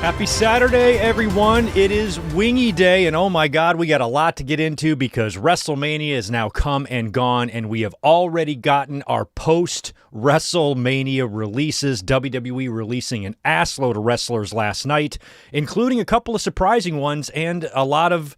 Happy Saturday, everyone. It is Wingy Day, and oh my God, we got a lot to get into because WrestleMania is now come and gone, and we have already gotten our post-WrestleMania releases. WWE releasing an assload of wrestlers last night, including a couple of surprising ones and a lot of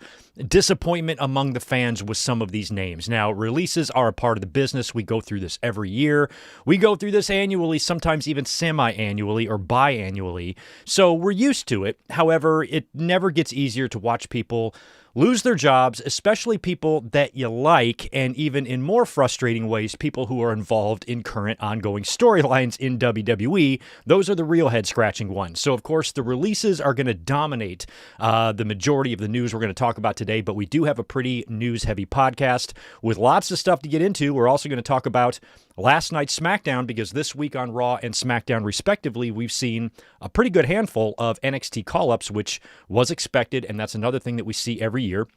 disappointment among the fans with some of these names. Now, releases are a part of the business. We go through this every year. We go through this annually, sometimes even semi-annually or biannually. So we're used to it. However, it never gets easier to watch people lose their jobs, especially people that you like, and even in more frustrating ways, people who are involved in current ongoing storylines in WWE. Those are the real head-scratching ones. So, of course, the releases are going to dominate the majority of the news we're going to talk about today, but we do have a pretty news-heavy podcast with lots of stuff to get into. We're also going to talk about last night's Smackdown, because this week on Raw and Smackdown, respectively, we've seen a pretty good handful of NXT call-ups, which was expected, and that's another thing that we see every year.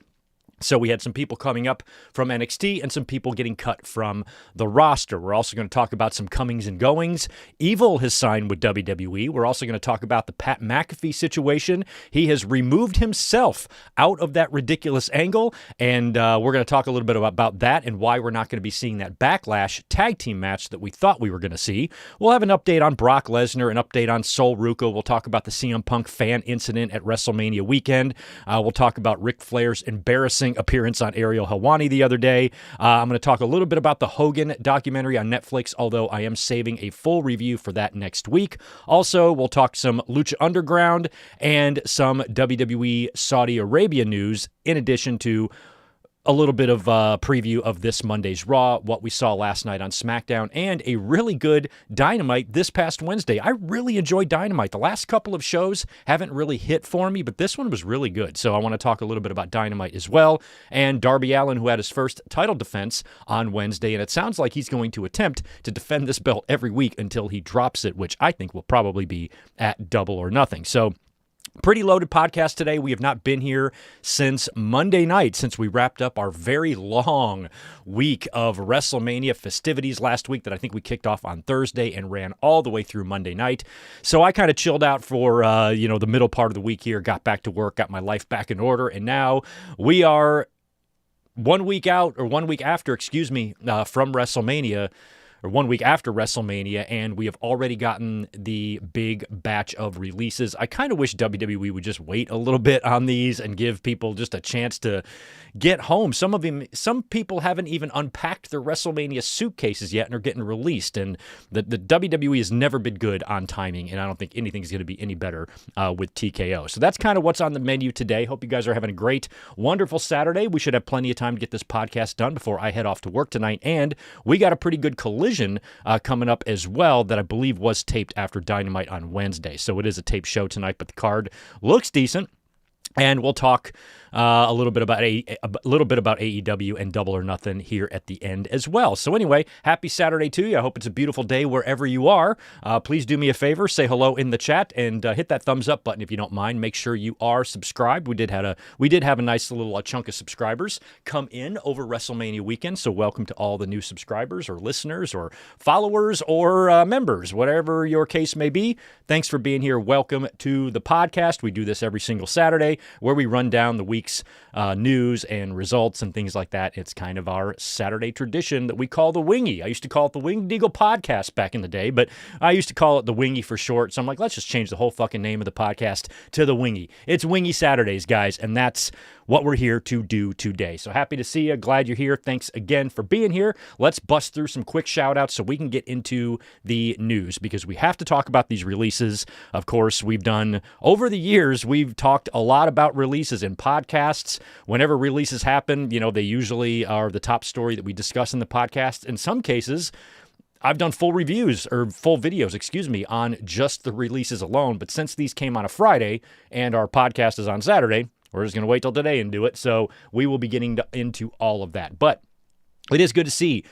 So we had some people coming up from NXT and some people getting cut from the roster. We're also going to talk about some comings and goings. Evil has signed with WWE. We're also going to talk about the Pat McAfee situation. He has removed himself out of that ridiculous angle, and we're going to talk a little bit about that and why we're not going to be seeing that Backlash tag team match that we thought we were going to see. We'll have an update on Brock Lesnar, an update on Sol Ruca. We'll talk about the CM Punk fan incident at WrestleMania weekend. We'll talk about Ric Flair's embarrassing appearance on Ariel Helwani the other day. I'm going to talk a little bit about the Hogan documentary on Netflix, although I am saving a full review for that next week. Also, we'll talk some Lucha Underground and some WWE Saudi Arabia news, in addition to a little bit of a preview of this Monday's Raw, what we saw last night on SmackDown, and a really good Dynamite this past Wednesday. I really enjoyed Dynamite. The last couple of shows haven't really hit for me, but this one was really good. So I want to talk a little bit about Dynamite as well. And Darby Allin, who had his first title defense on Wednesday, and it sounds like he's going to attempt to defend this belt every week until he drops it, which I think will probably be at Double or Nothing. So pretty loaded podcast today. We have not been here since Monday night, since we wrapped up our very long week of WrestleMania festivities last week that I think we kicked off on Thursday and ran all the way through Monday night. So I kind of chilled out for, the middle part of the week here, got back to work, got my life back in order, and now we are 1 week after, from WrestleMania, or 1 week after WrestleMania, and we have already gotten the big batch of releases. I kind of wish WWE would just wait a little bit on these and give people just a chance to get home. Some people haven't even unpacked their WrestleMania suitcases yet and are getting released, and the WWE has never been good on timing, and I don't think anything's going to be any better with TKO. So that's kind of what's on the menu today. Hope you guys are having a great, wonderful Saturday. We should have plenty of time to get this podcast done before I head off to work tonight, and we got a pretty good collision coming up as well that I believe was taped after Dynamite on Wednesday. So it is a tape show tonight, but the card looks decent. And we'll talk a little bit about AEW and Double or Nothing here at the end as well. So anyway, happy Saturday to you. I hope it's a beautiful day wherever you are. Please do me a favor, say hello in the chat, and hit that thumbs up button if you don't mind. Make sure you are subscribed. We did have a nice little chunk of subscribers come in over WrestleMania weekend. So welcome to all the new subscribers or listeners or followers or members, whatever your case may be. Thanks for being here. Welcome to the podcast. We do this every single Saturday, where we run down the week's news and results and things like that. It's kind of our Saturday tradition that we call the Wingy. I used to call it the Winged Eagle Podcast back in the day, but I used to call it the Wingy for short. So I'm like, let's just change the whole fucking name of the podcast to the Wingy. It's Wingy Saturdays, guys, and that's what we're here to do today. So happy to see you. Glad you're here. Thanks again for being here. Let's bust through some quick shout outs so we can get into the news, because we have to talk about these releases. Of course, over the years, we've talked a lot about releases in podcasts. Whenever releases happen, they usually are the top story that we discuss in the podcast. In some cases, I've done full videos, on just the releases alone. But since these came on a Friday and our podcast is on Saturday, we're just going to wait till today and do it. So we will be getting into all of that. But it is good to see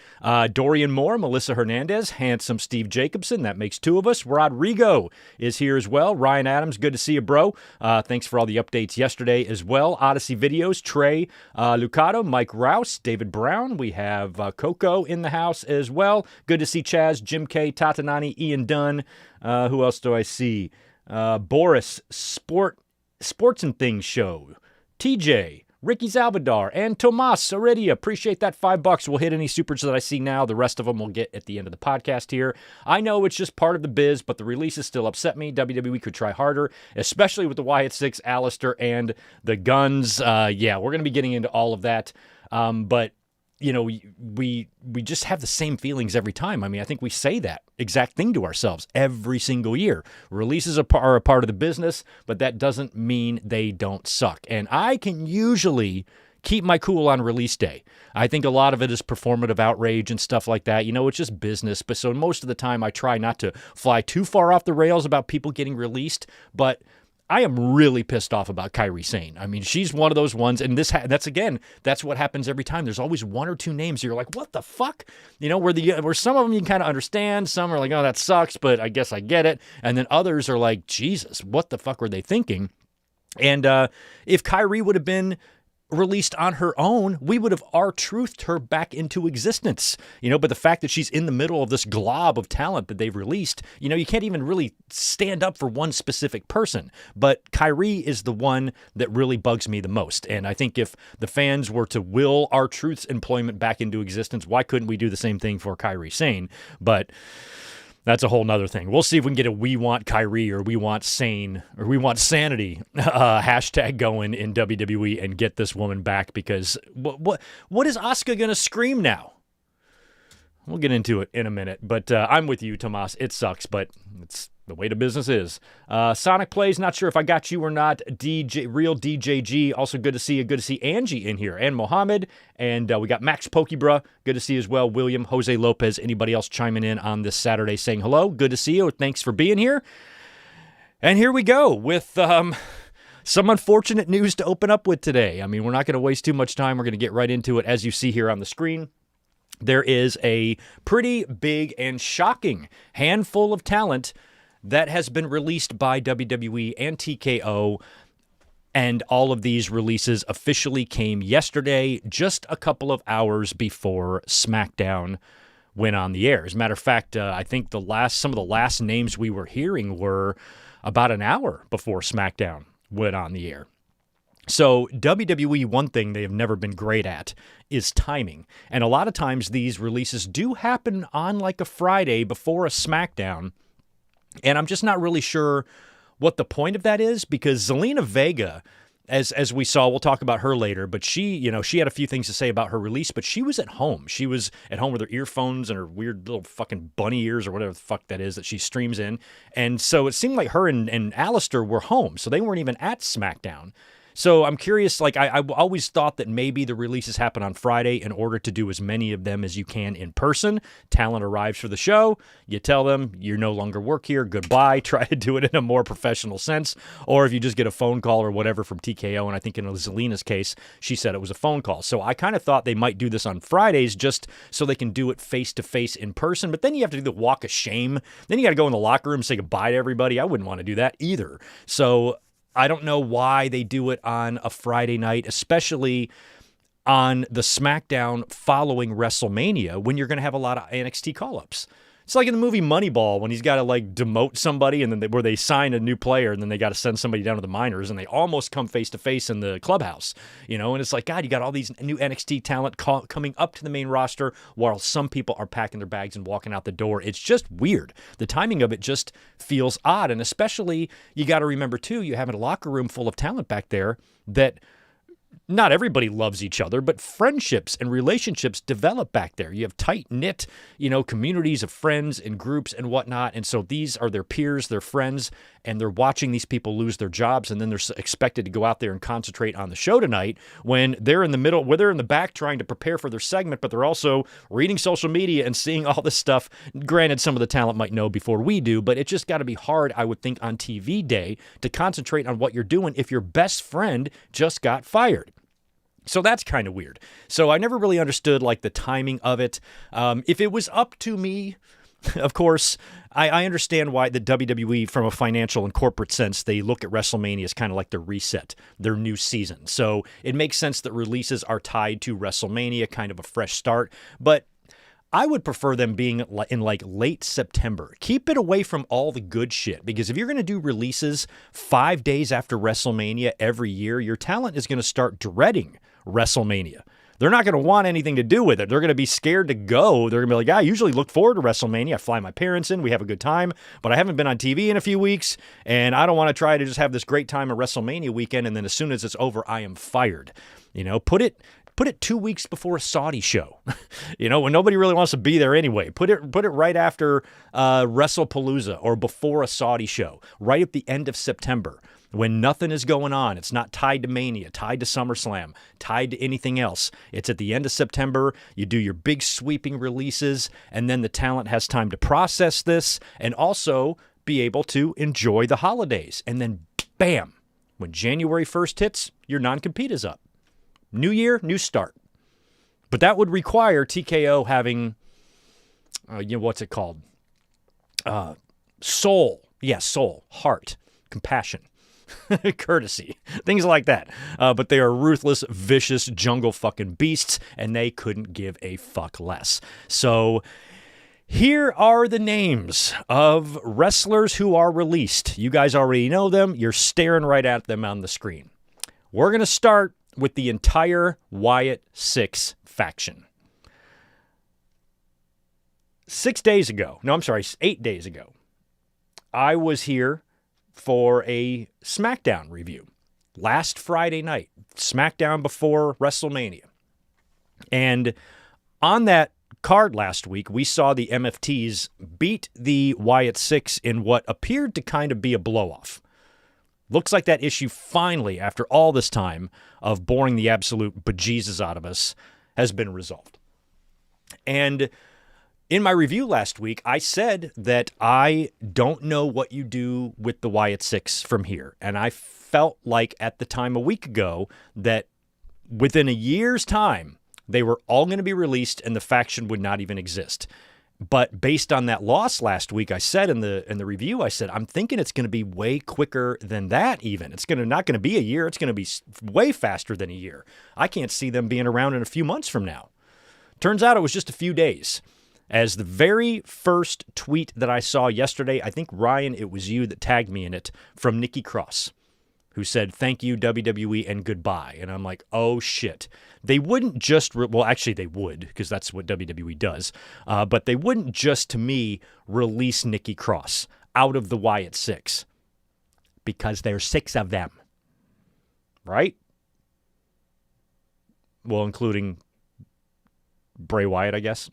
Dorian Moore, Melissa Hernandez, handsome Steve Jacobson. That makes two of us. Rodrigo is here as well. Ryan Adams, good to see you, bro. Thanks for all the updates yesterday as well. Odyssey Videos, Trey Lucado, Mike Rouse, David Brown. We have Coco in the house as well. Good to see Chaz, Jim K, Tatanani, Ian Dunn. Who else do I see? Boris, Sports and Things Show, TJ, Ricky Zalvadar, and Tomas Heredia. Appreciate that $5. We'll hit any supers that I see now. The rest of them we'll get at the end of the podcast here. I know it's just part of the biz, but the releases still upset me. WWE could try harder, especially with the Wyatt 6, Alistair, and the Guns. Yeah, we're going to be getting into all of that. But you know, we just have the same feelings every time. I mean, I think we say that exact thing to ourselves every single year. Releases are a part of the business, but that doesn't mean they don't suck. And I can usually keep my cool on release day. I think a lot of it is performative outrage and stuff like that. You know, it's just business. But so most of the time I try not to fly too far off the rails about people getting released, but I am really pissed off about Kairi Sane. I mean, she's one of those ones, and that's what happens every time. There's always one or two names you're like, what the fuck? You know, where some of them you can kind of understand, some are like, oh, that sucks, but I guess I get it, and then others are like, Jesus, what the fuck were they thinking? And if Kairi would have been released on her own, we would have R-truthed her back into existence, you know, but the fact that she's in the middle of this glob of talent that they've released, you know, you can't even really stand up for one specific person, but Kairi is the one that really bugs me the most. And I think if the fans were to will R-Truth's employment back into existence, why couldn't we do the same thing for Kairi Sane? But that's a whole nother thing. We'll see if we can get a "We Want Kyrie" or "We Want Sane" or "We Want Sanity" hashtag going in WWE and get this woman back, because what is Asuka going to scream now? We'll get into it in a minute, but I'm with you, Tomas. It sucks, but it's the way the business is. Sonic Plays, not sure if I got you or not. Real DJG, also good to see you. Good to see Angie in here, and Mohammed, and we got Max Pokebra, good to see you as well. William, Jose Lopez, anybody else chiming in on this Saturday saying hello? Good to see you. Thanks for being here. And here we go with some unfortunate news to open up with today. I mean, we're not going to waste too much time. We're going to get right into it. As you see here on the screen, there is a pretty big and shocking handful of talent that has been released by WWE and TKO, and all of these releases officially came yesterday, just a couple of hours before Smackdown went on the air. As a matter of fact, I think some of the last names we were hearing were about an hour before Smackdown went on the air. So WWE, one thing they have never been great at is timing. And a lot of times these releases do happen on like a Friday before a Smackdown. And I'm just not really sure what the point of that is, because Zelina Vega, as we saw, we'll talk about her later, but she had a few things to say about her release, but she was at home. She was at home with her earphones and her weird little fucking bunny ears or whatever the fuck that is that she streams in. And so it seemed like her and Alistair were home, so they weren't even at SmackDown. So I'm curious, like I always thought that maybe the releases happen on Friday in order to do as many of them as you can in person. Talent arrives for the show. You tell them you no longer work here. Goodbye. Try to do it in a more professional sense. Or if you just get a phone call or whatever from TKO, and I think in Zelina's case, she said it was a phone call. So I kind of thought they might do this on Fridays just so they can do it face-to-face in person. But then you have to do the walk of shame. Then you got to go in the locker room and say goodbye to everybody. I wouldn't want to do that either. So I don't know why they do it on a Friday night, especially on the SmackDown following WrestleMania, when you're going to have a lot of NXT call-ups. It's like in the movie Moneyball when he's got to like demote somebody, and then where they sign a new player, and then they got to send somebody down to the minors, and they almost come face to face in the clubhouse, you know. And it's like, God, you got all these new NXT talent coming up to the main roster while some people are packing their bags and walking out the door. It's just weird. The timing of it just feels odd, and especially you got to remember too, you have a locker room full of talent back there that not everybody loves each other, but friendships and relationships develop back there. You have tight-knit, communities of friends and groups and whatnot. And so these are their peers, their friends, and they're watching these people lose their jobs. And then they're expected to go out there and concentrate on the show tonight when they're in the middle, where they're in the back trying to prepare for their segment, but they're also reading social media and seeing all this stuff. Granted, some of the talent might know before we do, but it just got to be hard, I would think, on TV day to concentrate on what you're doing if your best friend just got fired. So that's kind of weird. So I never really understood like the timing of it. If it was up to me, of course, I understand why the WWE, from a financial and corporate sense, they look at WrestleMania as kind of like their reset, their new season. So it makes sense that releases are tied to WrestleMania, kind of a fresh start. But I would prefer them being in like late September. Keep it away from all the good shit, because if you're going to do releases 5 days after WrestleMania every year, your talent is going to start dreading WrestleMania. They're not going to want anything to do with it. They're going to be scared to go. They're going to be like, I usually look forward to WrestleMania. I fly my parents in. We have a good time. But I haven't been on TV in a few weeks, and I don't want to try to just have this great time at WrestleMania weekend, and then as soon as it's over, I am fired. Put it 2 weeks before a Saudi show, when nobody really wants to be there anyway. Put it right after WrestlePalooza or before a Saudi show, right at the end of September when nothing is going on. It's not tied to Mania, tied to SummerSlam, tied to anything else. It's at the end of September. You do your big sweeping releases, and then the talent has time to process this and also be able to enjoy the holidays. And then, bam, when January 1st hits, your non-compete is up. New year, new start. But that would require TKO having, what's it called? Soul. Yeah, soul, heart, compassion, courtesy, things like that. But they are ruthless, vicious, jungle fucking beasts, and they couldn't give a fuck less. So here are the names of wrestlers who are released. You guys already know them. You're staring right at them on the screen. We're going to start with the entire Wyatt 6 faction. 8 days ago, I was here for a Smackdown review. Last Friday night, Smackdown before WrestleMania. And on that card last week, we saw the MFTs beat the Wyatt 6 in what appeared to kind of be a blow-off. Looks like that issue finally, after all this time of boring the absolute bejesus out of us, has been resolved. And in my review last week, I said that I don't know what you do with the Wyatt 6 from here. And I felt like at the time a week ago that within a year's time, they were all going to be released and the faction would not even exist. But based on that loss last week, I said in the review, I said, I'm thinking it's going to be way quicker than that even. It's not going to be a year. It's going to be way faster than a year. I can't see them being around in a few months from now. Turns out it was just a few days. As the very first tweet that I saw yesterday, I think, Ryan, it was you that tagged me in it, from Nikki Cross, who said, thank you, WWE, and goodbye. And I'm like, oh, shit. They wouldn't just, well, actually they would, because that's what WWE does, but they wouldn't just, to me, release Nikki Cross out of the Wyatt 6, because there's 6 of them, right? Well, including Bray Wyatt, I guess.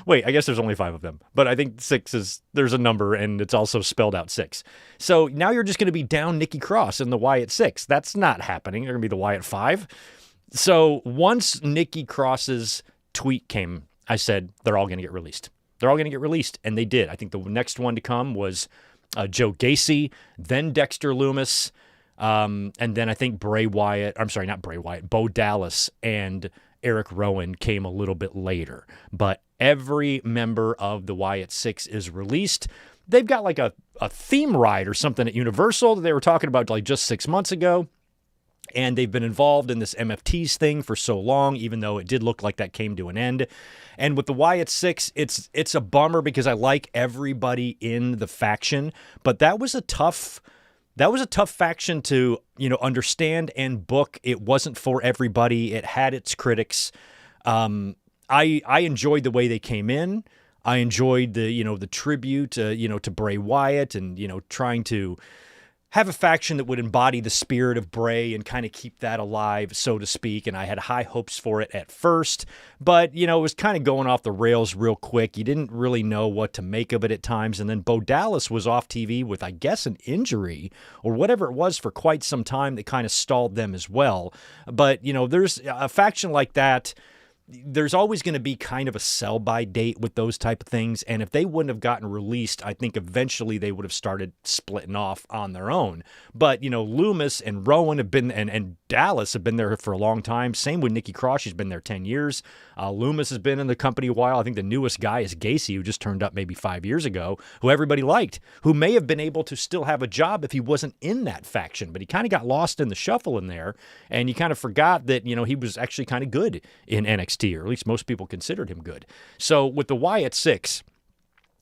Wait, I guess there's only 5 of them, but I think 6 is, there's a number and it's also spelled out 6. So now you're just going to be down Nikki Cross in the Wyatt 6. That's not happening. They're going to be the Wyatt 5. So once Nikki Cross's tweet came, I said, they're all going to get released. They're all going to get released. And they did. I think the next one to come was Joe Gacy, then Dexter Lumis, and then I think Bo Dallas and Eric Rowan came a little bit later. But every member of the Wyatt 6 is released. They've got like a theme ride or something at Universal that they were talking about like just 6 months ago. And they've been involved in this MFTs thing for so long, even though it did look like that came to an end. And with the Wyatt 6, it's a bummer because I like everybody in the faction. But that was a tough faction to, understand and book. It wasn't for everybody. It had its critics. I enjoyed the way they came in. I enjoyed the tribute, to Bray Wyatt and, trying to have a faction that would embody the spirit of Bray and kind of keep that alive, so to speak. And I had high hopes for it at first, but, it was kind of going off the rails real quick. You didn't really know what to make of it at times. And then Bo Dallas was off TV with, I guess, an injury or whatever it was for quite some time that kind of stalled them as well. But, there's a faction like that. There's always going to be kind of a sell-by date with those type of things. And if they wouldn't have gotten released, I think eventually they would have started splitting off on their own. But, Loomis and Rowan have been, and Dallas have been there for a long time. Same with Nikki Cross. She's been there 10 years. Loomis has been in the company a while. I think the newest guy is Gacy, who just turned up maybe 5 years ago, who everybody liked, who may have been able to still have a job if he wasn't in that faction. But he kind of got lost in the shuffle in there. And you kind of forgot that, he was actually kind of good in NXT. NXT, or at least most people considered him good. So with the Wyatt 6,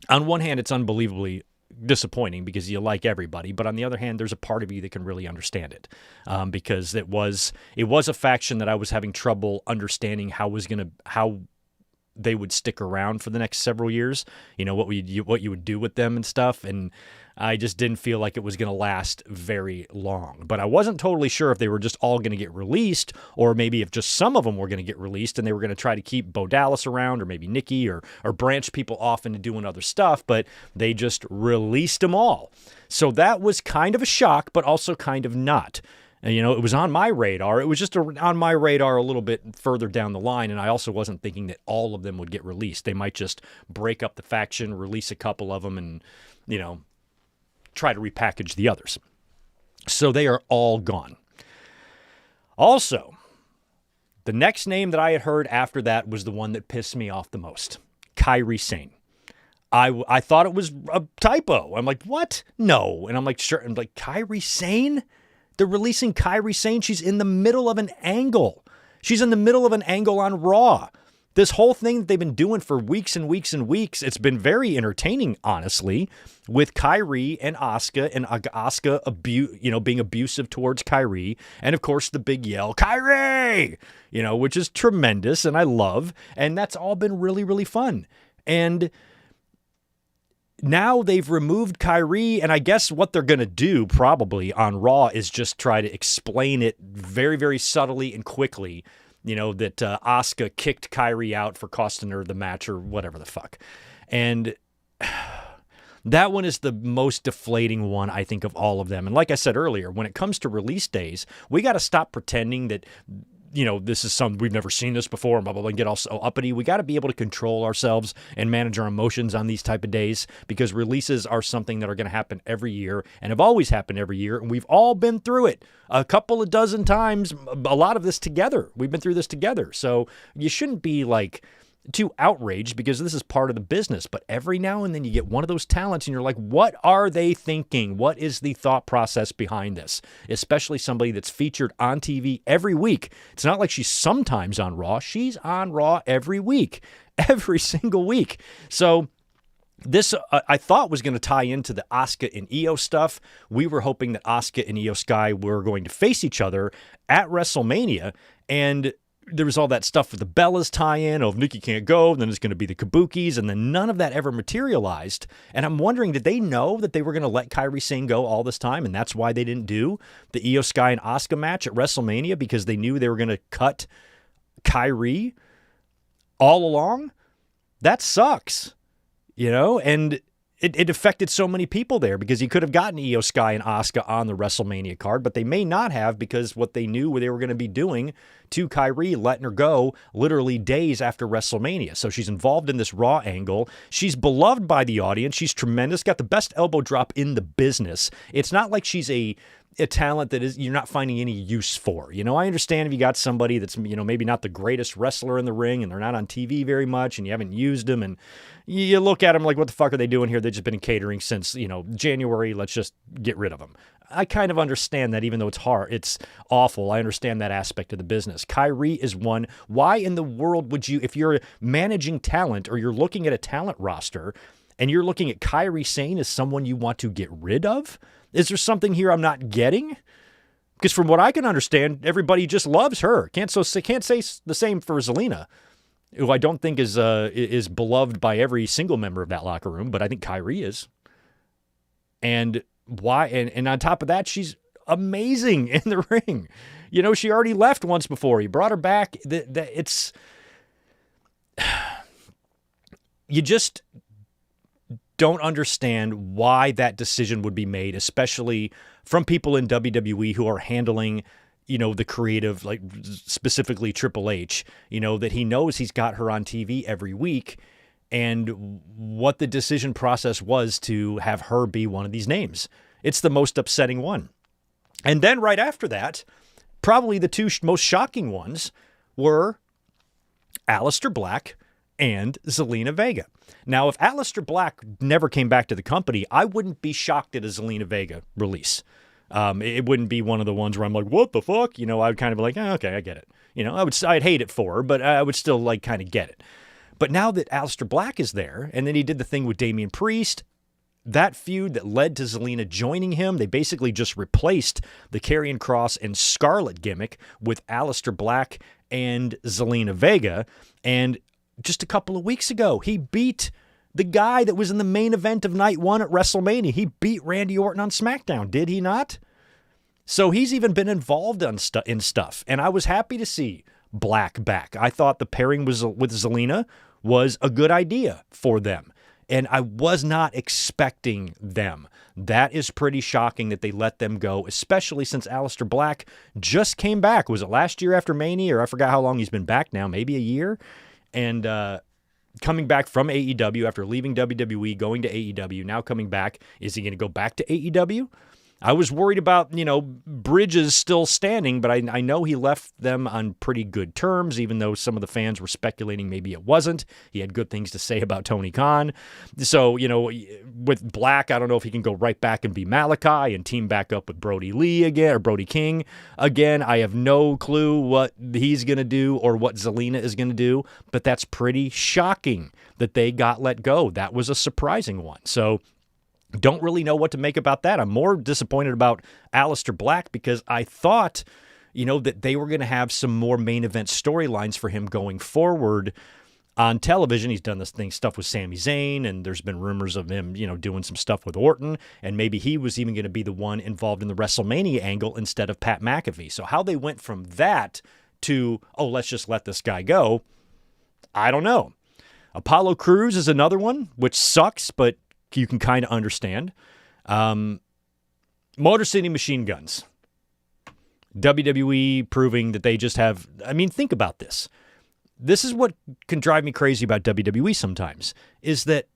on one hand, it's unbelievably disappointing because you like everybody, but on the other hand, there's a part of you that can really understand it, because it was a faction that I was having trouble understanding how they would stick around for the next several years. What you would do with them and stuff, and I just didn't feel like it was going to last very long. But I wasn't totally sure if they were just all going to get released, or maybe if just some of them were going to get released and they were going to try to keep Bo Dallas around, or maybe Nikki, or branch people off into doing other stuff, but they just released them all. So that was kind of a shock, but also kind of not. And, it was on my radar. It was just on my radar a little bit further down the line, and I also wasn't thinking that all of them would get released. They might just break up the faction, release a couple of them, and, try to repackage the others. So they are all gone. Also, the next name that I had heard after that was the one that pissed me off the most. Kairi Sane. I thought it was a typo. I'm like, what? No. And I'm like, sure. I'm like, Kairi Sane? They're releasing Kairi Sane. She's in the middle of an angle. She's in the middle of an angle on Raw. This whole thing that they've been doing for weeks and weeks and weeks, it's been very entertaining, honestly, with Kairi and Asuka, and Asuka being abusive towards Kairi, and of course the big yell, Kairi, which is tremendous and I love, and that's all been really, really fun. And now they've removed Kairi, and I guess what they're going to do probably on Raw is just try to explain it very, very subtly and quickly, that Asuka kicked Kairi out for costing her the match or whatever the fuck. And that one is the most deflating one, I think, of all of them. And like I said earlier, when it comes to release days, we got to stop pretending that this is something we've never seen this before, and blah, blah, blah, and get all so uppity. We got to be able to control ourselves and manage our emotions on these type of days, because releases are something that are going to happen every year and have always happened every year. And we've all been through it a couple of dozen times, a lot of this together. We've been through this together. So you shouldn't be too outraged, because this is part of the business. But every now and then you get one of those talents and you're like, what are they thinking? What is the thought process behind this? Especially somebody that's featured on TV every week. It's not like she's sometimes on Raw. She's on Raw every week, every single week. So this, I thought, was going to tie into the Asuka and Io stuff. We were hoping that Asuka and Io Sky were going to face each other at WrestleMania, and there was all that stuff with the Bellas tie-in. If Nikki can't go, then it's going to be the Kabukis, and then none of that ever materialized. And I'm wondering, did they know that they were going to let Kairi Sane go all this time, and that's why they didn't do the Io Sky and Asuka match at WrestleMania, because they knew they were going to cut Kairi all along? That sucks, and it affected so many people there, because he could have gotten Io Sky and Asuka on the WrestleMania card, but they may not have, because what they knew they were going to be doing to Kairi, letting her go literally days after WrestleMania. So she's involved in this Raw angle. She's beloved by the audience. She's tremendous. Got the best elbow drop in the business. It's not like she's a talent that you're not finding any use for. I understand if you got somebody that's, maybe not the greatest wrestler in the ring, and they're not on TV very much, and you haven't used them, and you look at them like, what the fuck are they doing here? They've just been in catering since, January. Let's just get rid of them. I kind of understand that, even though it's hard, it's awful. I understand that aspect of the business. Kairi is one. Why in the world would you, if you're managing talent, or you're looking at a talent roster, and you're looking at Kairi Sane as someone you want to get rid of? Is there something here I'm not getting? Because from what I can understand, everybody just loves her. Can't say the same for Zelina, who I don't think is beloved by every single member of that locker room, but I think Kairi is. And why? And on top of that, she's amazing in the ring. She already left once before. He brought her back. It's you just don't understand why that decision would be made, especially from people in WWE who are handling, the creative, like specifically Triple H, that he knows he's got her on TV every week, and what the decision process was to have her be one of these names. It's the most upsetting one. And then right after that, probably the two most shocking ones were Aleister Black and Zelina Vega. Now, if Aleister Black never came back to the company, I wouldn't be shocked at a Zelina Vega release. It wouldn't be one of the ones where I'm like, what the fuck? I would kind of be like, okay, I get it. I'd hate it for her, but I would still like kind of get it. But now that Aleister Black is there, and then he did the thing with Damian Priest, that feud that led to Zelina joining him, they basically just replaced the Karrion Kross and Scarlett gimmick with Aleister Black and Zelina Vega. And just a couple of weeks ago, he beat the guy that was in the main event of night one at WrestleMania. He beat Randy Orton on SmackDown, did he not? So he's even been involved in stuff. And I was happy to see Black back. I thought the pairing with Zelina was a good idea for them. And I was not expecting them. That is pretty shocking that they let them go, especially since Aleister Black just came back. Was it last year after Mania? Or I forgot how long he's been back now, maybe a year? And coming back from AEW after leaving WWE, going to AEW, now coming back. Is he going to go back to AEW? I was worried about, Bridges still standing, but I know he left them on pretty good terms, even though some of the fans were speculating maybe it wasn't. He had good things to say about Tony Khan. So, with Black, I don't know if he can go right back and be Malachi and team back up with Brody Lee again, or Brody King again. I have no clue what he's going to do or what Zelina is going to do, but that's pretty shocking that they got let go. That was a surprising one. So, don't really know what to make about that. I'm more disappointed about Aleister Black because I thought, that they were going to have some more main event storylines for him going forward on television. He's done stuff with Sami Zayn, and there's been rumors of him, doing some stuff with Orton, and maybe he was even going to be the one involved in the WrestleMania angle instead of Pat McAfee. So how they went from that to, let's just let this guy go, I don't know. Apollo Crews is another one, which sucks, but you can kind of understand. Motor City Machine Guns. WWE proving that they just have... think about this. This is what can drive me crazy about WWE sometimes, is that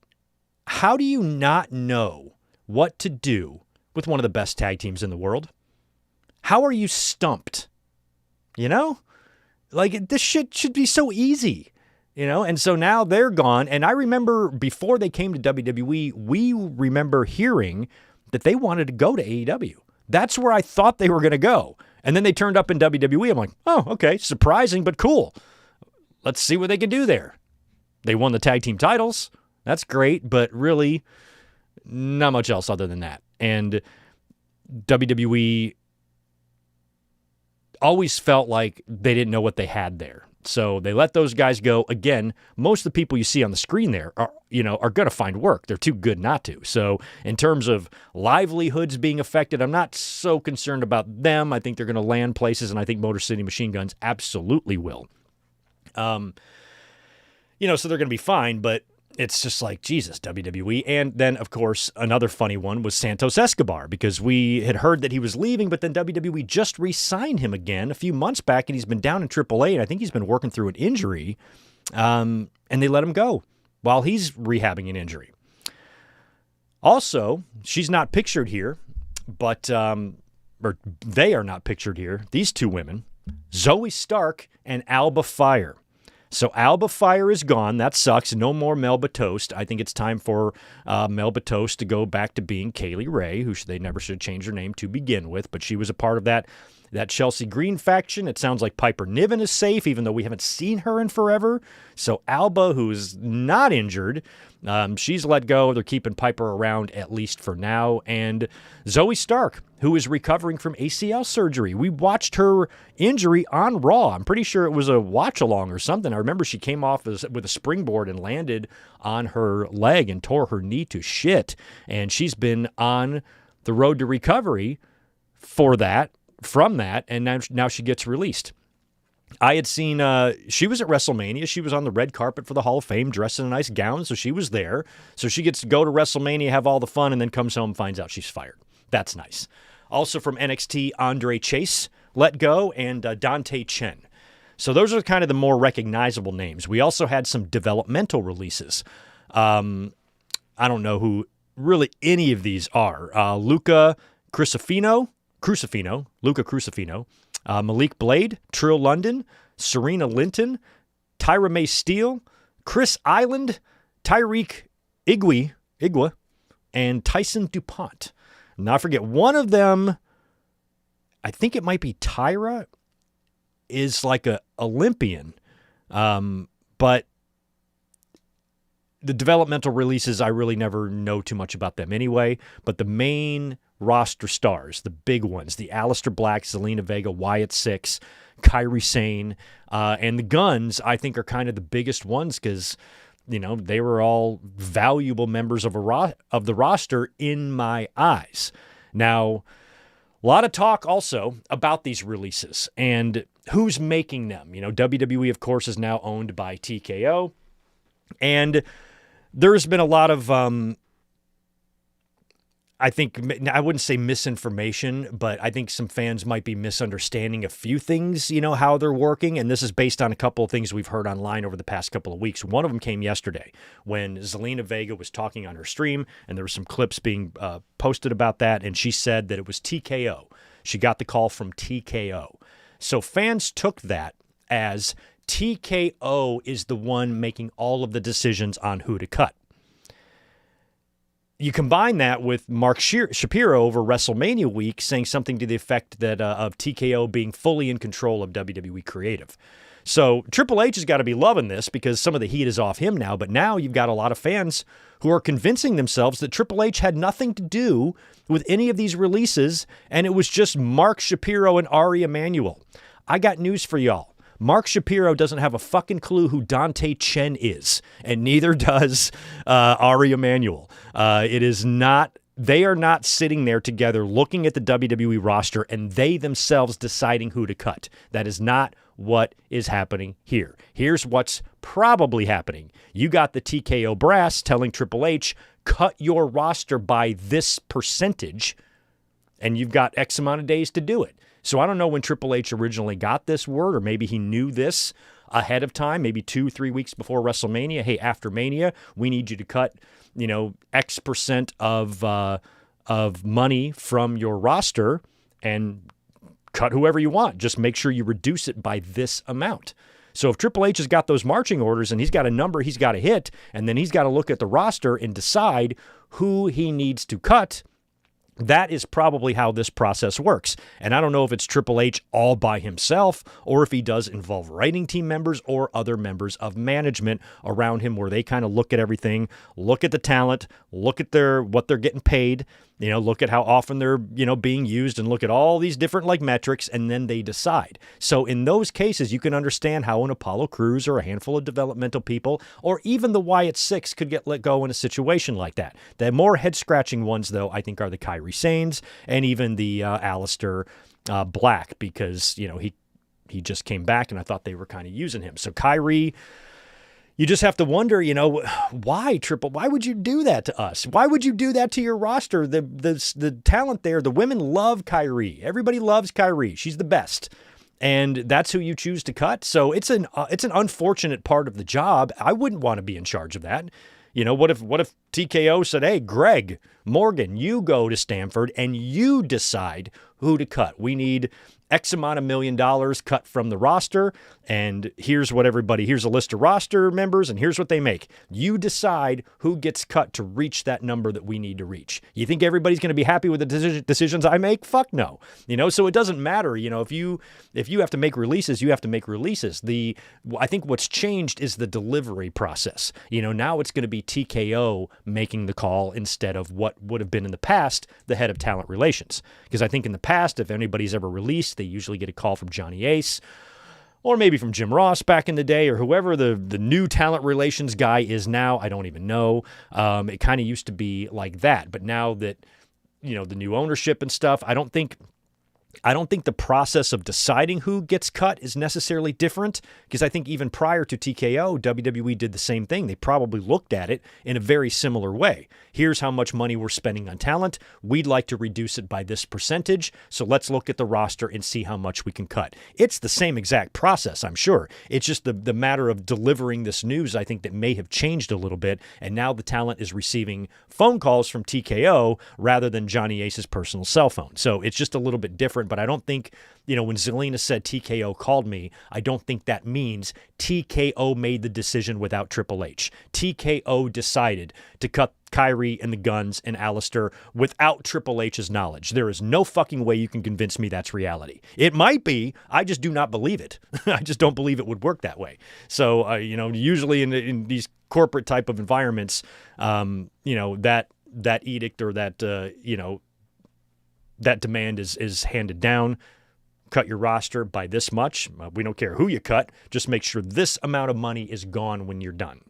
how do you not know what to do with one of the best tag teams in the world? How are you stumped? This shit should be so easy. And so now they're gone. And I remember before they came to WWE, we remember hearing that they wanted to go to AEW. That's where I thought they were going to go. And then they turned up in WWE. I'm like, oh, okay, surprising, but cool. Let's see what they can do there. They won the tag team titles. That's great, but really not much else other than that. And WWE always felt like they didn't know what they had there. So they let those guys go. Again, most of the people you see on the screen there are going to find work. They're too good not to. So in terms of livelihoods being affected, I'm not so concerned about them. I think they're going to land places, and I think Motor City Machine Guns absolutely will. So they're going to be fine, but it's just like, Jesus, WWE. And then, of course, another funny one was Santos Escobar, because we had heard that he was leaving, but then WWE just re-signed him again a few months back, and he's been down in AAA, and I think he's been working through an injury, and they let him go while he's rehabbing an injury. Also, she's not pictured here, but or they are not pictured here, these two women, Zoe Stark and Alba Fire. So Alba Fire is gone. That sucks. No more Melba Toast. I think it's time for Melba Toast to go back to being Kaylee Ray, who they never should change her name to begin with, but she was a part of that Chelsea Green faction. It sounds like Piper Niven is safe, even though we haven't seen her in forever. So Alba, who's not injured, she's let go. They're keeping Piper around, at least for now. And Zoe Stark, who is recovering from ACL surgery. We watched her injury on Raw. I'm pretty sure it was a watch-along or something. I remember she came off with a springboard and landed on her leg and tore her knee to shit. And she's been on the road to recovery from that, and now she gets released. I had seen, she was at WrestleMania. She was on the red carpet for the Hall of Fame, dressed in a nice gown, so she was there. So she gets to go to WrestleMania, have all the fun, and then comes home and finds out she's fired. That's nice. Also from NXT, Andre Chase let go, and Dante Chen. So those are kind of the more recognizable names. We also had some developmental releases. I don't know who really any of these are. Luca Crucifino, Malik Blade, Trill London, Serena Linton, Tyra May Steele, Chris Island, Tyreek Igwe, and Tyson DuPont. Now, I forget, one of them I think it might be Tyra is like a Olympian. But the developmental releases, I really never know too much about them anyway. But the main roster stars, the big ones, the Aleister Black, Zelina Vega, Wyatt Six, Kairi Sane, and the Guns, I think are kind of the biggest ones because, they were all valuable members of the roster in my eyes. Now, a lot of talk also about these releases and who's making them. WWE, of course, is now owned by TKO. And there's been a lot of, I think, I wouldn't say misinformation, but I think some fans might be misunderstanding a few things, how they're working. And this is based on a couple of things we've heard online over the past couple of weeks. One of them came yesterday when Zelina Vega was talking on her stream, and there were some clips being posted about that. And she said that it was TKO. She got the call from TKO. So fans took that as TKO is the one making all of the decisions on who to cut. You combine that with Mark Shapiro over WrestleMania week saying something to the effect that of TKO being fully in control of WWE creative. So Triple H has got to be loving this because some of the heat is off him now, but now you've got a lot of fans who are convincing themselves that Triple H had nothing to do with any of these releases, and it was just Mark Shapiro and Ari Emanuel. I got news for y'all. Mark Shapiro doesn't have a fucking clue who Dante Chen is, and neither does Ari Emanuel. It is not. They are not sitting there together looking at the WWE roster and they themselves deciding who to cut. That is not what is happening here. Here's what's probably happening. You got the TKO brass telling Triple H, cut your roster by this percentage, and you've got X amount of days to do it. So I don't know when Triple H originally got this word, or maybe he knew this ahead of time, maybe 2-3 weeks before WrestleMania. Hey, after Mania, we need you to cut, X percent of money from your roster and cut whoever you want. Just make sure you reduce it by this amount. So if Triple H has got those marching orders and he's got a number he's got to hit, and then he's got to look at the roster and decide who he needs to cut, that is probably how this process works. And I don't know if it's Triple H all by himself or if he does involve writing team members or other members of management around him where they kind of look at everything, look at the talent, look at what they're getting paid, look at how often they're, being used and look at all these different metrics, and then they decide. So in those cases, you can understand how an Apollo Crews or a handful of developmental people or even the Wyatt Six could get let go in a situation like that. The more head-scratching ones, though, I think are the Kairi Sanes and even the Aleister Black because, he just came back and I thought they were kind of using him. So Kairi, you just have to wonder, why would you do that to us? Why would you do that to your roster? The talent there, the women love Kairi. Everybody loves Kairi. She's the best. And that's who you choose to cut. So it's an unfortunate part of the job. I wouldn't want to be in charge of that. What if TKO said, hey, Greg, Morgan, you go to Stamford and you decide who to cut. We need X amount of $1 million cut from the roster, and here's a list of roster members, and here's what they make. You decide who gets cut to reach that number that we need to reach. You think everybody's going to be happy with the decisions I make? Fuck no. So it doesn't matter. If you have to make releases, you have to make releases. I think what's changed is the delivery process. Now it's going to be TKO making the call instead of what would have been in the past, the head of talent relations. Because I think in the past, if anybody's ever released, they usually get a call from Johnny Ace or maybe from Jim Ross back in the day or whoever the new talent relations guy is now. I don't even know. It kind of used to be like that. But now that, the new ownership and stuff, I don't think the process of deciding who gets cut is necessarily different because I think even prior to TKO, WWE did the same thing. They probably looked at it in a very similar way. Here's how much money we're spending on talent. We'd like to reduce it by this percentage, so let's look at the roster and see how much we can cut. It's the same exact process, I'm sure. It's just the matter of delivering this news, I think, that may have changed a little bit, and now the talent is receiving phone calls from TKO rather than Johnny Ace's personal cell phone. So it's just a little bit different. different, but I don't think, when Zelina said TKO called me, I don't think that means TKO made the decision without Triple H. TKO decided to cut Kyrie and the Guns and Alistair without Triple H's knowledge. There is no fucking way you can convince me that's reality. It might be. I just do not believe it. I just don't believe it would work that way. So, usually in these corporate type of environments, that edict or that demand is handed down. Cut your roster by this much. We don't care who you cut. Just make sure this amount of money is gone when you're done.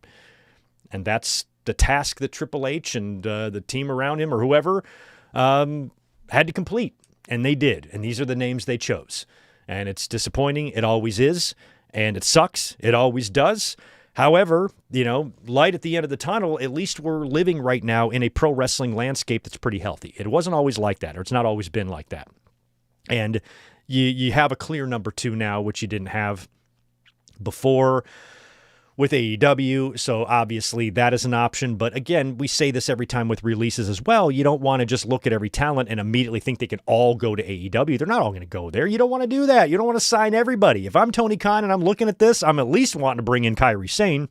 And that's the task that Triple H and the team around him or whoever had to complete. And they did. And these are the names they chose. And it's disappointing. It always is. And it sucks. It always does. However, light at the end of the tunnel, at least we're living right now in a pro wrestling landscape that's pretty healthy. It wasn't always like that, or it's not always been like that. And you have a clear number 2 now, which you didn't have before with AEW. So obviously that is an option. But again, we say this every time with releases as well. You don't want to just look at every talent and immediately think they can all go to AEW. They're not all going to go there. You don't want to do that. You don't want to sign everybody. If I'm Tony Khan and I'm looking at this, I'm at least wanting to bring in Kairi Sane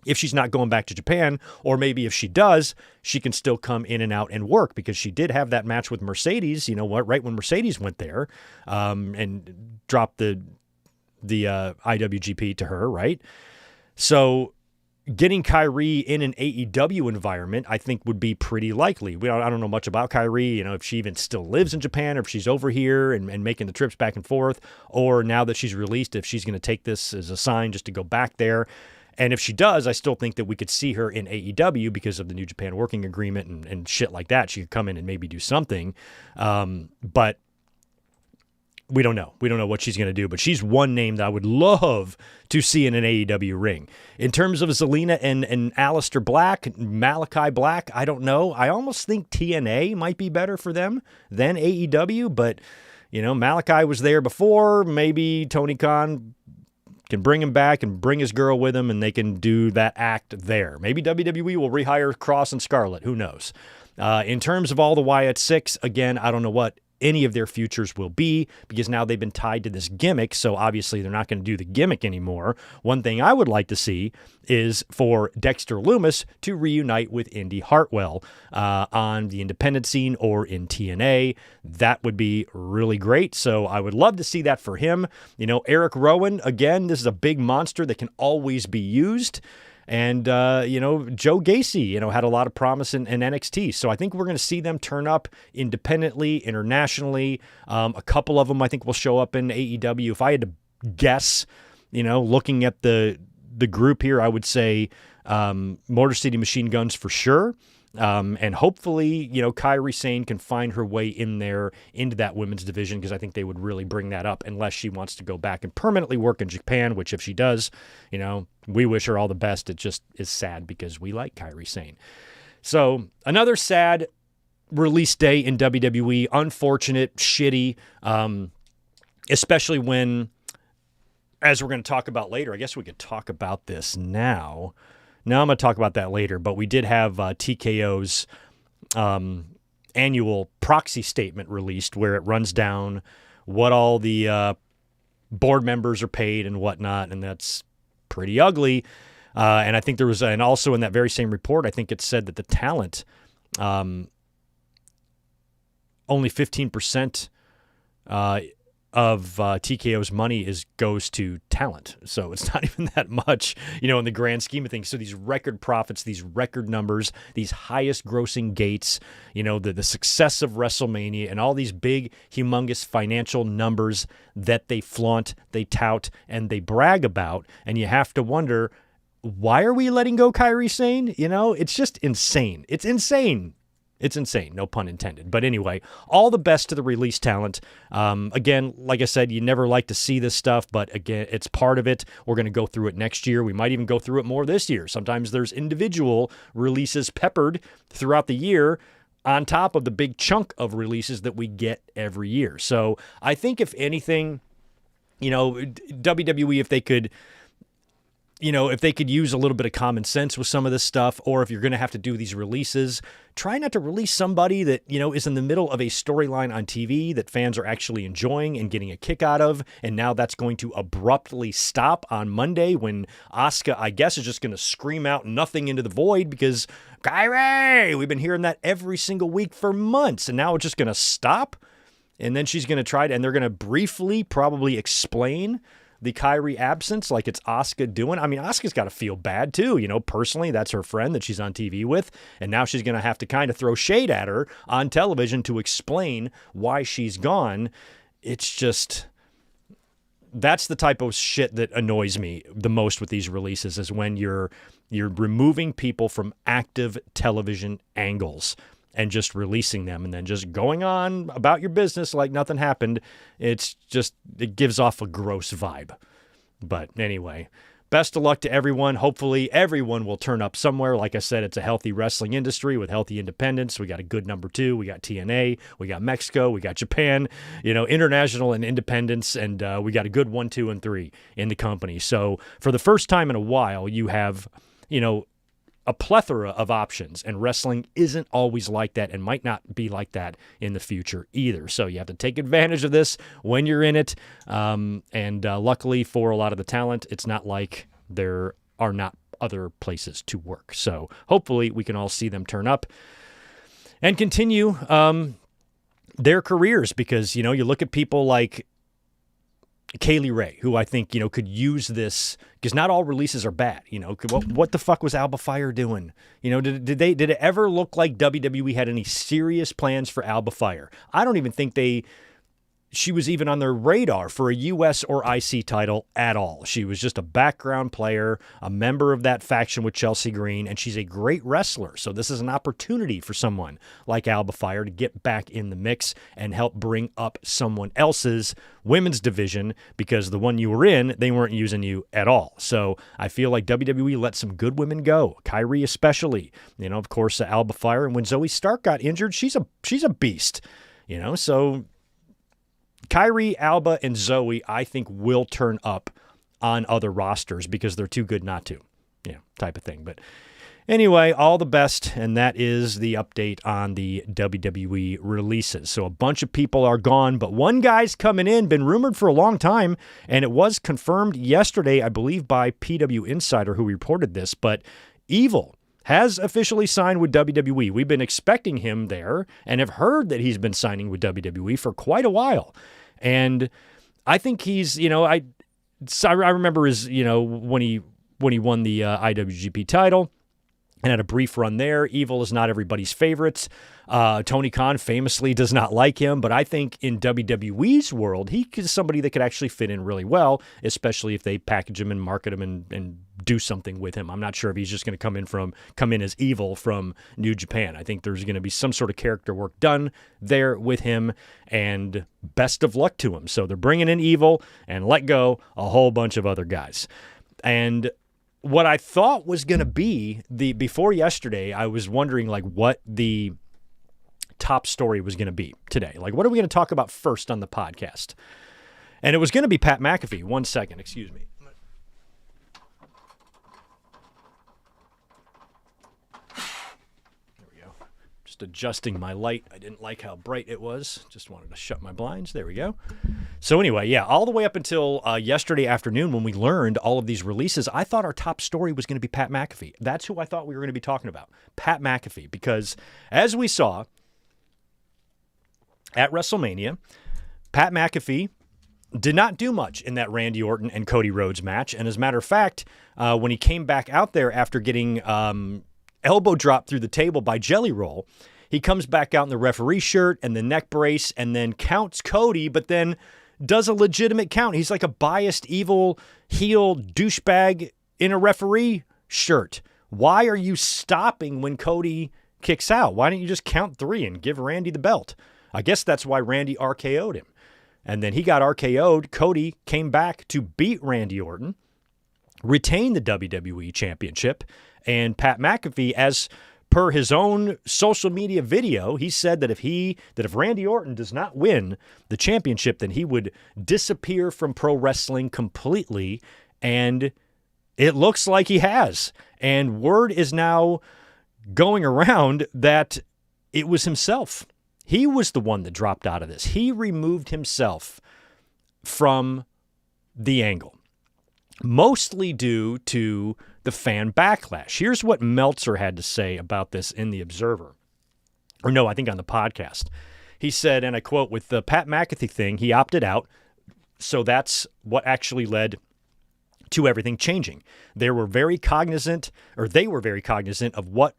if she's not going back to Japan, or maybe if she does, she can still come in and out and work, because she did have that match with Mercedes, right when Mercedes went there and dropped the IWGP to her, right? So getting Kairi in an AEW environment, I think, would be pretty likely. I don't know much about Kairi, if she even still lives in Japan, or if she's over here and making the trips back and forth, or now that she's released, if she's going to take this as a sign just to go back there. And if she does, I still think that we could see her in AEW because of the New Japan Working Agreement and shit like that. She could come in and maybe do something. But we don't know. We don't know what she's going to do. But she's one name that I would love to see in an AEW ring. In terms of Zelina and Aleister Black, Malachi Black, I don't know. I almost think TNA might be better for them than AEW. But, Malachi was there before. Maybe Tony Khan can bring him back and bring his girl with him, and they can do that act there. Maybe WWE will rehire Cross and Scarlett. Who knows? In terms of all the Wyatt 6, again, I don't know what any of their futures will be, because now they've been tied to this gimmick, so obviously they're not going to do the gimmick anymore. One thing I would like to see is for Dexter Lumis to reunite with Indy Hartwell on the independent scene or in TNA. That would be really great, so I would love to see that for him. Eric Rowan, again, this is a big monster that can always be used. And, Joe Gacy, had a lot of promise in NXT. So I think we're going to see them turn up independently, internationally. A couple of them I think will show up in AEW. If I had to guess, looking at the group here, I would say Motor City Machine Guns for sure. And hopefully, Kairi Sane can find her way in there into that women's division, because I think they would really bring that up, unless she wants to go back and permanently work in Japan, which if she does, we wish her all the best. It just is sad because we like Kairi Sane. So another sad release day in WWE, unfortunate, shitty, especially when, as we're going to talk about later, I guess we could talk about this now. No, I'm going to talk about that later, but we did have TKO's annual proxy statement released, where it runs down what all the board members are paid and whatnot, and that's pretty ugly. And I think there was, and also in that very same report, I think it said that the talent, only 15% of TKO's money goes to talent. So it's not even that much, in the grand scheme of things. So these record profits, these record numbers, these highest grossing gates, the success of WrestleMania, and all these big, humongous financial numbers that they flaunt, they tout, and they brag about. And you have to wonder, why are we letting go Kairi Sane? It's just insane. It's insane. It's insane, no pun intended. But anyway, all the best to the release talent. Again, like I said, you never like to see this stuff, but again, it's part of it. We're going to go through it next year. We might even go through it more this year. Sometimes there's individual releases peppered throughout the year on top of the big chunk of releases that we get every year. So I think if anything, WWE, if they could if they could use a little bit of common sense with some of this stuff, or if you're going to have to do these releases, try not to release somebody that, is in the middle of a storyline on TV that fans are actually enjoying and getting a kick out of. And now that's going to abruptly stop on Monday when Asuka, I guess, is just going to scream out nothing into the void because Kyrie, we've been hearing that every single week for months. And now it's just going to stop. And then she's going to try to, and they're going to briefly probably explain the Kyrie absence like it's Asuka doing. I mean, Asuka's got to feel bad too. Personally, that's her friend that she's on TV with. And now she's going to have to kind of throw shade at her on television to explain why she's gone. It's just, that's the type of shit that annoys me the most with these releases is when you're removing people from active television angles and just releasing them and then just going on about your business like nothing happened. It gives off a gross vibe. But anyway, best of luck to everyone. Hopefully everyone will turn up somewhere. Like I said, it's a healthy wrestling industry with healthy independence. We got a good number 2. We got TNA. We got Mexico. We got Japan, international and independence. And we got a good 1, 2, and 3 in the company. So for the first time in a while, you have, a plethora of options, and wrestling isn't always like that and might not be like that in the future either. So you have to take advantage of this when you're in it. And luckily for a lot of the talent, it's not like there are not other places to work. So hopefully we can all see them turn up and continue their careers because, you look at people like Kaylee Ray, who I think, could use this because not all releases are bad. What the fuck was Alba Fire doing? Did it ever look like WWE had any serious plans for Alba Fire? I don't even think she was even on their radar for a U.S. or IC title at all. She was just a background player, a member of that faction with Chelsea Green, and she's a great wrestler. So this is an opportunity for someone like Alba Fire to get back in the mix and help bring up someone else's women's division because the one you were in, they weren't using you at all. So I feel like WWE let some good women go, Kyrie especially. Of course, Alba Fire, and when Zoe Stark got injured, she's a beast. So Kyrie, Alba, and Zoe, I think, will turn up on other rosters because they're too good not to, type of thing. But anyway, all the best, and that is the update on the WWE releases. So a bunch of people are gone, but one guy's coming in, been rumored for a long time, and it was confirmed yesterday, I believe, by PW Insider, who reported this, but Evil has officially signed with WWE. We've been expecting him there and have heard that he's been signing with WWE for quite a while. And I think he's, I remember his, when he won the IWGP title and had a brief run there. Evil is not everybody's favorites. Tony Khan famously does not like him, but I think in WWE's world, he is somebody that could actually fit in really well, especially if they package him and market him and do something with him. I'm not sure if he's just going to come in as Evil from New Japan. I think there's going to be some sort of character work done there with him, and best of luck to him. So they're bringing in Evil and let go a whole bunch of other guys. And what I thought was going to be before yesterday, I was wondering what the top story was going to be today. What are we going to talk about first on the podcast? And it was going to be Pat McAfee. 1 second, excuse me. There we go. Just adjusting my light. I didn't like how bright it was. Just wanted to shut my blinds. There we go. So anyway, all the way up until yesterday afternoon when we learned all of these releases, I thought our top story was going to be Pat McAfee. That's who I thought we were going to be talking about, Pat McAfee, because as we saw at WrestleMania, Pat McAfee did not do much in that Randy Orton and Cody Rhodes match. And as a matter of fact, when he came back out there after getting elbow dropped through the table by Jelly Roll, he comes back out in the referee shirt and the neck brace and then counts Cody, but then does a legitimate count. He's like a biased, evil, heel douchebag in a referee shirt. Why are you stopping when Cody kicks out? Why don't you just count 3 and give Randy the belt? I guess that's why Randy RKO'd him. And then he got RKO'd. Cody came back to beat Randy Orton, retain the WWE Championship, and Pat McAfee, as per his own social media video, he said that if Randy Orton does not win the championship, then he would disappear from pro wrestling completely, and It looks like he has. And word is now going around that it was himself. He was the one that dropped out of this. He removed himself from the angle, mostly due to the fan backlash. Here's what Meltzer had to say about this in The Observer. Or no, I think on the podcast. He said, and I quote, with the Pat McAfee thing, he opted out. So that's what actually led to everything changing. They were very cognizant of what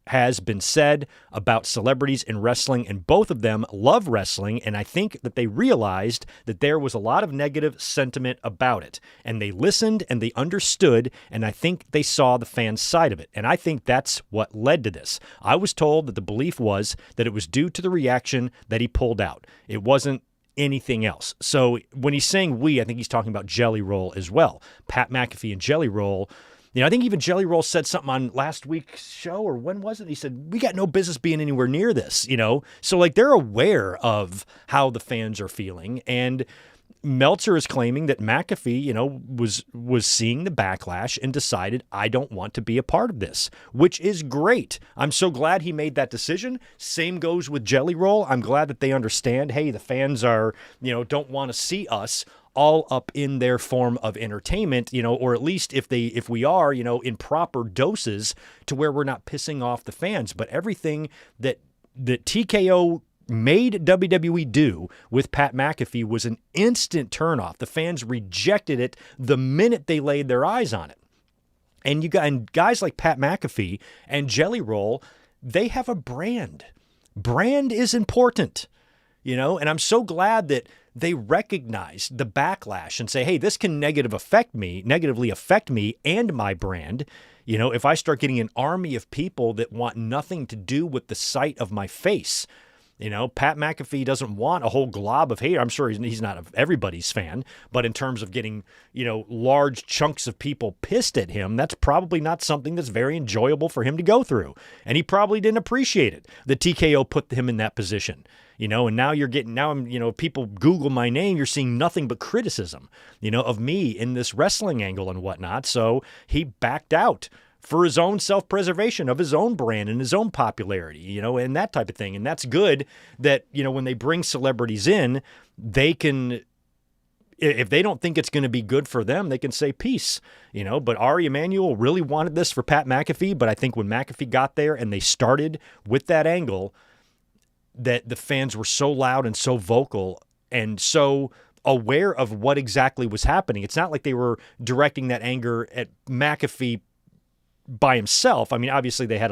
has been said about celebrities in wrestling, and both of them love wrestling, and I think that they realized that there was a lot of negative sentiment about it, and they listened and they understood, and I think they saw the fan side of it, and I think that's what led to this. I was told that the belief was that it was due to the reaction that he pulled out. It wasn't anything else. So when he's saying we, I think he's talking about Jelly Roll as well. Pat McAfee and Jelly Roll. I think even Jelly Roll said something on last week's show, or when was it? He said, we got no business being anywhere near this, So, they're aware of how the fans are feeling. And Meltzer is claiming that McAfee, was seeing the backlash and decided, I don't want to be a part of this, which is great. I'm so glad he made that decision. Same goes with Jelly Roll. I'm glad that they understand, hey, the fans are, don't want to see us all up in their form of entertainment, or at least if we are, in proper doses to where we're not pissing off the fans. But everything that TKO made WWE do with Pat McAfee was an instant turnoff. The fans rejected it the minute they laid their eyes on it. And guys like Pat McAfee and Jelly Roll, they have a brand. Brand is important, and I'm so glad that they recognize the backlash and say, hey, this can negatively affect me and my brand. If I start getting an army of people that want nothing to do with the sight of my face. Pat McAfee doesn't want a whole glob of hate. I'm sure he's not everybody's fan, but in terms of getting, large chunks of people pissed at him, that's probably not something that's very enjoyable for him to go through. And he probably didn't appreciate it that TKO put him in that position. And now if people Google my name, you're seeing nothing but criticism, of me in this wrestling angle and whatnot. So he backed out for his own self-preservation of his own brand and his own popularity, and that type of thing. And that's good that, when they bring celebrities in, they can, if they don't think it's going to be good for them, they can say peace, But Ari Emanuel really wanted this for Pat McAfee, but I think when McAfee got there and they started with that angle, that the fans were so loud and so vocal and so aware of what exactly was happening. It's not like they were directing that anger at McAfee by himself. I mean, obviously McAfee had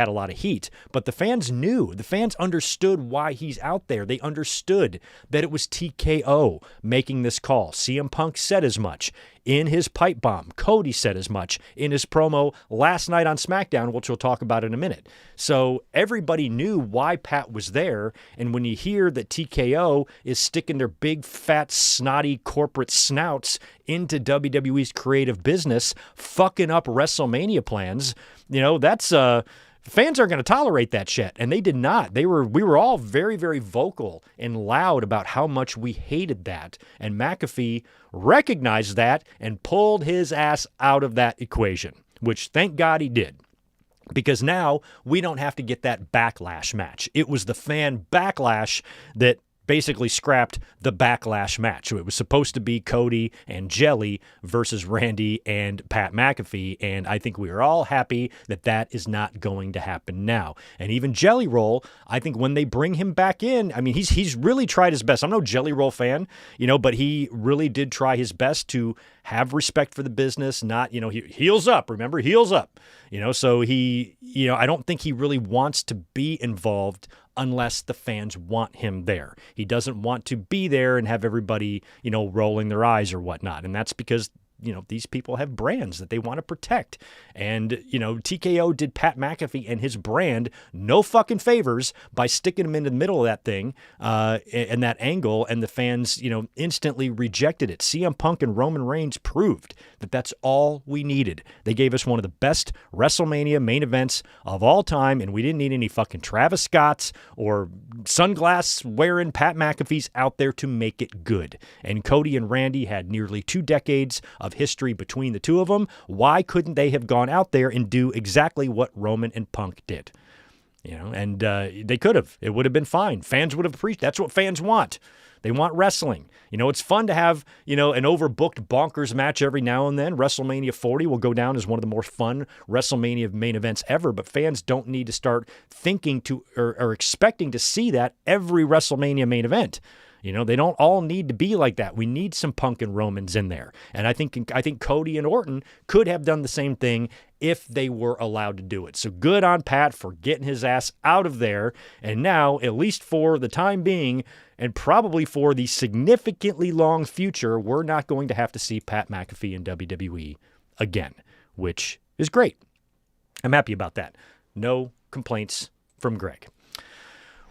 a lot of heat, but the fans knew, the fans understood why he's out there. They understood that it was TKO making this call. CM Punk said as much in his pipe bomb. Cody said as much in his promo last night on Smackdown, which we'll talk about in a minute. So everybody knew why Pat was there. And when you hear that TKO is sticking their big, fat, snotty corporate snouts into WWE's creative business, fucking up WrestleMania plans, that's fans aren't going to tolerate that shit. And they did not. We were all very, very vocal and loud about how much we hated that. And McAfee recognized that and pulled his ass out of that equation, which thank God he did. Because now we don't have to get that backlash match. It was the fan backlash that basically scrapped the backlash match. So it was supposed to be Cody and Jelly versus Randy and Pat McAfee, and I think we are all happy that that is not going to happen now. And even Jelly Roll, I think when they bring him back in, I mean, he's really tried his best. I'm no Jelly Roll fan, but he really did try his best to have respect for the business, not, he heels up, remember, heels up, so he, I don't think he really wants to be involved unless the fans want him there. He doesn't want to be there and have everybody, rolling their eyes or whatnot. And that's because, these people have brands that they want to protect. And, TKO did Pat McAfee and his brand no fucking favors by sticking him in the middle of that thing and that angle. And the fans, instantly rejected it. CM Punk and Roman Reigns proved that that's all we needed. They gave us one of the best WrestleMania main events of all time. And we didn't need any fucking Travis Scotts or sunglass wearing Pat McAfee's out there to make it good. And Cody and Randy had nearly 2 decades of history between the two of them. Why couldn't they have gone out there and do exactly what Roman and Punk did? And they could have. It would have been fine. Fans would have appreciated. That's what fans want. They want wrestling. It's fun to have, an overbooked bonkers match every now and then. WrestleMania 40 will go down as one of the more fun WrestleMania main events ever, but fans don't need to start thinking to or expecting to see that every WrestleMania main event. They don't all need to be like that. We need some Punk and Romans in there. And I think Cody and Orton could have done the same thing if they were allowed to do it. So good on Pat for getting his ass out of there. And now, at least for the time being, and probably for the significantly long future, we're not going to have to see Pat McAfee in WWE again, which is great. I'm happy about that. No complaints from Greg.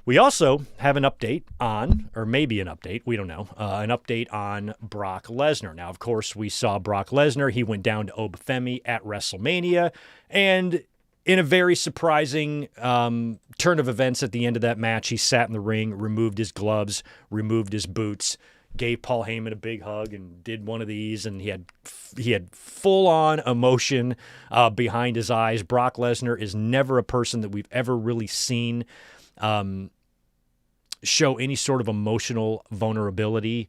We also have an update on, or maybe an update, we don't know, an update on Brock Lesnar. Now, of course, we saw Brock Lesnar. He went down to Obafemi at WrestleMania, and in a very surprising turn of events at the end of that match, he sat in the ring, removed his gloves, removed his boots, gave Paul Heyman a big hug, and did one of these, and he had full-on emotion behind his eyes. Brock Lesnar is never a person that we've ever really seen show any sort of emotional vulnerability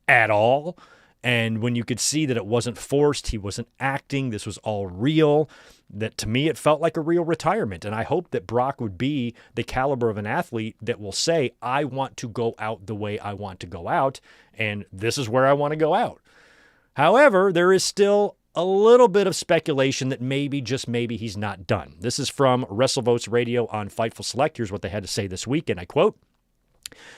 at all. And when you could see that it wasn't forced, he wasn't acting, this was all real, that to me it felt like a real retirement. And I hope that Brock would be the caliber of an athlete that will say, I want to go out the way I want to go out, and this is where I want to go out. However, there is still a little bit of speculation that maybe, just maybe, he's not done. This is from WrestleVotes Radio on Fightful Select. Here's what they had to say this week, and I quote,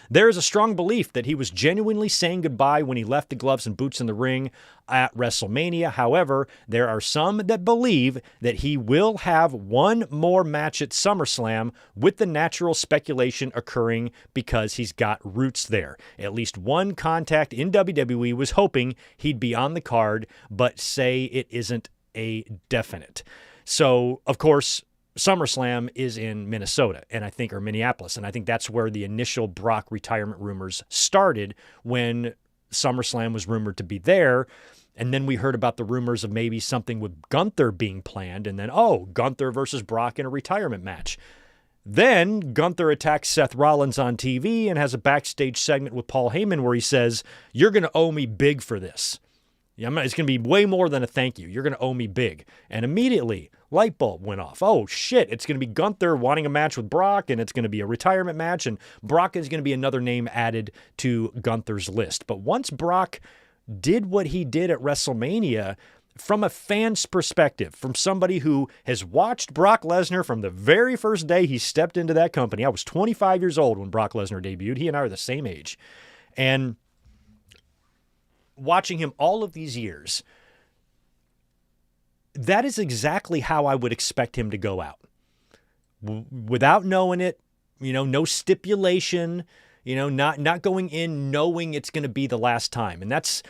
"There is a strong belief that he was genuinely saying goodbye when he left the gloves and boots in the ring at WrestleMania. However, there are some that believe that he will have one more match at SummerSlam, with the natural speculation occurring because he's got roots there. At least one contact in WWE was hoping he'd be on the card, but say it isn't a definite." So, of course, SummerSlam is in Minnesota, or Minneapolis, and I think that's where the initial Brock retirement rumors started, when SummerSlam was rumored to be there. And then we heard about the rumors of maybe something with Gunther being planned, and then, Gunther versus Brock in a retirement match. Then Gunther attacks Seth Rollins on TV and has a backstage segment with Paul Heyman where he says, "You're going to owe me big for this. It's going to be way more than a thank you. You're going to owe me big." And immediately, light bulb went off. Oh, shit, it's going to be Gunther wanting a match with Brock, and it's going to be a retirement match, and Brock is going to be another name added to Gunther's list. But once Brock did what he did at WrestleMania, from a fan's perspective, from somebody who has watched Brock Lesnar from the very first day he stepped into that company. I was 25 years old when Brock Lesnar debuted. He and I are the same age. And watching him all of these years, that is exactly how I would expect him to go out. Without knowing it, no stipulation, not going in knowing it's going to be the last time. And that's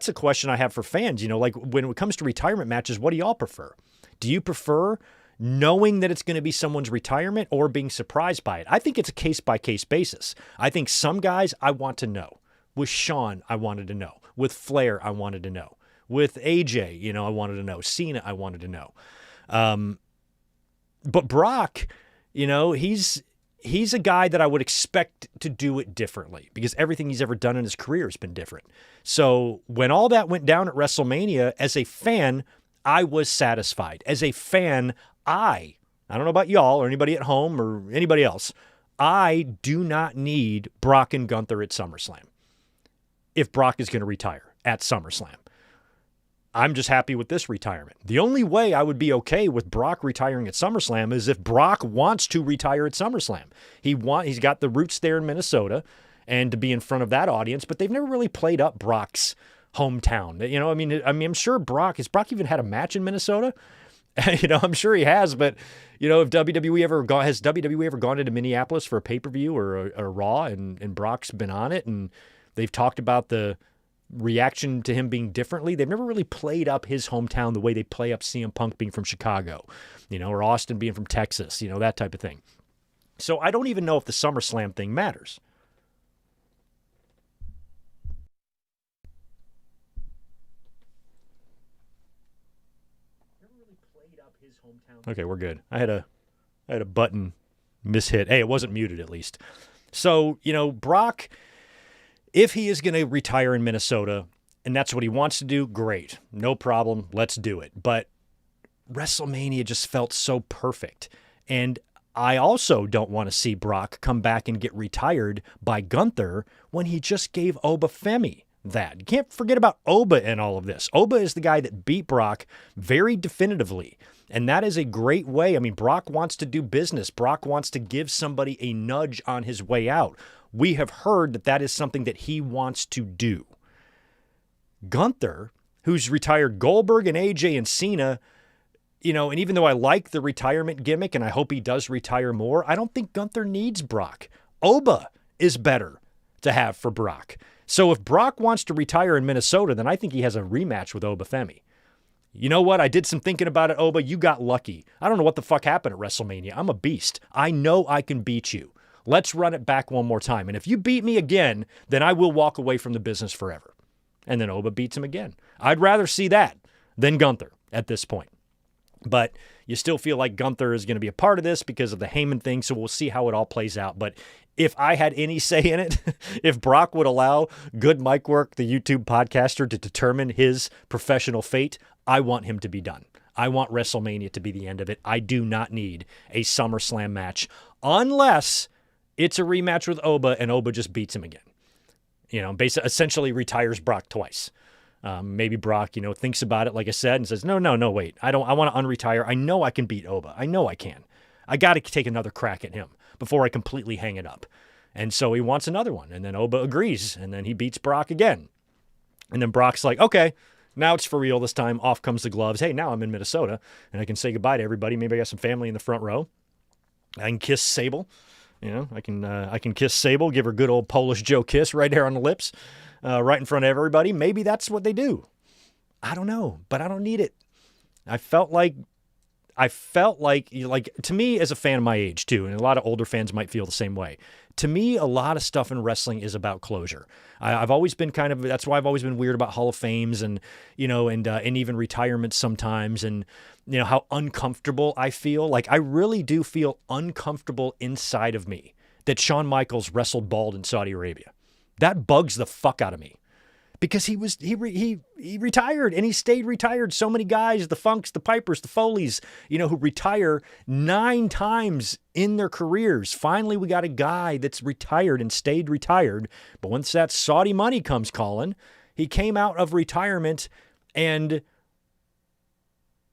a question I have for fans. Like when it comes to retirement matches, what do y'all prefer? Do you prefer knowing that it's going to be someone's retirement or being surprised by it? I think it's a case-by-case basis. I think some guys I want to know. With Shawn, I wanted to know. With Flair, I wanted to know. With AJ, I wanted to know. Cena, I wanted to know. But Brock, he's a guy that I would expect to do it differently because everything he's ever done in his career has been different. So when all that went down at WrestleMania, as a fan, I was satisfied. As a fan, I don't know about y'all or anybody at home or anybody else, I do not need Brock and Gunther at SummerSlam if Brock is going to retire at SummerSlam. I'm just happy with this retirement. The only way I would be okay with Brock retiring at SummerSlam is if Brock wants to retire at SummerSlam. He's got the roots there in Minnesota and to be in front of that audience, but they've never really played up Brock's hometown. I'm sure has Brock even had a match in Minnesota? I'm sure he has, but if WWE has WWE ever gone into Minneapolis for a pay-per-view or a Raw and Brock's been on it and they've talked about the reaction to him being differently. They've never really played up his hometown the way they play up CM Punk being from Chicago, or Austin being from Texas, that type of thing. So I don't even know if the SummerSlam thing matters. Okay, we're good. I had a button mishit. Hey, it wasn't muted at least. So, Brock, if he is going to retire in Minnesota and that's what he wants to do, great. No problem. Let's do it. But WrestleMania just felt so perfect. And I also don't want to see Brock come back and get retired by Gunther when he just gave Oba Femi that. You can't forget about Oba in all of this. Oba is the guy that beat Brock very definitively. And that is a great way. I mean, Brock wants to do business. Brock wants to give somebody a nudge on his way out. We have heard that that is something that he wants to do. Gunther, who's retired Goldberg and AJ and Cena, and even though I like the retirement gimmick and I hope he does retire more, I don't think Gunther needs Brock. Oba is better to have for Brock. So if Brock wants to retire in Minnesota, then I think he has a rematch with Oba Femi. You know what? I did some thinking about it, Oba. You got lucky. I don't know what the fuck happened at WrestleMania. I'm a beast. I know I can beat you. Let's run it back one more time. And if you beat me again, then I will walk away from the business forever. And then Oba beats him again. I'd rather see that than Gunther at this point. But you still feel like Gunther is going to be a part of this because of the Heyman thing, so we'll see how it all plays out. But if I had any say in it, if Brock would allow Good Mic Work, the YouTube podcaster, to determine his professional fate, I want him to be done. I want WrestleMania to be the end of it. I do not need a SummerSlam match unless it's a rematch with Oba and Oba just beats him again. Basically, essentially retires Brock twice. Maybe Brock, thinks about it, like I said, and says, no, wait. I want to unretire. I know I can beat Oba. I know I can. I got to take another crack at him before I completely hang it up. And so he wants another one. And then Oba agrees. And then he beats Brock again. And then Brock's like, okay, now it's for real this time. Off comes the gloves. Hey, now I'm in Minnesota and I can say goodbye to everybody. Maybe I got some family in the front row. I can kiss Sable. I can kiss Sable, give her a good old Polish Joe kiss right there on the lips, right in front of everybody. Maybe that's what they do. I don't know, but I don't need it. I felt like, to me as a fan of my age too, and a lot of older fans might feel the same way. To me, a lot of stuff in wrestling is about closure. I've always been that's why I've always been weird about Hall of Fames and even retirements sometimes, and how uncomfortable I feel. Like I really do feel uncomfortable inside of me that Shawn Michaels wrestled bald in Saudi Arabia. That bugs the fuck out of me. Because he retired and he stayed retired. So many guys, the Funks, the Pipers, the Foleys, who retire 9 times in their careers. Finally, we got a guy that's retired and stayed retired. But once that Saudi money comes calling, he came out of retirement and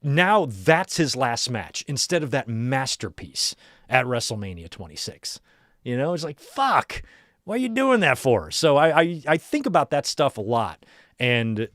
now that's his last match instead of that masterpiece at WrestleMania 26. It's like, fuck. What are you doing that for? So I think about that stuff a lot. And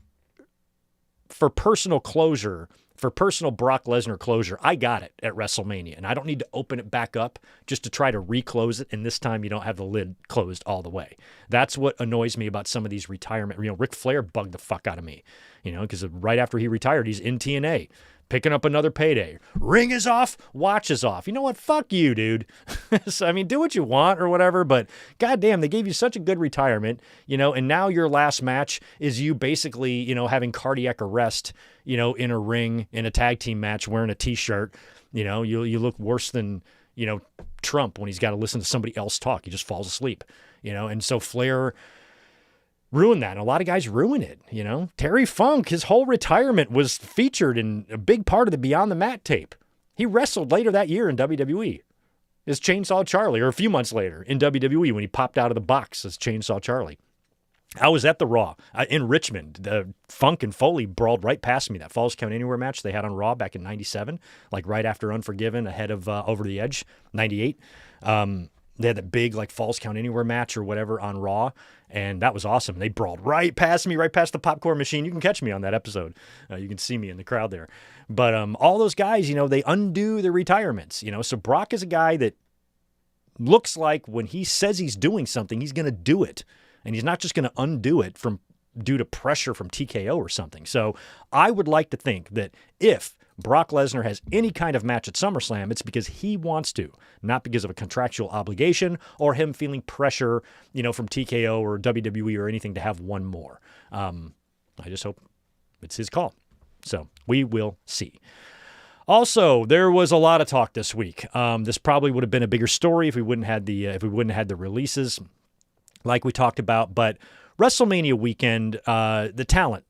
for personal closure, for personal Brock Lesnar closure, I got it at WrestleMania. And I don't need to open it back up just to try to reclose it. And this time you don't have the lid closed all the way. That's what annoys me about some of these retirement. Ric Flair bugged the fuck out of me, because right after he retired, he's in TNA. Picking up another payday. Ring is off, watch is off. You know what? Fuck you, dude. So, do what you want or whatever, but goddamn, they gave you such a good retirement, and now your last match is you basically, having cardiac arrest, in a ring, in a tag team match, wearing a t-shirt. You look worse than, Trump when he's got to listen to somebody else talk. He just falls asleep, and so Flair ruin that. And a lot of guys ruin it, Terry Funk, his whole retirement was featured in a big part of the Beyond the Mat tape. He wrestled later that year in WWE as Chainsaw Charlie, or a few months later in WWE when he popped out of the box as Chainsaw Charlie. I was at the Raw in Richmond. The Funk and Foley brawled right past me. That Falls Count Anywhere match they had on Raw back in 97, like right after Unforgiven, ahead of Over the Edge, 98. They had that big Falls Count Anywhere match or whatever on Raw, and that was awesome. They brawled right past me, right past the popcorn machine. You can catch me on that episode. You can see me in the crowd there. But all those guys, they undo their retirements. So Brock is a guy that looks like when he says he's doing something, he's going to do it. And he's not just going to undo it due to pressure from TKO or something. So I would like to think that if Brock Lesnar has any kind of match at SummerSlam, it's because he wants to, not because of a contractual obligation or him feeling pressure, from TKO or WWE or anything to have one more. I just hope it's his call. So we will see. Also, there was a lot of talk this week. This probably would have been a bigger story if we wouldn't have had the releases like we talked about. But WrestleMania weekend, the talent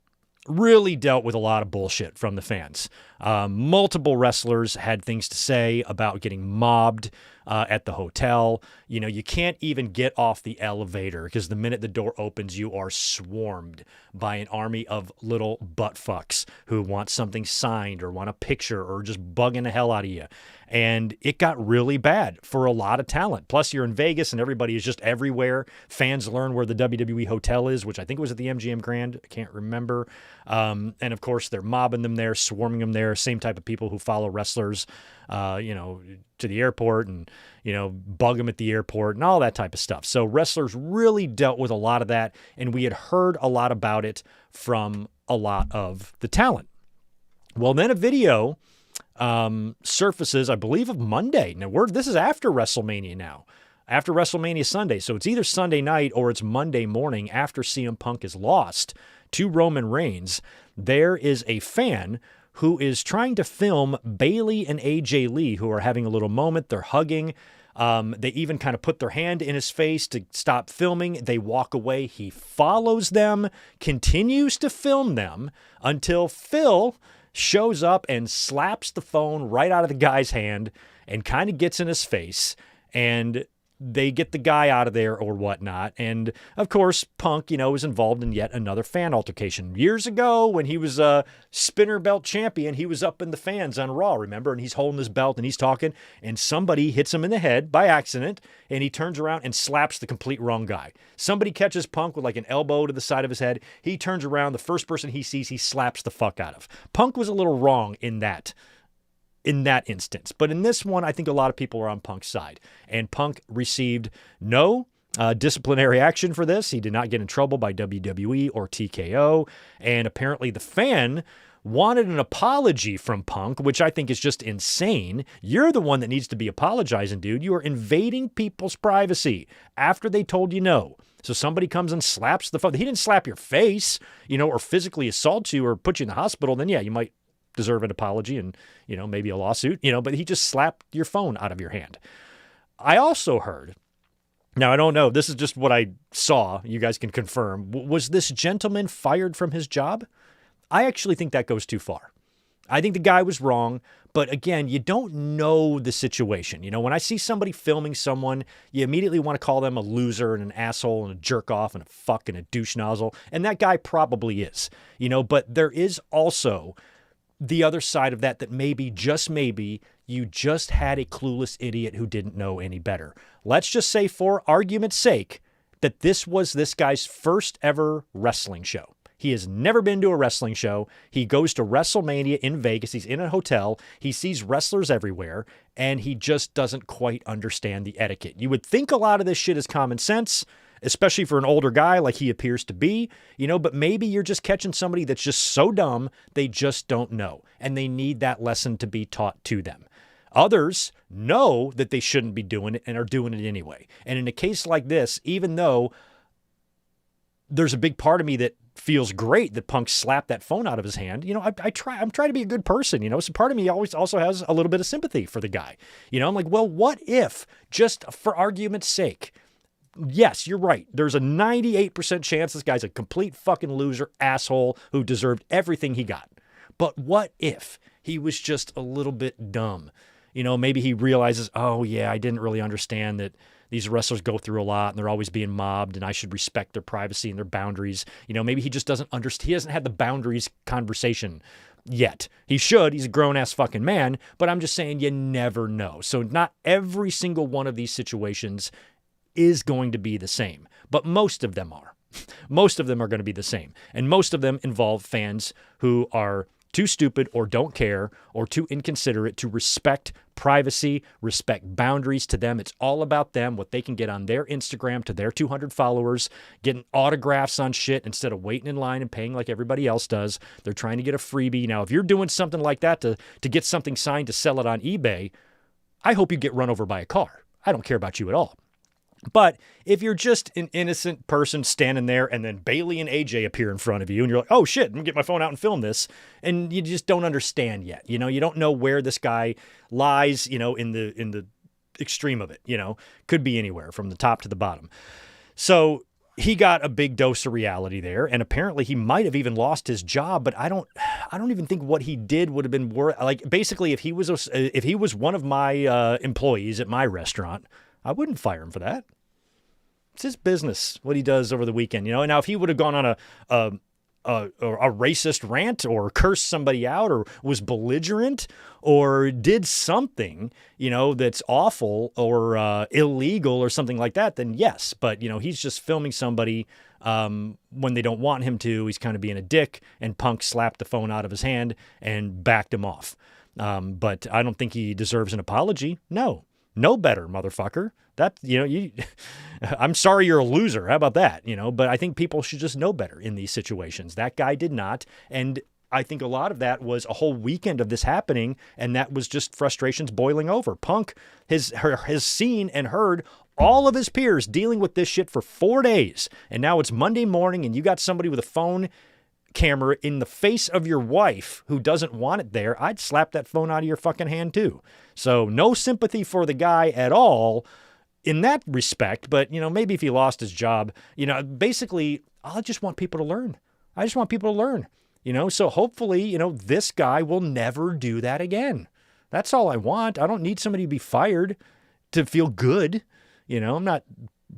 really dealt with a lot of bullshit from the fans. Multiple wrestlers had things to say about getting mobbed at the hotel. You can't even get off the elevator because the minute the door opens, you are swarmed by an army of little butt fucks who want something signed or want a picture or just bugging the hell out of you. And it got really bad for a lot of talent. Plus, you're in Vegas and everybody is just everywhere. Fans learn where the WWE hotel is, which I think was at the MGM Grand. I can't remember. And of course, they're mobbing them there, swarming them there. Same type of people who follow wrestlers, to the airport and, bug them at the airport and all that type of stuff. So wrestlers really dealt with a lot of that. And we had heard a lot about it from a lot of the talent. Well, then a video surfaces, I believe, of Monday. Now, this is after WrestleMania now, after WrestleMania Sunday. So it's either Sunday night or it's Monday morning after CM Punk is lost to Roman Reigns. There is a fan who is trying to film Bayley and AJ Lee, who are having a little moment. They're hugging. They even kind of put their hand in his face to stop filming. They walk away. He follows them, continues to film them until Phil shows up and slaps the phone right out of the guy's hand and kind of gets in his face, and they get the guy out of there or whatnot. And of course, Punk, was involved in yet another fan altercation. Years ago, when he was a spinner belt champion, he was up in the fans on Raw, remember? And he's holding his belt and he's talking, and somebody hits him in the head by accident, and he turns around and slaps the complete wrong guy. Somebody catches Punk with like an elbow to the side of his head. He turns around, the first person he sees, he slaps the fuck out of. Punk was a little wrong in that instance. But in this one, I think a lot of people are on Punk's side. And Punk received no disciplinary action for this. He did not get in trouble by WWE or TKO. And apparently the fan wanted an apology from Punk, which I think is just insane. You're the one that needs to be apologizing, dude. You are invading people's privacy after they told you no. So somebody comes and slaps the phone. He didn't slap your face, or physically assault you or put you in the hospital. Then, yeah, you might deserve an apology and, maybe a lawsuit, but he just slapped your phone out of your hand. I also heard, now I don't know, this is just what I saw, you guys can confirm, was this gentleman fired from his job? I actually think that goes too far. I think the guy was wrong, but again, you don't know the situation. When I see somebody filming someone, you immediately want to call them a loser and an asshole and a jerk off and a fuck and a douche nozzle, and that guy probably is, but there is also the other side of that maybe, just maybe, you just had a clueless idiot who didn't know any better. Let's just say, for argument's sake, that this was this guy's first ever wrestling show. He has never been to a wrestling show. He goes to WrestleMania in Vegas. He's in a hotel. He sees wrestlers everywhere, and he just doesn't quite understand the etiquette. You would think a lot of this shit is common sense, especially for an older guy like he appears to be, but maybe you're just catching somebody that's just so dumb, they just don't know, and they need that lesson to be taught to them. Others know that they shouldn't be doing it and are doing it anyway. And in a case like this, even though there's a big part of me that feels great that Punk slapped that phone out of his hand, I'm trying to be a good person, so part of me always also has a little bit of sympathy for the guy. I'm like, well, what if, just for argument's sake, yes, you're right. There's a 98% chance this guy's a complete fucking loser, asshole who deserved everything he got. But what if he was just a little bit dumb? Maybe he realizes, oh yeah, I didn't really understand that these wrestlers go through a lot and they're always being mobbed and I should respect their privacy and their boundaries. Maybe he just doesn't understand. He hasn't had the boundaries conversation yet. He should. He's a grown-ass fucking man. But I'm just saying, you never know. So not every single one of these situations is going to be the same, but most of them are. Most of them are going to be the same, and most of them involve fans who are too stupid or don't care or too inconsiderate to respect privacy, respect boundaries. To them, it's all about them, what they can get on their Instagram to their 200 followers, getting autographs on shit instead of waiting in line and paying like everybody else does. They're trying to get a freebie. Now, if you're doing something like that to get something signed to sell it on eBay, I hope you get run over by a car. I don't care about you at all. But if you're just an innocent person standing there and then Bailey and AJ appear in front of you and you're like, oh shit, I'm gonna get my phone out and film this. And you just don't understand yet. You know, you don't know where this guy lies, you know, in the extreme of it, you know, could be anywhere from the top to the bottom. So he got a big dose of reality there. And apparently he might have even lost his job, but I don't even think what he did would have been worth, like, basically if he was one of my employees at my restaurant, I wouldn't fire him for that. It's his business, what he does over the weekend, you know. And now if he would have gone on a racist rant or cursed somebody out or was belligerent or did something, you know, that's awful or illegal or something like that, then yes. But, you know, he's just filming somebody when they don't want him to. He's kind of being a dick, and Punk slapped the phone out of his hand and backed him off. But I don't think he deserves an apology. No better, motherfucker. That, you know, I'm sorry you're a loser. How about that? You know, but I think people should just know better in these situations. That guy did not. And I think a lot of that was a whole weekend of this happening, and that was just frustrations boiling over. Punk has seen and heard all of his peers dealing with this shit for 4 days, and now it's Monday morning, and you got somebody with a phone camera in the face of your wife who doesn't want it there. I'd slap that phone out of your fucking hand too. So no sympathy for the guy at all in that respect. But, you know, maybe if he lost his job, you know, basically, I just want people to learn. I just want people to learn, you know, so hopefully, you know, this guy will never do that again. That's all I want. I don't need somebody to be fired to feel good. You know, I'm not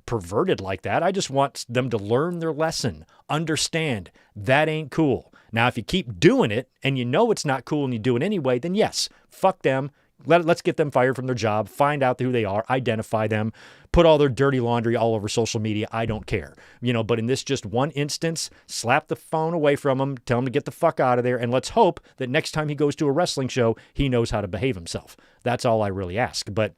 perverted like that. I just want them to learn their lesson, understand that ain't cool. Now, if you keep doing it and you know it's not cool and you do it anyway, then yes, fuck them. Let's get them fired from their job, find out who they are, identify them, put all their dirty laundry all over social media. I don't care. You know, but in this just one instance, slap the phone away from him, tell him to get the fuck out of there, and let's hope that next time he goes to a wrestling show, he knows how to behave himself. That's all I really ask. But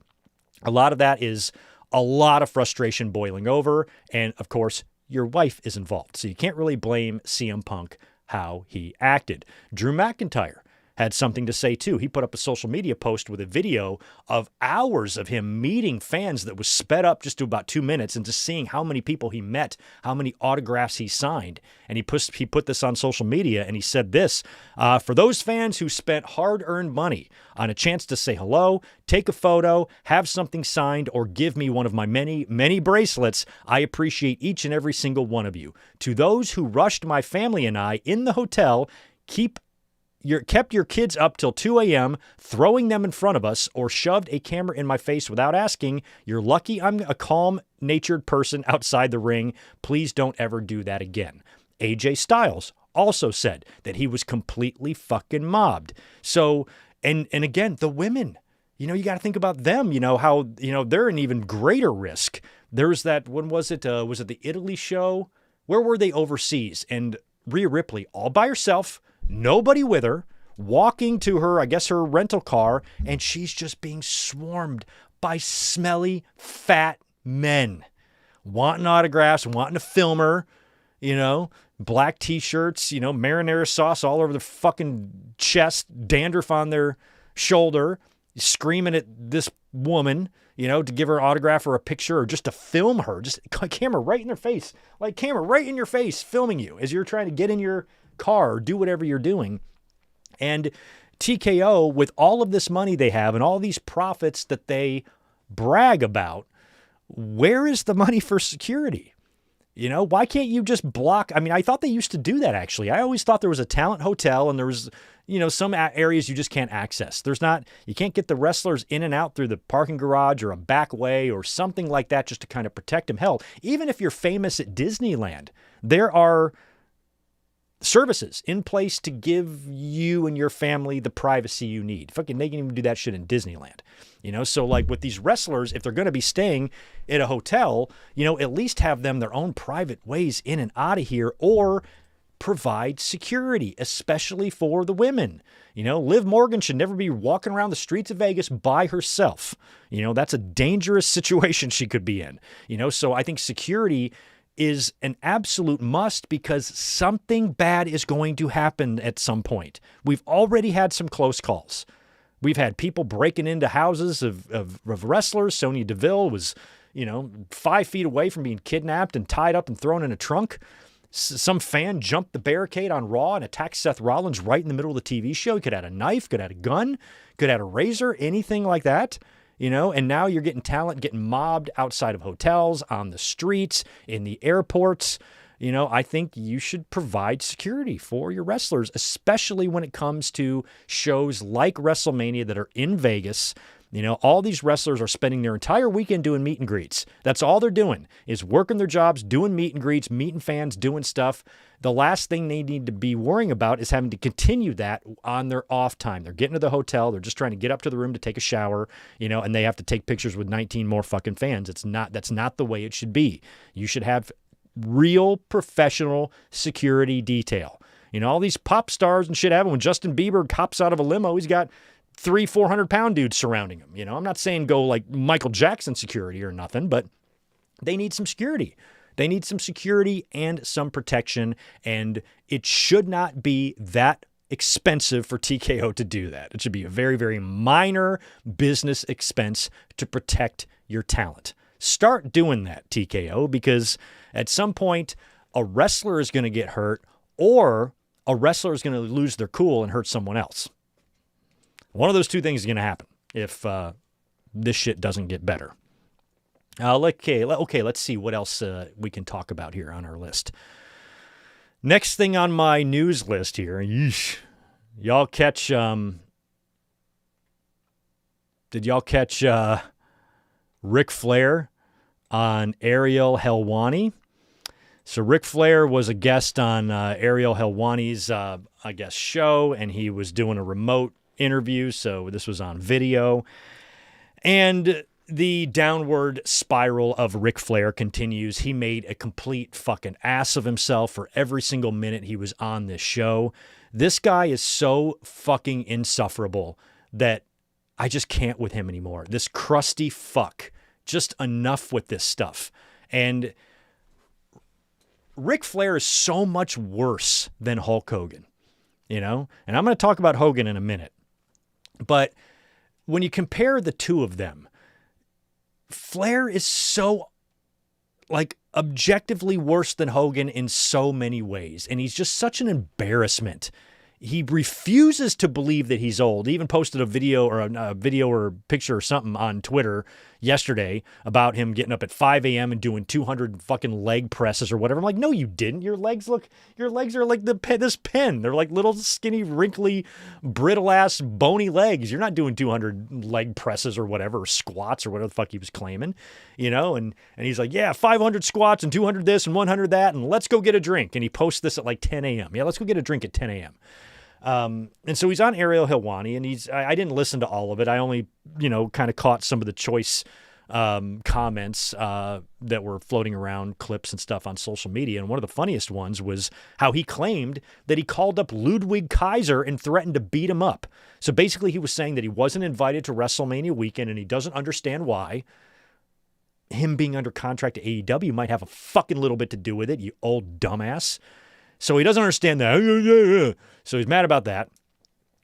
a lot of that is a lot of frustration boiling over, and of course, your wife is involved. So you can't really blame CM Punk how he acted. Drew McIntyre had something to say too. He put up a social media post with a video of hours of him meeting fans that was sped up just to about 2 minutes, and just seeing how many people he met, how many autographs he signed. And he put this on social media, and he said this, for those fans who spent hard-earned money on a chance to say hello, take a photo, have something signed, or give me one of my many, many bracelets, I appreciate each and every single one of you. To those who rushed my family and I in the hotel, kept your kids up till 2 a.m., throwing them in front of us, or shoved a camera in my face without asking, you're lucky I'm a calm-natured person outside the ring. Please don't ever do that again. AJ Styles also said that he was completely fucking mobbed. So, and again, the women, you know, you got to think about them, you know, how, you know, they're an even greater risk. There's that, when was it the Italy show? Where were they overseas? And Rhea Ripley, all by herself, nobody with her, walking to her, I guess her rental car, and she's just being swarmed by smelly, fat men wanting autographs, wanting to film her, you know, black t-shirts, you know, marinara sauce all over their fucking chest, dandruff on their shoulder, screaming at this woman, you know, to give her an autograph or a picture or just to film her, just camera right in her face, like camera right in your face, filming you as you're trying to get in your car or do whatever you're doing. And TKO, with all of this money they have and all these profits that they brag about, where is the money for security? You know, why can't you just block? I mean, I thought they used to do that, actually. I always thought there was a talent hotel and there was, you know, some areas you just can't access. You can't get the wrestlers in and out through the parking garage or a back way or something like that just to kind of protect them. Hell, even if you're famous at Disneyland, there are services in place to give you and your family the privacy you need. Fucking, they can even do that shit in Disneyland. You know, so like with these wrestlers, if they're going to be staying at a hotel, you know, at least have them their own private ways in and out of here, or provide security, especially for the women. You know, Liv Morgan should never be walking around the streets of Vegas by herself. You know, that's a dangerous situation she could be in. You know, so I think security is an absolute must, because something bad is going to happen at some point. We've already had some close calls. We've had people breaking into houses of wrestlers. Sonya Deville was, 5 feet away from being kidnapped and tied up and thrown in a trunk. Some fan jumped the barricade on Raw and attacked Seth Rollins right in the middle of the TV show. He could have had a knife, could have had a gun, could have had a razor, anything like that. And now you're getting talent getting mobbed outside of hotels, on the streets, in the airports. I think you should provide security for your wrestlers, especially when it comes to shows like WrestleMania that are in Vegas. All these wrestlers are spending their entire weekend doing meet and greets. That's all they're doing is working their jobs, doing meet and greets, meeting fans, doing stuff. The last thing they need to be worrying about is having to continue that on their off time. They're getting to the hotel. They're just trying to get up to the room to take a shower, and they have to take pictures with 19 more fucking fans. That's not the way it should be. You should have real professional security detail. All these pop stars and shit happen. When Justin Bieber hops out of a limo, he's got 400 pound dudes surrounding him. I'm not saying go like Michael Jackson security or nothing, but they need some security. They need some security and some protection, and it should not be that expensive for TKO to do that. It should be a very, very minor business expense to protect your talent. Start doing that, TKO, because at some point a wrestler is going to get hurt or a wrestler is going to lose their cool and hurt someone else. One of those two things is going to happen if this shit doesn't get better. Okay, let's see what else we can talk about here on our list. Next thing on my news list here, y'all catch, did y'all catch Ric Flair on Ariel Helwani? So Ric Flair was a guest on Ariel Helwani's, show, and he was doing a remote interview, so this was on video. And the downward spiral of Ric Flair continues. He made a complete fucking ass of himself for every single minute he was on this show. This guy is so fucking insufferable that I just can't with him anymore. This crusty fuck. Just enough with this stuff. And Ric Flair is so much worse than Hulk Hogan, And I'm going to talk about Hogan in a minute. But when you compare the two of them, Flair is so, objectively worse than Hogan in so many ways. And he's just such an embarrassment. He refuses to believe that he's old. He even posted a video or a picture or something on Twitter yesterday about him getting up at 5 a.m. and doing 200 fucking leg presses or whatever. I'm like, no, you didn't. Your legs are like this pen. They're like little skinny, wrinkly, brittle ass, bony legs. You're not doing 200 leg presses or whatever, or squats or whatever the fuck he was claiming, and he's like, yeah, 500 squats and 200 this and 100 that. And let's go get a drink. And he posts this at like 10 a.m. Yeah, let's go get a drink at 10 a.m. And so he's on Ariel Helwani, and I didn't listen to all of it. I only, kind of caught some of the choice comments that were floating around, clips and stuff on social media. And one of the funniest ones was how he claimed that he called up Ludwig Kaiser and threatened to beat him up. So basically he was saying that he wasn't invited to WrestleMania weekend and he doesn't understand why. Him being under contract to AEW might have a fucking little bit to do with it, you old dumbass. So he doesn't understand that. So he's mad about that.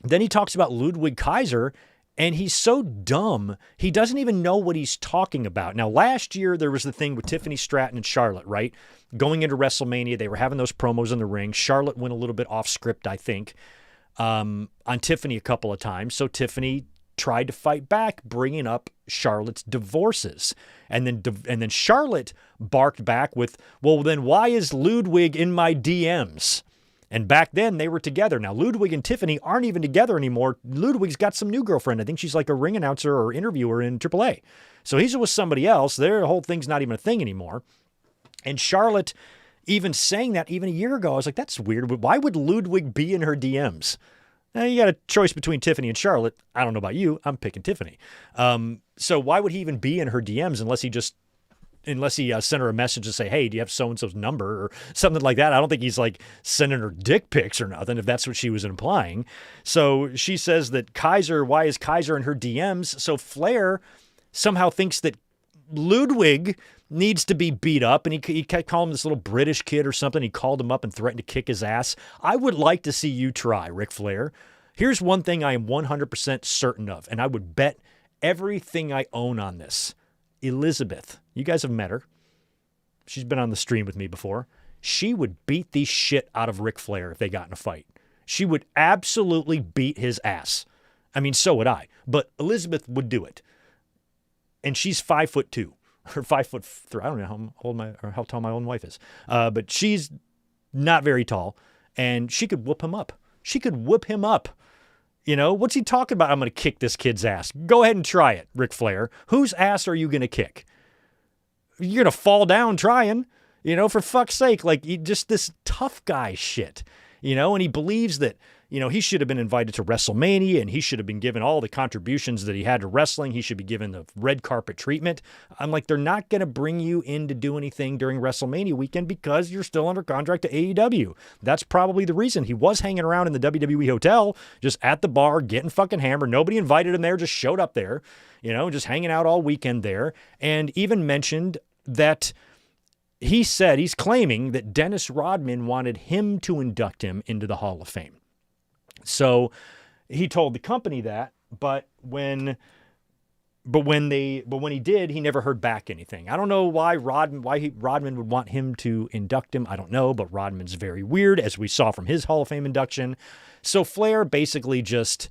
Then he talks about Ludwig Kaiser, and he's so dumb, he doesn't even know what he's talking about. Now, last year, there was the thing with Tiffany Stratton and Charlotte, right? Going into WrestleMania, they were having those promos in the ring. Charlotte went a little bit off script, I think, on Tiffany a couple of times. So Tiffany tried to fight back, bringing up Charlotte's divorces. And then Charlotte barked back with, well, then why is Ludwig in my DMs? And back then they were together. Now Ludwig and Tiffany aren't even together anymore. Ludwig's got some new girlfriend. I think she's like a ring announcer or interviewer in AAA. So he's with somebody else. Their whole thing's not even a thing anymore. And Charlotte even saying that even a year ago, I was like, that's weird. Why would Ludwig be in her DMs? Now, you got a choice between Tiffany and Charlotte. I don't know about you. I'm picking Tiffany. So why would he even be in her DMs unless he sent her a message to say, hey, do you have so-and-so's number or something like that? I don't think he's like sending her dick pics or nothing, if that's what she was implying. So she says that why is Kaiser in her DMs? So Flair somehow thinks that Ludwig needs to be beat up, and he kept calling him this little British kid or something. He called him up and threatened to kick his ass. I would like to see you try, Ric Flair. Here's one thing I am 100% certain of, and I would bet everything I own on this. Elizabeth, you guys have met her. She's been on the stream with me before. She would beat the shit out of Ric Flair if they got in a fight. She would absolutely beat his ass. I mean, so would I. But Elizabeth would do it. And she's 5'2", or 5'3". I don't know how tall my own wife is. But she's not very tall. And she could whoop him up. She could whip him up. You know, what's he talking about? I'm going to kick this kid's ass. Go ahead and try it, Ric Flair. Whose ass are you going to kick? You're going to fall down trying, you know, for fuck's sake. Like, just this tough guy shit, you know, and he believes that, you know, he should have been invited to WrestleMania and he should have been given all the contributions that he had to wrestling. He should be given the red carpet treatment. I'm like, they're not going to bring you in to do anything during WrestleMania weekend because you're still under contract to AEW. That's probably the reason. He was hanging around in the WWE hotel, just at the bar, getting fucking hammered. Nobody invited him there, just showed up there, you know, just hanging out all weekend there. And even mentioned that he's claiming that Dennis Rodman wanted him to induct him into the Hall of Fame. So he told the company that, but when he did, he never heard back anything. I don't know why Rodman would want him to induct him. I don't know, but Rodman's very weird, as we saw from his Hall of Fame induction. So Flair basically just,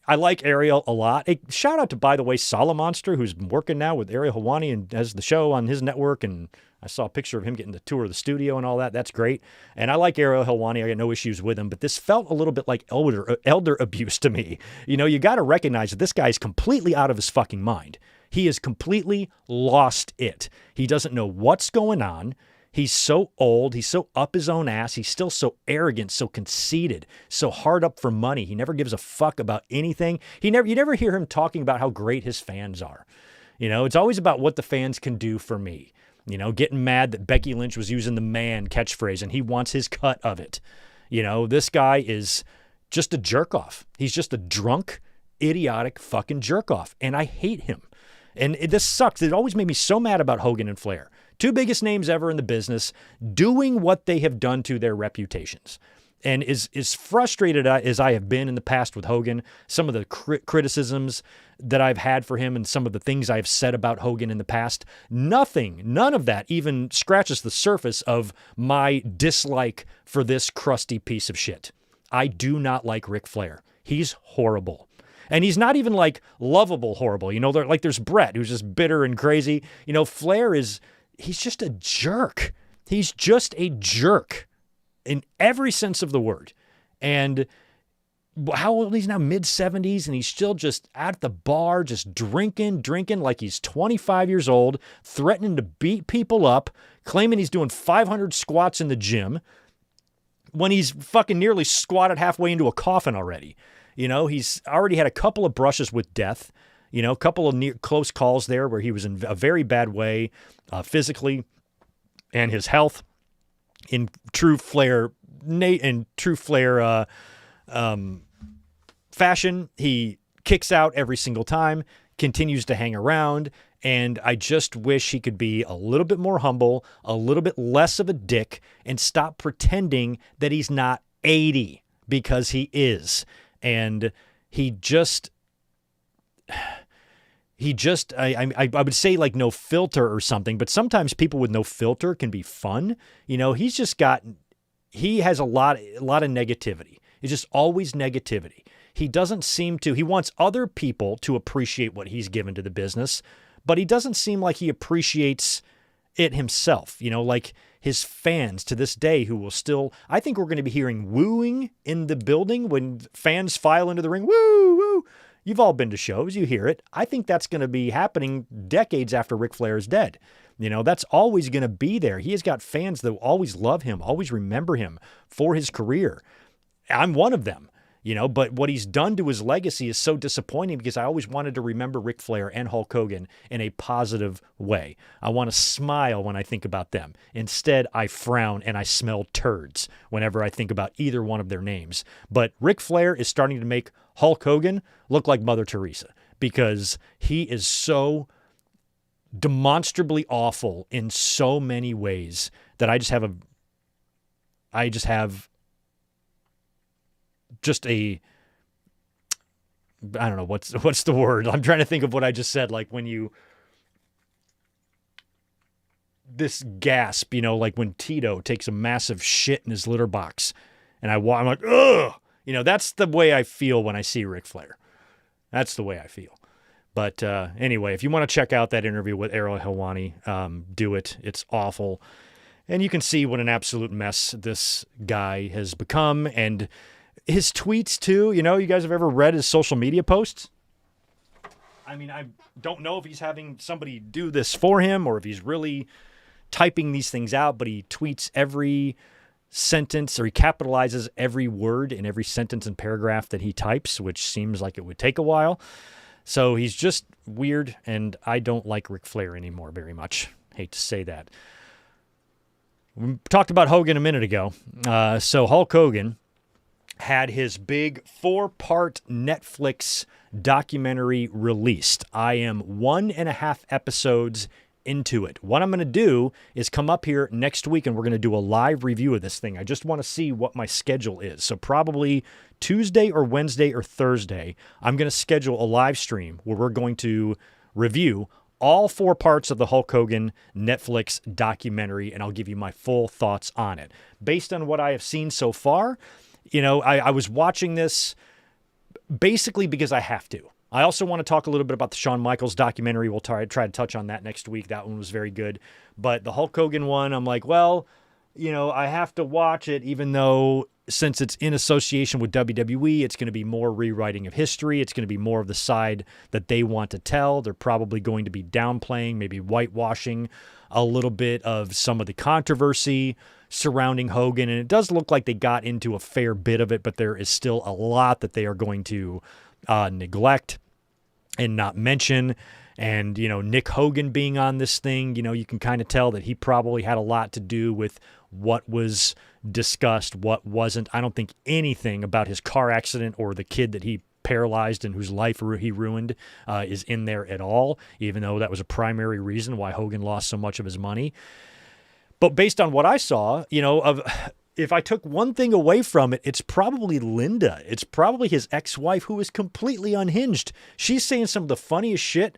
I like Ariel a lot. A shout out to, by the way, Solomonster, who's been working now with Ariel Helwani and has the show on his network. And I saw a picture of him getting the tour of the studio and all that. That's great. And I like Ariel Helwani. I got no issues with him. But this felt a little bit like elder abuse to me. You know, you got to recognize that this guy's completely out of his fucking mind. He has completely lost it. He doesn't know what's going on. He's so old. He's so up his own ass. He's still so arrogant, so conceited, so hard up for money. He never gives a fuck about anything. You never hear him talking about how great his fans are. You know, it's always about what the fans can do for me. You know, getting mad that Becky Lynch was using the man catchphrase and he wants his cut of it. You know, this guy is just a jerk off. He's just a drunk, idiotic fucking jerk off. And I hate him. And this sucks. It always made me so mad about Hogan and Flair. Two biggest names ever in the business, doing what they have done to their reputations. And as frustrated as I have been in the past with Hogan, some of the criticisms that I've had for him and some of the things I've said about Hogan in the past, none of that even scratches the surface of my dislike for this crusty piece of shit. I do not like Ric Flair. He's horrible. And he's not even like lovable horrible. You know, there's Brett, who's just bitter and crazy. You know, Flair he's just a jerk. He's just a jerk in every sense of the word. And how old he's now, mid-70s, and he's still just at the bar, just drinking like he's 25 years old, threatening to beat people up, claiming he's doing 500 squats in the gym when he's fucking nearly squatted halfway into a coffin already. You know, he's already had a couple of brushes with death, you know, a couple of close calls there where he was in a very bad way physically, and his health in true Flair fashion. He kicks out every single time, continues to hang around, and I just wish he could be a little bit more humble, a little bit less of a dick, and stop pretending that he's not 80, because he is. And I would say like no filter or something, but sometimes people with no filter can be fun. You know, he has a lot of negativity. It's just always negativity. He wants other people to appreciate what he's given to the business, but he doesn't seem like he appreciates it himself. You know, like his fans to this day who will still, I think we're going to be hearing wooing in the building when fans file into the ring. Woo, woo. You've all been to shows. You hear it. I think that's going to be happening decades after Ric Flair is dead. You know, that's always going to be there. He has got fans that will always love him, always remember him for his career. I'm one of them, you know, but what he's done to his legacy is so disappointing because I always wanted to remember Ric Flair and Hulk Hogan in a positive way. I want to smile when I think about them. Instead, I frown and I smell turds whenever I think about either one of their names. But Ric Flair is starting to make Hulk Hogan look like Mother Teresa because he is so demonstrably awful in so many ways that I just have a I don't know, what's the word? I'm trying to think of what I just said. Like when this gasp, like when Tito takes a massive shit in his litter box and I'm like, ugh, that's the way I feel when I see Ric Flair. That's the way I feel. But anyway, if you want to check out that interview with Ariel Helwani, do it. It's awful. And you can see what an absolute mess this guy has become. And his tweets, too. You guys have ever read his social media posts? I mean, I don't know if he's having somebody do this for him or if he's really typing these things out, but he tweets every sentence, or he capitalizes every word in every sentence and paragraph that he types, which seems like it would take a while. So he's just weird, and I don't like Ric Flair anymore very much. Hate to say that. We talked about Hogan a minute ago. So Hulk Hogan had his big 4-part Netflix documentary released. I am 1.5 episodes into it. What I'm going to do is come up here next week and we're going to do a live review of this thing. I just want to see what my schedule is. So probably Tuesday or Wednesday or Thursday, I'm going to schedule a live stream where we're going to review all 4 parts of the Hulk Hogan Netflix documentary, and I'll give you my full thoughts on it. Based on what I have seen so far, I was watching this basically because I have to. I also want to talk a little bit about the Shawn Michaels documentary. We'll try to touch on that next week. That one was very good. But the Hulk Hogan one, I'm like, well, I have to watch it, even though since it's in association with WWE, it's going to be more rewriting of history. It's going to be more of the side that they want to tell. They're probably going to be downplaying, maybe whitewashing a little bit of some of the controversy surrounding Hogan. And it does look like they got into a fair bit of it, but there is still a lot that they are going to neglect and not mention. And, Nick Hogan being on this thing, you can kind of tell that he probably had a lot to do with what was discussed, what wasn't. I don't think anything about his car accident or the kid that he paralyzed and whose life he ruined is in there at all, even though that was a primary reason why Hogan lost so much of his money. But based on what I saw, if I took one thing away from it, it's probably Linda. It's probably his ex-wife, who is completely unhinged. She's saying some of the funniest shit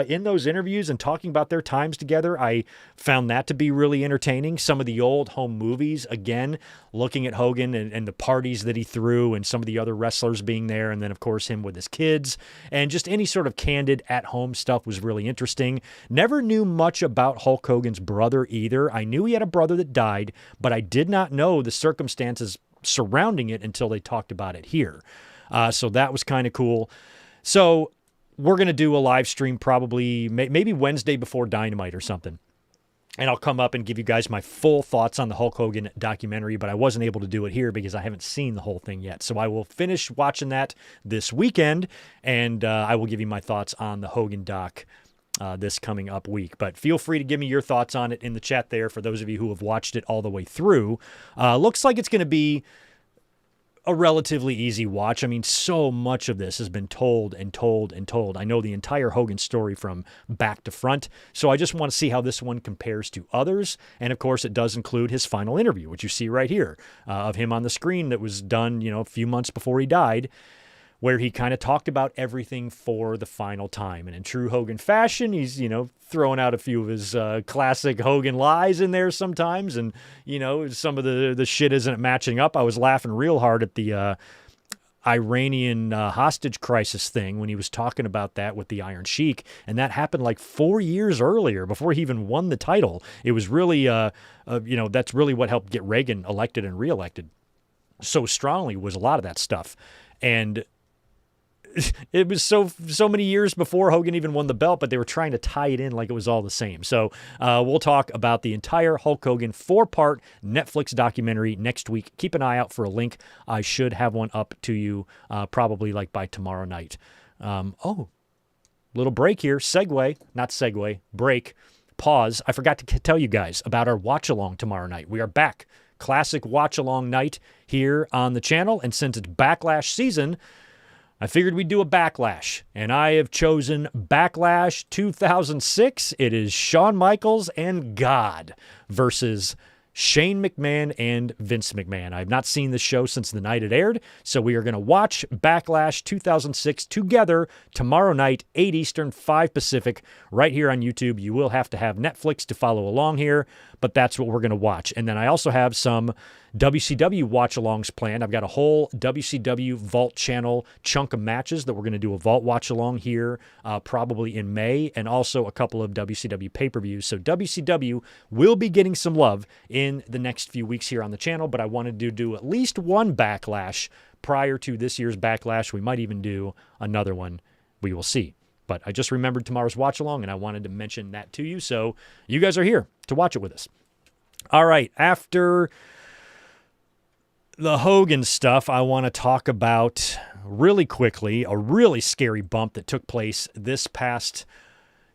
in those interviews and talking about their times together. I found that to be really entertaining. Some of the old home movies, again, looking at Hogan and the parties that he threw and some of the other wrestlers being there. And then, of course, him with his kids. And just any sort of candid at-home stuff was really interesting. Never knew much about Hulk Hogan's brother either. I knew he had a brother that died, but I did not know the circumstances surrounding it until they talked about it here. So that was kind of cool. So we're going to do a live stream probably maybe Wednesday before Dynamite or something. And I'll come up and give you guys my full thoughts on the Hulk Hogan documentary, but I wasn't able to do it here because I haven't seen the whole thing yet. So I will finish watching that this weekend, and I will give you my thoughts on the Hogan doc this coming up week. But feel free to give me your thoughts on it in the chat there for those of you who have watched it all the way through. Looks like it's going to be a relatively easy watch. I mean, so much of this has been told and told and told. I know the entire Hogan story from back to front, so I just want to see how this one compares to others. And of course, it does include his final interview, which you see right here, of him on the screen that was done, a few months before he died, where he kind of talked about everything for the final time. And in true Hogan fashion, he's, throwing out a few of his classic Hogan lies in there sometimes. And, some of the shit isn't matching up. I was laughing real hard at the Iranian hostage crisis thing when he was talking about that with the Iron Sheik. And that happened like 4 years earlier before he even won the title. It was really, that's really what helped get Reagan elected and reelected so strongly, was a lot of that stuff. And it was so many years before Hogan even won the belt, but they were trying to tie it in like it was all the same. So we'll talk about the entire Hulk Hogan 4-part Netflix documentary next week. Keep an eye out for a link. I should have one up to you probably like by tomorrow night. Little break here. Break. Pause. I forgot to tell you guys about our watch-along tomorrow night. We are back. Classic watch-along night here on the channel. And since it's Backlash season, I figured we'd do a Backlash, and I have chosen Backlash 2006. It is Shawn Michaels and God versus Shane McMahon and Vince McMahon. I've not seen the show since the night it aired, so we are going to watch Backlash 2006 together tomorrow night, 8 Eastern, 5 Pacific, right here on YouTube. You will have to have Netflix to follow along here, but that's what we're going to watch. And then I also have some WCW watch-alongs planned. I've got a whole WCW Vault channel chunk of matches that we're going to do a Vault watch-along here probably in May, and also a couple of WCW pay-per-views. So WCW will be getting some love in the next few weeks here on the channel, but I wanted to do at least one Backlash prior to this year's Backlash. We might even do another one. We will see. But I just remembered tomorrow's watch-along, and I wanted to mention that to you, so you guys are here to watch it with us. All right, after the Hogan stuff, I want to talk about really quickly a really scary bump that took place this past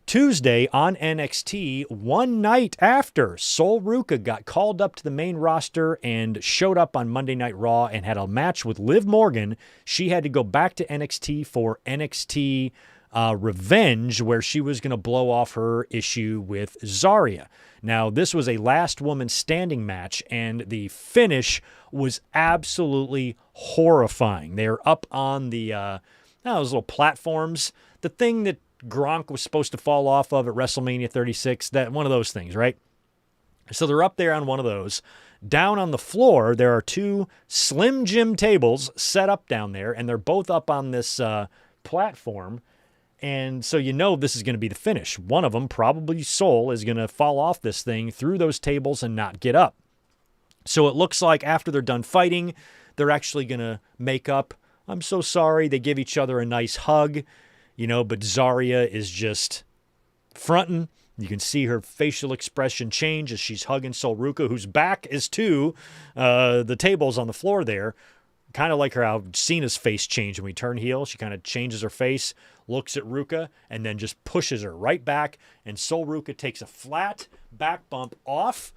Tuesday on NXT, one night after Sol Ruca got called up to the main roster and showed up on Monday Night Raw and had a match with Liv Morgan. She had to go back to NXT for NXT Revenge, where she was going to blow off her issue with Zarya. Now, this was a last woman standing match, and the finish was absolutely horrifying. They're up on those little platforms, the thing that Gronk was supposed to fall off of at WrestleMania 36, that one of those things, right? So they're up there on one of those. Down on the floor, there are 2 Slim Jim tables set up down there, and they're both up on this platform. And so you know this is going to be the finish. One of them, probably Sol, is going to fall off this thing through those tables and not get up. So it looks like after they're done fighting, they're actually going to make up. I'm so sorry. They give each other a nice hug, but Zarya is just fronting. You can see her facial expression change as she's hugging Sol Ruca, whose back is to the tables on the floor there. Kind of like how Cena's face changed when we turn heel. She kind of changes her face, looks at Ruca, and then just pushes her right back. And Sol Ruca takes a flat back bump off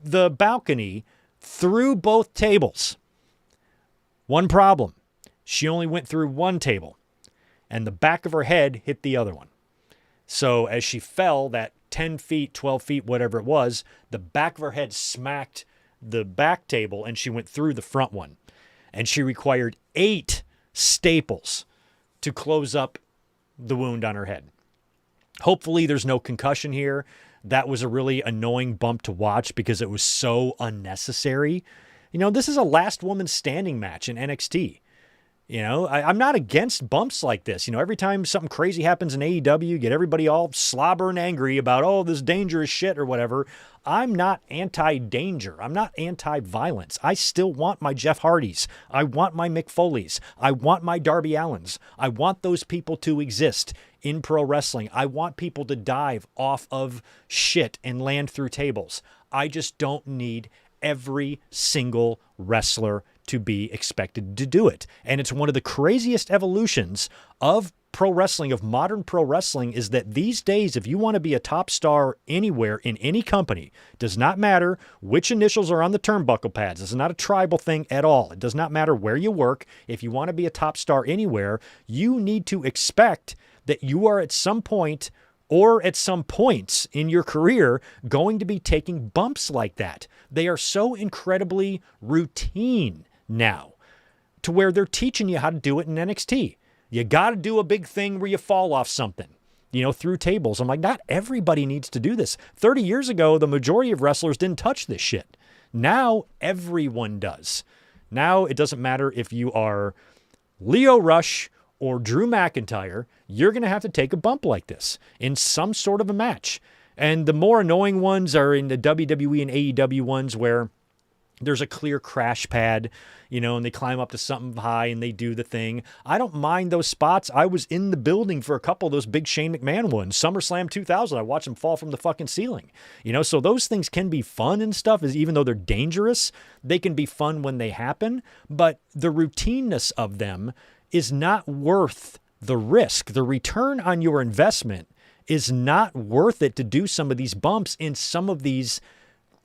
the balcony through both tables. One problem. She only went through one table, and the back of her head hit the other one. So as she fell, that 10 feet, 12 feet, whatever it was, the back of her head smacked the back table, and she went through the front one. And she required 8 staples to close up the wound on her head. Hopefully there's no concussion here. That was a really annoying bump to watch because it was so unnecessary. This is a last woman standing match in NXT. I'm not against bumps like this. Every time something crazy happens in AEW, you get everybody all slobber and angry about, oh, this dangerous shit or whatever. I'm not anti-danger. I'm not anti-violence. I still want my Jeff Hardys. I want my Mick Foleys. I want my Darby Allins. I want those people to exist in pro wrestling. I want people to dive off of shit and land through tables. I just don't need every single wrestler to be expected to do it. And it's one of the craziest evolutions of pro wrestling, of modern pro wrestling, is that these days, if you want to be a top star anywhere in any company, does not matter which initials are on the turnbuckle pads. This is not a tribal thing at all. It does not matter where you work. If you want to be a top star anywhere, you need to expect that you are at some point or at some points in your career going to be taking bumps like that. They are so incredibly routine now to where they're teaching you how to do it in NXT. You got to do a big thing where you fall off something, through tables. I'm like, not everybody needs to do this. 30 years ago, the majority of wrestlers didn't touch this shit. Now everyone does. Now it doesn't matter if you are Lio Rush or Drew McIntyre, you're going to have to take a bump like this in some sort of a match. And the more annoying ones are in the WWE and AEW ones where there's a clear crash pad, and they climb up to something high and they do the thing. I don't mind those spots. I was in the building for a couple of those big Shane McMahon ones. SummerSlam 2000, I watched him fall from the fucking ceiling. So those things can be fun and stuff, even though they're dangerous, they can be fun when they happen. But the routineness of them is not worth the risk. The return on your investment is not worth it to do some of these bumps in some of these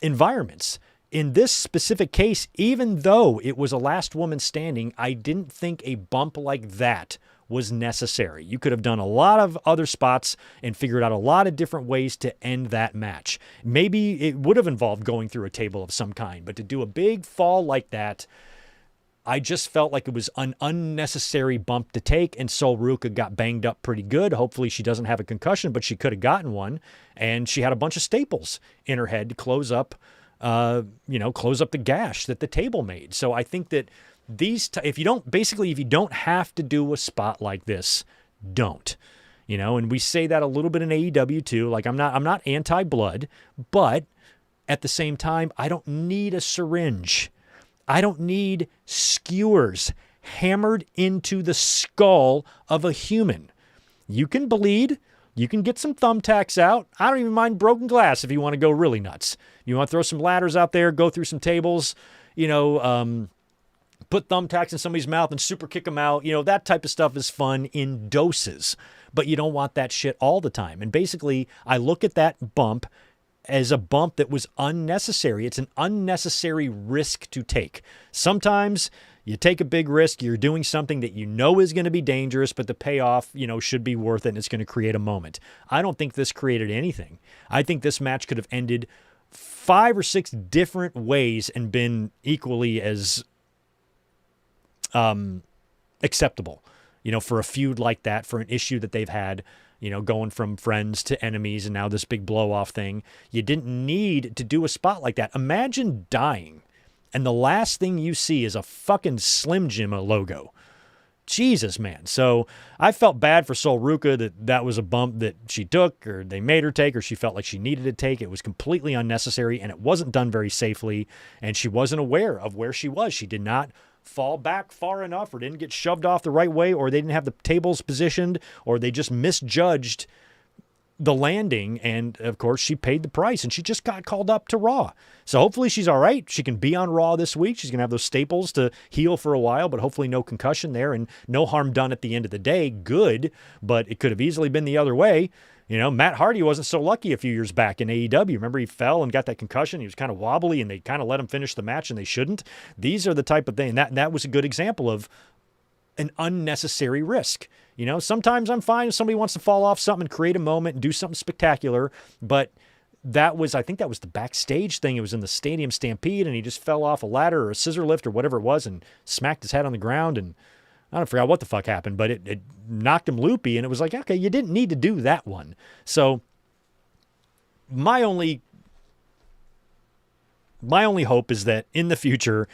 environments. In this specific case, even though it was a last woman standing, I didn't think a bump like that was necessary. You could have done a lot of other spots and figured out a lot of different ways to end that match. Maybe it would have involved going through a table of some kind, but to do a big fall like that, I just felt like it was an unnecessary bump to take, and Sol Ruca got banged up pretty good. Hopefully she doesn't have a concussion, but she could have gotten one, and she had a bunch of staples in her head to close up the gash that the table made. So I think that if you don't have to do a spot like this, don't. And we say that a little bit in AEW too. Like I'm not anti-blood, but at the same time, I don't need a syringe. I don't need skewers hammered into the skull of a human. You can bleed. You can get some thumbtacks out. I don't even mind broken glass if you want to go really nuts. You want to throw some ladders out there, go through some tables, put thumbtacks in somebody's mouth and super kick them out. That type of stuff is fun in doses, but you don't want that shit all the time. And basically, I look at that bump as a bump that was unnecessary. It's an unnecessary risk to take. Sometimes you take a big risk, you're doing something that is going to be dangerous, but the payoff, should be worth it and it's going to create a moment. I don't think this created anything. I think this match could have ended 5 or 6 different ways and been equally as acceptable, for a feud like that, for an issue that they've had, going from friends to enemies and now this big blow-off thing. You didn't need to do a spot like that. Imagine dying and the last thing you see is a fucking Slim Jim logo. Jesus, man. So I felt bad for Sol Ruca that was a bump that she took or they made her take or she felt like she needed to take. It was completely unnecessary and it wasn't done very safely and she wasn't aware of where she was. She did not fall back far enough or didn't get shoved off the right way or they didn't have the tables positioned or they just misjudged the landing, and of course she paid the price and she just got called up to Raw. So hopefully she's all right. She can be on Raw this week. She's going to have those staples to heal for a while, but hopefully no concussion there and no harm done at the end of the day. Good, but it could have easily been the other way. Matt Hardy wasn't so lucky a few years back in AEW. Remember, he fell and got that concussion. He was kind of wobbly and they kind of let him finish the match and they shouldn't. These are the type of thing. That was a good example of an unnecessary risk. Sometimes I'm fine if somebody wants to fall off something and create a moment and do something spectacular, but I think that was the backstage thing. It was in the Stadium Stampede and he just fell off a ladder or a scissor lift or whatever it was and smacked his head on the ground and I don't forget what the fuck happened, but it knocked him loopy and it was like, okay, you didn't need to do that one. So my only hope is that in the future,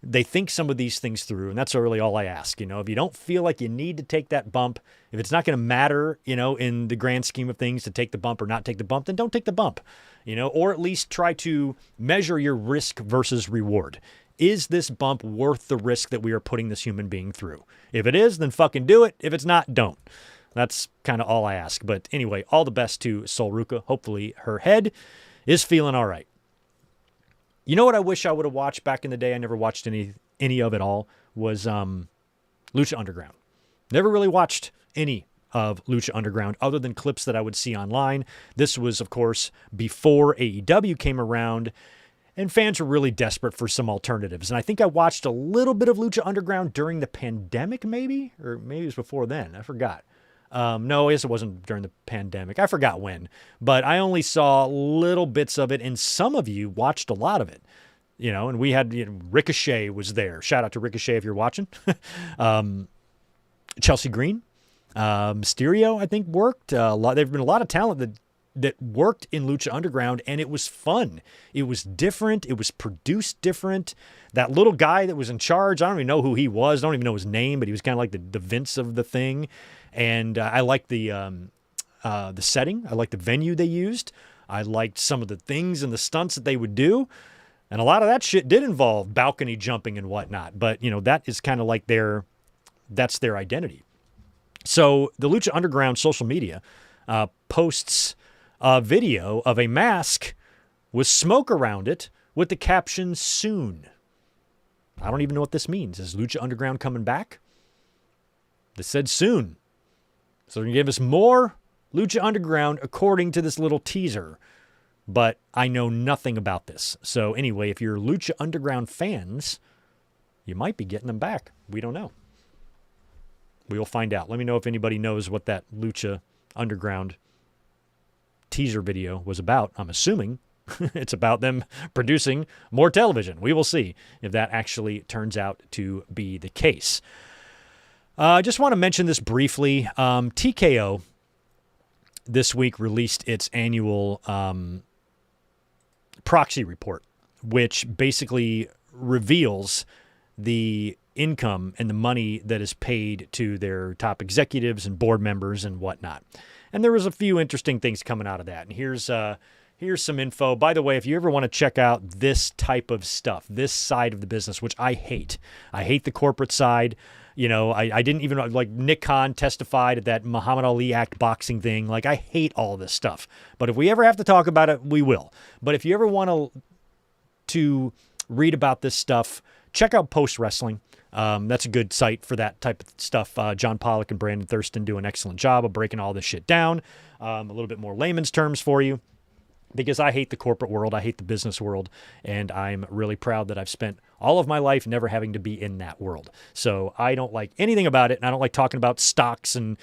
they think some of these things through, and that's really all I ask. If you don't feel like you need to take that bump, if it's not going to matter, in the grand scheme of things to take the bump or not take the bump, then don't take the bump, or at least try to measure your risk versus reward. Is this bump worth the risk that we are putting this human being through? If it is, then fucking do it. If it's not, don't. That's kind of all I ask. But anyway, all the best to Sol Ruca. Hopefully her head is feeling all right. You know what I wish I would have watched back in the day? I never watched any of it all. Was Lucha Underground. Never really watched any of Lucha Underground other than clips that I would see online. This was, of course, before AEW came around, and fans were really desperate for some alternatives. And I think I watched a little bit of Lucha Underground during the pandemic, maybe? Or maybe it was before then. I forgot. No, I guess it wasn't during the pandemic. I forgot when. But I only saw little bits of it, and some of you watched a lot of it. And we had Ricochet was there. Shout out to Ricochet if you're watching. Chelsea Green. Mysterio, I think, worked. There've been a lot of talent that worked in Lucha Underground, and it was fun. It was different. It was produced different. That little guy that was in charge, I don't even know who he was. I don't even know his name, but he was kind of like the Vince of the thing. And I liked the setting. I liked the venue they used. I liked some of the things and the stunts that they would do. And a lot of that shit did involve balcony jumping and whatnot. But, that is kind of like that's their identity. So the Lucha Underground social media posts a video of a mask with smoke around it with the caption, "Soon." I don't even know what this means. Is Lucha Underground coming back? They said soon. So they're going to give us more Lucha Underground according to this little teaser. But I know nothing about this. So anyway, if you're Lucha Underground fans, you might be getting them back. We don't know. We will find out. Let me know if anybody knows what that Lucha Underground teaser video was about. I'm assuming it's about them producing more television. We will see if that actually turns out to be the case. I just want to mention this briefly. TKO this week released its annual proxy report, which basically reveals the income and the money that is paid to their top executives and board members and whatnot. And there was a few interesting things coming out of that. And here's some info. By the way, if you ever want to check out this type of stuff, this side of the business, which I hate the corporate side. You know, I didn't even, like, Nick Khan testified at that Muhammad Ali Act boxing thing. Like, I hate all this stuff. But if we ever have to talk about it, we will. But if you ever want to read about this stuff, check out Post Wrestling. That's a good site for that type of stuff. John Pollock and Brandon Thurston do an excellent job of breaking all this shit down. A little bit more layman's terms for you. Because I hate the corporate world, I hate the business world, and I'm really proud that I've spent all of my life never having to be in that world. So I don't like anything about it, and I don't like talking about stocks and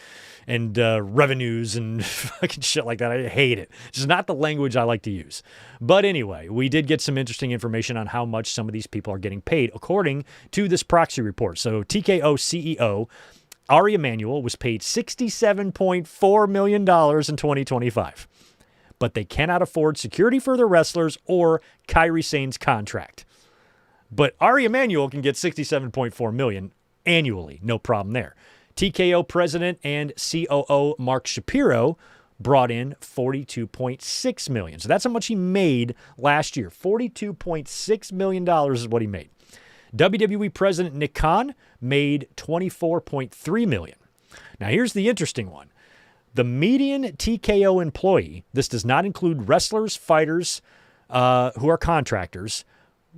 revenues and fucking shit like that. I hate it. It's just not the language I like to use. But anyway, we did get some interesting information on how much some of these people are getting paid, according to this proxy report. So TKO CEO Ari Emanuel was paid $67.4 million in 2025. But they cannot afford security for their wrestlers or Kairi Sane's contract. But Ari Emanuel can get $67.4 million annually, no problem there. TKO president and COO Mark Shapiro brought in $42.6 million. So that's how much he made last year. $42.6 million is what he made. WWE president Nick Khan made $24.3 million. Now here's the interesting one. The median TKO employee, this does not include wrestlers, fighters who are contractors,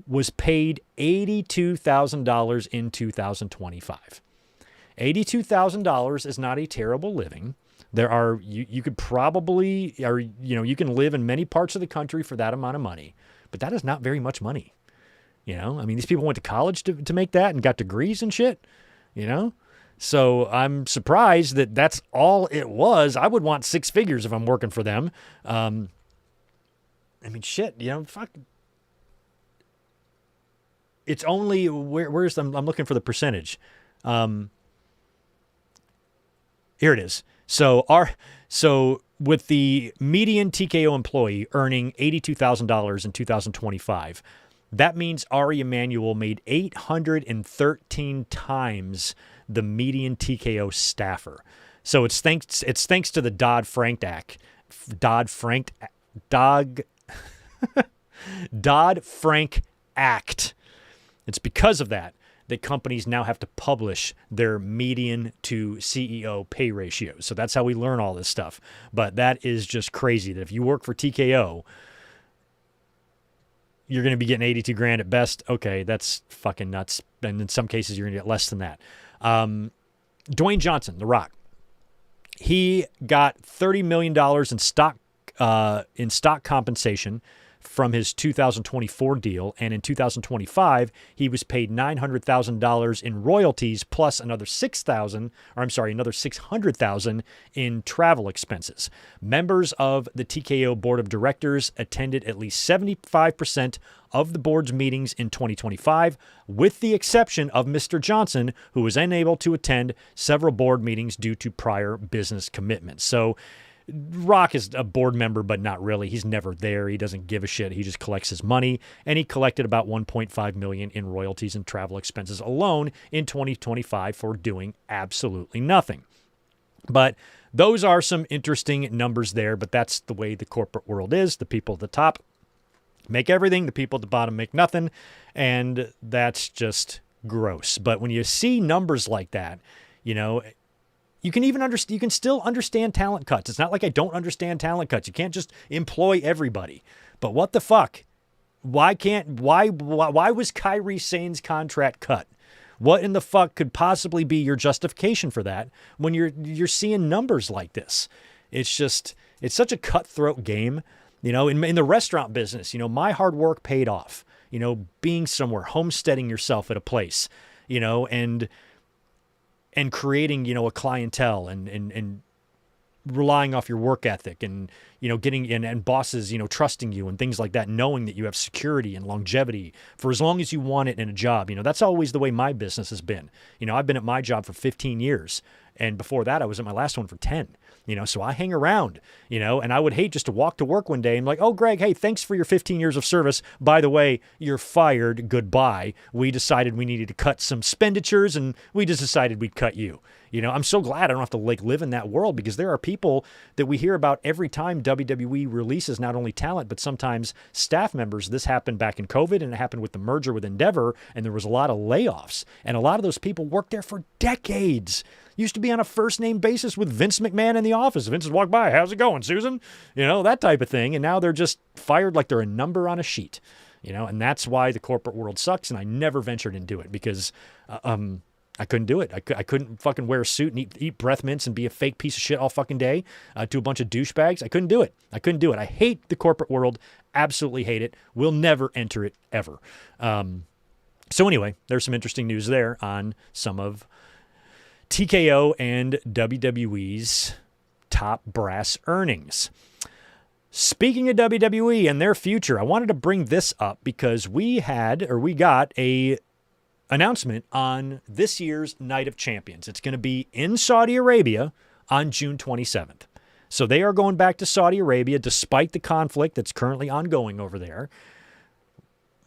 was paid $82,000 in 2025. $82,000 is not a terrible living. There are, you could probably, or, you know, you can live in many parts of the country for that amount of money, but that is not very much money. You know, I mean, these people went to college to make that and got degrees and shit, you know? So I'm surprised that that's all it was. I would want six figures if I'm working for them. I mean, shit, you know, fuck. It's only, where's the, I'm looking for the percentage. Here it is. So with the median TKO employee earning $82,000 in 2025, that means Ari Emanuel made 813 times the median TKO staffer. So it's thanks to the Dodd-Frank Act. Dodd-Frank Act. It's because of that companies now have to publish their median to CEO pay ratios. So that's how we learn all this stuff. But that is just crazy that if you work for TKO, you're going to be getting 82 grand at best. Okay, that's fucking nuts. And in some cases, you're going to get less than that. Dwayne Johnson, The Rock, he got $30 million in stock compensation from his 2024 deal, and in 2025 he was paid $900,000 in royalties plus another $600,000 in travel expenses. Members of the TKO board of directors attended at least 75% of the board's meetings in 2025, with the exception of Mr. Johnson, who was unable to attend several board meetings due to prior business commitments. So Rock is a board member, but not really. He's never there. He doesn't give a shit. He just collects his money, and he collected about $1.5 million in royalties and travel expenses alone in 2025 for doing absolutely nothing. But those are some interesting numbers there, but that's the way the corporate world is. The people at the top make everything, the people at the bottom make nothing, and that's just gross. But when you see numbers like that, you know, you can still understand talent cuts. It's not like I don't understand talent cuts. You can't just employ everybody. But what the fuck? Why was Kairi Sane's contract cut? What in the fuck could possibly be your justification for that when you're seeing numbers like this? It's such a cutthroat game. You know, in the restaurant business, you know, my hard work paid off. You know, being somewhere, homesteading yourself at a place, you know, and and creating, a clientele and relying off your work ethic and, getting in and bosses, trusting you and things like that, knowing that you have security and longevity for as long as you want it in a job. That's always the way my business has been. I've been at my job for 15 years. And before that, I was at my last one for 10. So I hang around, and I would hate just to walk to work one day and like, oh, Greg, hey, thanks for your 15 years of service. By the way, you're fired. Goodbye. We decided we needed to cut some expenditures and we just decided we'd cut you. I'm so glad I don't have to live in that world, because there are people that we hear about every time WWE releases not only talent, but sometimes staff members. This happened back in COVID, and it happened with the merger with Endeavor, and there was a lot of layoffs. And a lot of those people worked there for decades. Used to be on a first-name basis with Vince McMahon in the office. Vince would walk by, how's it going, Susan? That type of thing. And now they're just fired like they're a number on a sheet. And that's why the corporate world sucks, and I never ventured into it because I couldn't do it. I couldn't fucking wear a suit and eat breath mints and be a fake piece of shit all fucking day to a bunch of douchebags. I couldn't do it. I hate the corporate world. Absolutely hate it. Will never enter it ever. So anyway, there's some interesting news there on some of TKO and WWE's top brass earnings. Speaking of WWE and their future, I wanted to bring this up because we got a announcement on this year's Night of Champions. It's going to be in Saudi Arabia on June 27th. So they are going back to Saudi Arabia despite the conflict that's currently ongoing over there.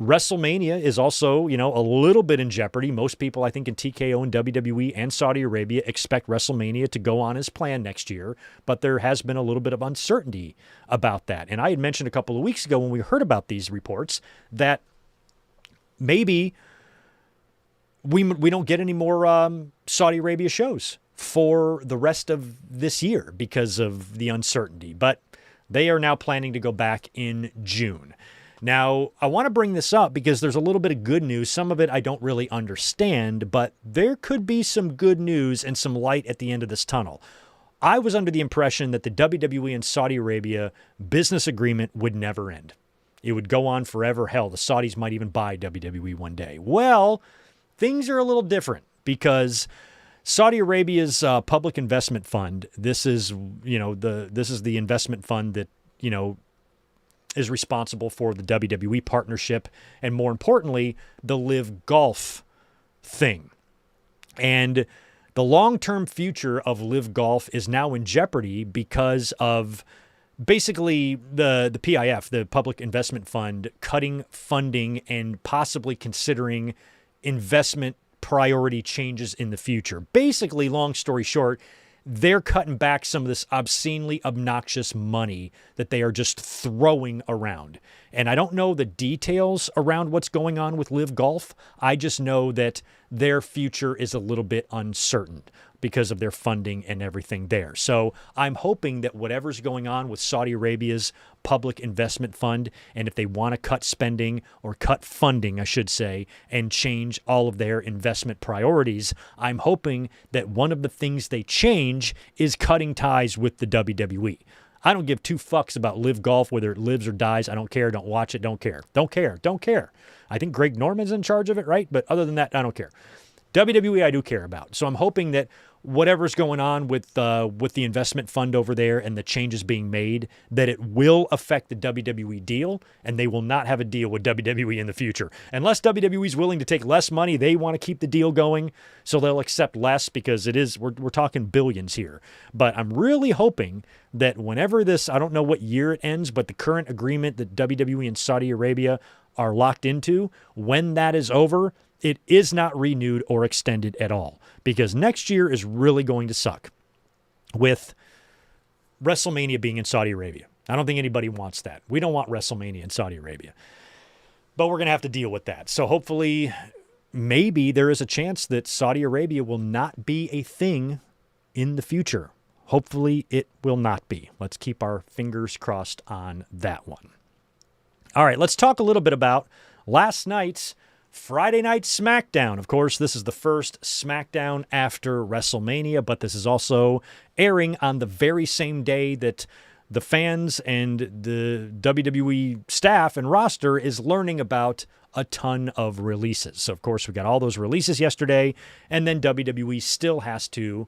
WrestleMania is also, a little bit in jeopardy. Most people, I think, in TKO and WWE and Saudi Arabia expect WrestleMania to go on as planned next year, but there has been a little bit of uncertainty about that. And I had mentioned a couple of weeks ago when we heard about these reports that maybe we don't get any more Saudi Arabia shows for the rest of this year because of the uncertainty. But they are now planning to go back in June. Now, I want to bring this up because there's a little bit of good news. Some of it I don't really understand, but there could be some good news and some light at the end of this tunnel. I was under the impression that the WWE and Saudi Arabia business agreement would never end. It would go on forever. Hell, the Saudis might even buy WWE one day. Well, things are a little different because Saudi Arabia's public investment fund, this is the investment fund that, is responsible for the WWE partnership and, more importantly, the Live Golf thing. And the long-term future of Live Golf is now in jeopardy because of basically the PIF, the Public Investment Fund, cutting funding and possibly considering investment priority changes in the future. Basically, long story short, they're cutting back some of this obscenely obnoxious money that they are just throwing around. And I don't know the details around what's going on with Live Golf. I just know that their future is a little bit uncertain because of their funding and everything there. So I'm hoping that whatever's going on with Saudi Arabia's public investment fund, and if they want to cut spending or cut funding, I should say, and change all of their investment priorities, I'm hoping that one of the things they change is cutting ties with the WWE. I don't give two fucks about Live Golf, whether it lives or dies. I don't care. Don't watch it. Don't care. Don't care. Don't care. I think Greg Norman's in charge of it, right? But other than that, I don't care. WWE I do care about. So I'm hoping that whatever's going on with the investment fund over there and the changes being made, that it will affect the WWE deal, and they will not have a deal with WWE in the future. Unless WWE is willing to take less money, they want to keep the deal going, so they'll accept less because we're talking billions here. But I'm really hoping that whenever this, I don't know what year it ends, but the current agreement that WWE and Saudi Arabia are locked into, when that is over, it is not renewed or extended at all, because next year is really going to suck with WrestleMania being in Saudi Arabia. I don't think anybody wants that. We don't want WrestleMania in Saudi Arabia, but we're going to have to deal with that. So hopefully, maybe there is a chance that Saudi Arabia will not be a thing in the future. Hopefully it will not be. Let's keep our fingers crossed on that one. All right, let's talk a little bit about last night's Friday Night Smackdown. Of course, this is the first Smackdown after WrestleMania, but this is also airing on the very same day that the fans and the WWE staff and roster is learning about a ton of releases. So, of course, we got all those releases yesterday, and then WWE still has to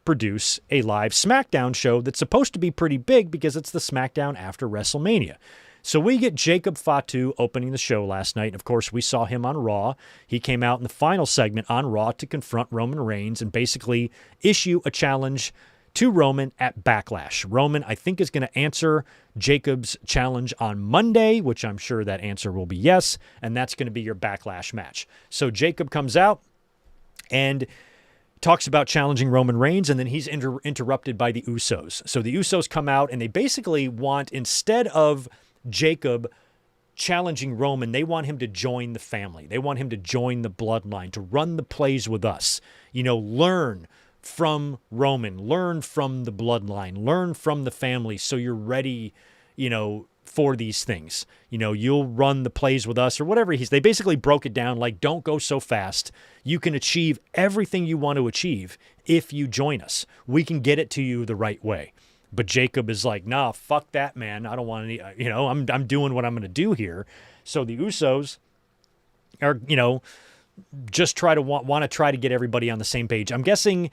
produce a live SmackDown show that's supposed to be pretty big because it's the SmackDown after WrestleMania. So we get Jacob Fatu opening the show last night. And of course, we saw him on Raw. He came out in the final segment on Raw to confront Roman Reigns and basically issue a challenge to Roman at Backlash. Roman, I think, is going to answer Jacob's challenge on Monday, which I'm sure that answer will be yes, and that's going to be your Backlash match. So Jacob comes out and talks about challenging Roman Reigns, and then he's interrupted by the Usos. So the Usos come out, and they basically want, instead of Jacob challenging Roman, they want him to join the family. They want him to join the bloodline, to run the plays with us. Learn from Roman, learn from the bloodline, learn from the family so you're ready, for these things. You'll run the plays with us or whatever. They basically broke it down like, don't go so fast. You can achieve everything you want to achieve if you join us. We can get it to you the right way. But Jacob is like, nah, fuck that, man. I don't want any, I'm doing what I'm going to do here. So the Usos are, just want to try to get everybody on the same page. I'm guessing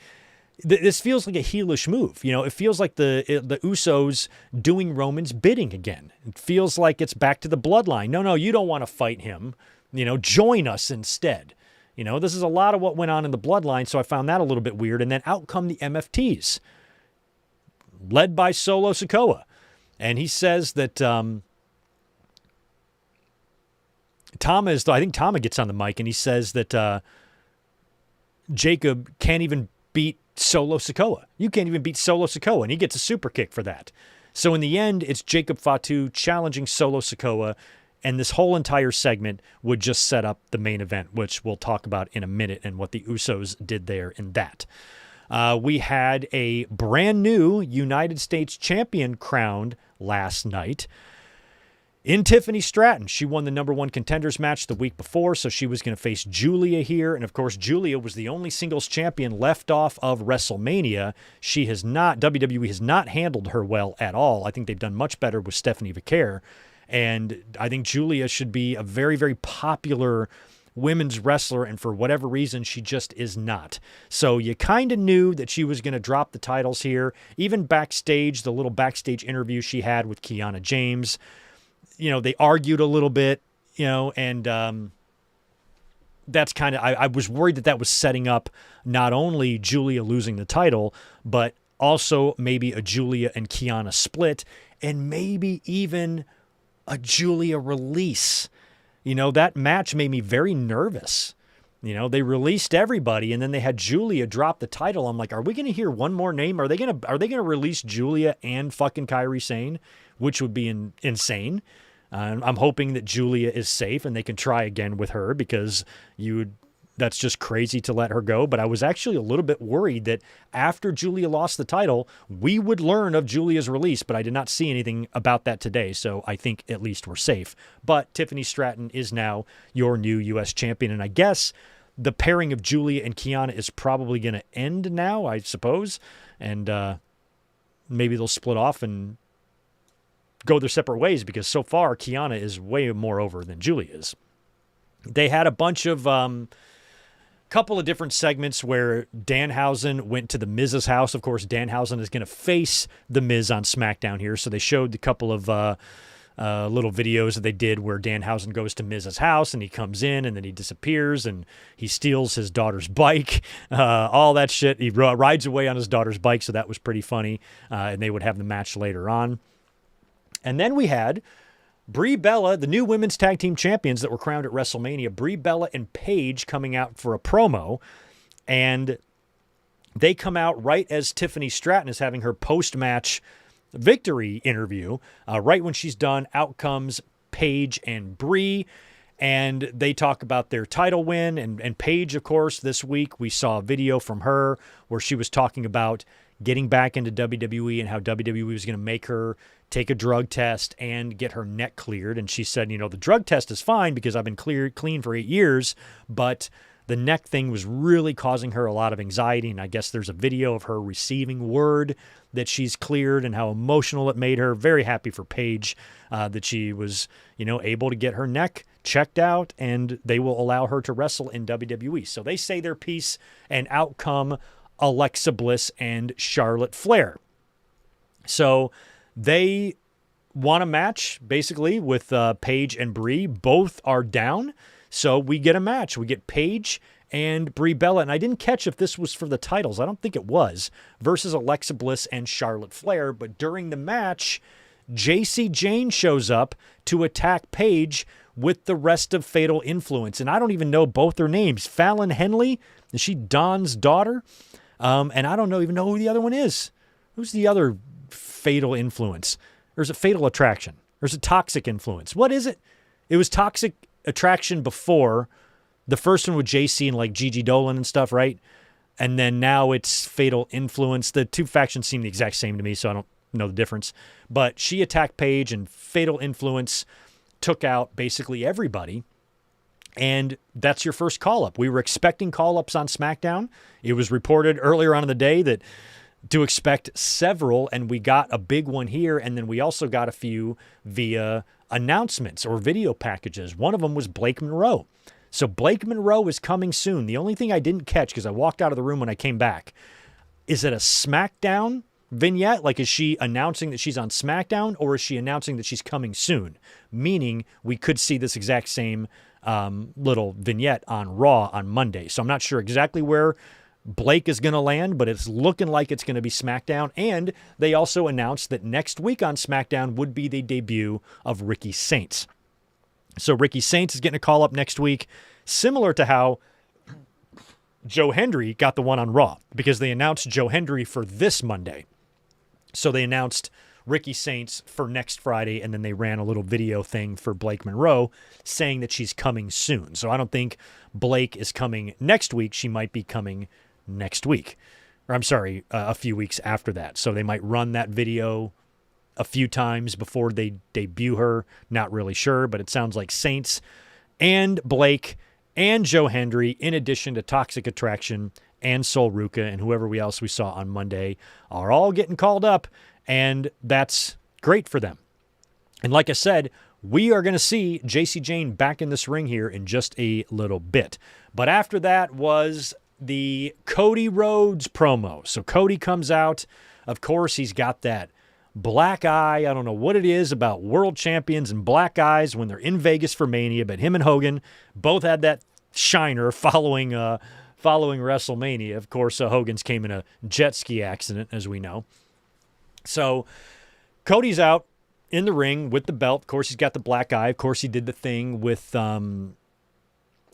this feels like a heelish move. It feels like the Usos doing Roman's bidding again. It feels like it's back to the bloodline. No, you don't want to fight him. Join us instead. This is a lot of what went on in the bloodline, so I found that a little bit weird. And then out come the MFTs, led by Solo Sikoa. And he says that Tama gets on the mic and he says that Jacob can't even beat Solo Sikoa. You can't even beat Solo Sikoa, and he gets a super kick for that. So in the end, it's Jacob Fatu challenging Solo Sikoa, and this whole entire segment would just set up the main event, which we'll talk about in a minute and what the Usos did there in that. We had a brand new United States champion crowned last night in Tiffany Stratton. She won the number one contenders match the week before, so she was going to face Julia here. And of course, Julia was the only singles champion left off of WrestleMania. WWE has not handled her well at all. I think they've done much better with Stephanie Vaquer. And I think Julia should be a very, very popular women's wrestler, and for whatever reason, she just is not. So you kind of knew that she was going to drop the titles here. Even backstage, the little backstage interview she had with Kiana James, they argued a little bit, and that's kind of, I was worried that was setting up not only Julia losing the title, but also maybe a Julia and Kiana split, and maybe even a Julia release. That match made me very nervous. They released everybody, and then they had Julia drop the title. I'm like, are we going to hear one more name? Are they going to release Julia and fucking Kairi Sane, which would be insane. I'm hoping that Julia is safe and they can try again with her, because that's just crazy to let her go. But I was actually a little bit worried that after Julia lost the title, we would learn of Julia's release, but I did not see anything about that today, so I think at least we're safe. But Tiffany Stratton is now your new U.S. champion, and I guess the pairing of Julia and Kiana is probably going to end now, I suppose, and maybe they'll split off and go their separate ways, because so far Kiana is way more over than Julia is. They had a bunch of couple of different segments where Danhausen went to the Miz's house. Of course, Danhausen is going to face the Miz on SmackDown here, so they showed a couple of little videos that they did where Danhausen goes to Miz's house, and he comes in, and then he disappears, and he steals his daughter's bike, all that shit. He rides away on his daughter's bike, so that was pretty funny, and they would have the match later on. And then we had Brie Bella, the new women's tag team champions that were crowned at WrestleMania, Brie Bella and Paige coming out for a promo, and they come out right as Tiffany Stratton is having her post-match victory interview. Right when she's done, out comes Paige and Brie, and they talk about their title win. And Paige, of course, this week we saw a video from her where she was talking about getting back into WWE and how WWE was going to make her take a drug test and get her neck cleared. And she said, the drug test is fine because I've been clean for 8 years, but The neck thing was really causing her a lot of anxiety, and I guess there's a video of her receiving word that she's cleared and how emotional it made her. Very happy for Paige that she was, able to get her neck checked out, and they will allow her to wrestle in WWE. So they say their piece, and out come Alexa Bliss and Charlotte Flair. So they want a match, basically, with Paige and Brie. Both are down. So we get a match. We get Paige and Brie Bella. And I didn't catch if this was for the titles. I don't think it was. Versus Alexa Bliss and Charlotte Flair. But during the match, JC Jane shows up to attack Paige with the rest of Fatal Influence. And I don't even know both their names. Fallon Henley, is she Dawn's daughter? And I don't even know who the other one is. Who's the other Fatal Influence? Or is it Fatal Attraction? Or is it Toxic Influence? What is it? It was Toxic Attraction before. The first one with JC and like Gigi Dolan and stuff, right? And then now it's Fatal Influence. The two factions seem the exact same to me, so I don't know the difference. But she attacked Paige, and Fatal Influence took out basically everybody. And that's your first call-up. We were expecting call-ups on SmackDown. It was reported earlier on in the day that to expect several, and we got a big one here, and then we also got a few via announcements or video packages. One of them was Blake Monroe. So Blake Monroe is coming soon. The only thing I didn't catch, because I walked out of the room when I came back, is it a SmackDown vignette? Like, is she announcing that she's on SmackDown, or is she announcing that she's coming soon? Meaning we could see this exact same little vignette on Raw on Monday. So I'm not sure exactly where Blake is going to land, but it's looking like it's going to be SmackDown. And they also announced that next week on SmackDown would be the debut of Ricky Saints. So Ricky Saints is getting a call up next week, similar to how Joe Hendry got the one on Raw, because they announced Joe Hendry for this Monday. So they announced Ricky Saints for next Friday, and then they ran a little video thing for Blake Monroe saying that she's coming soon. So I don't think Blake is coming next week. She might be coming next week. Or I'm sorry, a few weeks after that. So they might run that video a few times before they debut her. Not really sure, but it sounds like Saints and Blake and Joe Hendry, in addition to Toxic Attraction and Sol Ruca and whoever else we saw on Monday, are all getting called up. And that's great for them. And like I said, we are going to see JC Jane back in this ring here in just a little bit. But after that was the Cody Rhodes promo. So Cody comes out. Of course, he's got that black eye. I don't know what it is about world champions and black eyes when they're in Vegas for Mania, but him and Hogan both had that shiner following WrestleMania. Of course, Hogan's came in a jet ski accident, as we know. So Cody's out in the ring with the belt. Of course, he's got the black eye. Of course, he did the thing with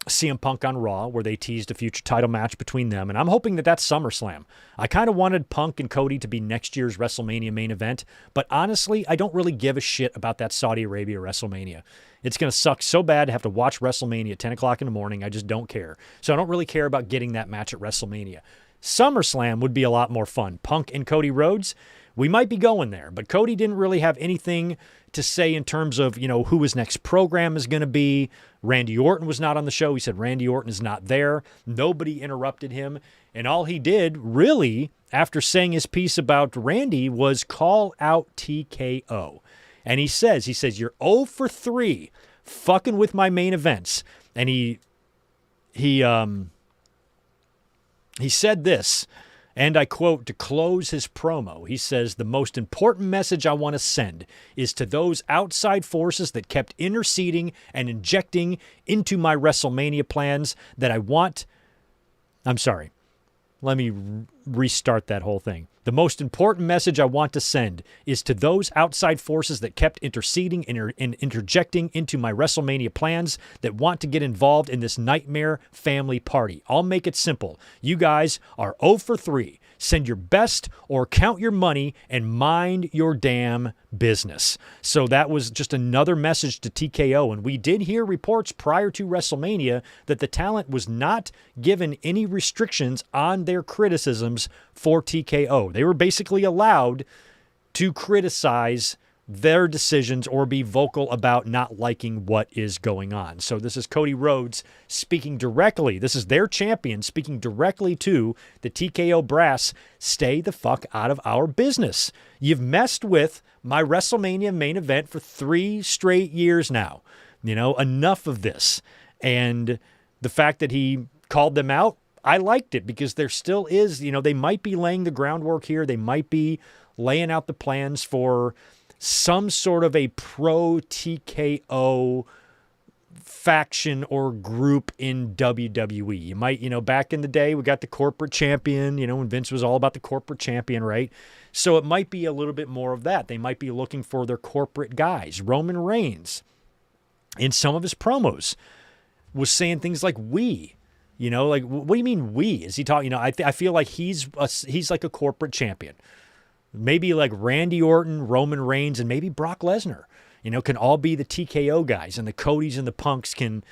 CM Punk on Raw where they teased a future title match between them. And I'm hoping that that's SummerSlam. I kind of wanted Punk and Cody to be next year's WrestleMania main event. But honestly, I don't really give a shit about that Saudi Arabia WrestleMania. It's going to suck so bad to have to watch WrestleMania at 10 o'clock in the morning. I just don't care. So I don't really care about getting that match at WrestleMania. SummerSlam would be a lot more fun. Punk and Cody Rhodes, we might be going there, but Cody didn't really have anything to say in terms of, who his next program is going to be. Randy Orton was not on the show. He said Randy Orton is not there. Nobody interrupted him. And all he did, really, after saying his piece about Randy, was call out TKO. And he says, you're 0 for 3 fucking with my main events. And he said this, and I quote, to close his promo, he says, the most important message I want to send is to those outside forces that kept interceding and injecting into my WrestleMania plans that I want. I'm sorry. Let me restart that whole thing. The most important message I want to send is to those outside forces that kept interceding and interjecting into my WrestleMania plans that want to get involved in this nightmare family party. I'll make it simple. You guys are 0 for 3. Send your best or count your money and mind your damn business. So that was just another message to TKO. And we did hear reports prior to WrestleMania that the talent was not given any restrictions on their criticisms for TKO. They were basically allowed to criticize their decisions or be vocal about not liking what is going on. So this is Cody Rhodes speaking directly. This is their champion speaking directly to the TKO brass. Stay the fuck out of our business. You've messed with my WrestleMania main event for 3 straight years now. Enough of this. And the fact that he called them out, I liked it because there still is, they might be laying the groundwork here. They might be laying out the plans for some sort of a pro TKO faction or group in WWE. You might, back in the day, we got the corporate champion, when Vince was all about the corporate champion, right? So it might be a little bit more of that. They might be looking for their corporate guys. Roman Reigns, in some of his promos, was saying things like "we." Like, what do you mean "we"? Is he talking? I feel like he's like a corporate champion. Maybe like Randy Orton, Roman Reigns, and maybe Brock Lesnar, can all be the TKO guys, and the Codys and the Punks can,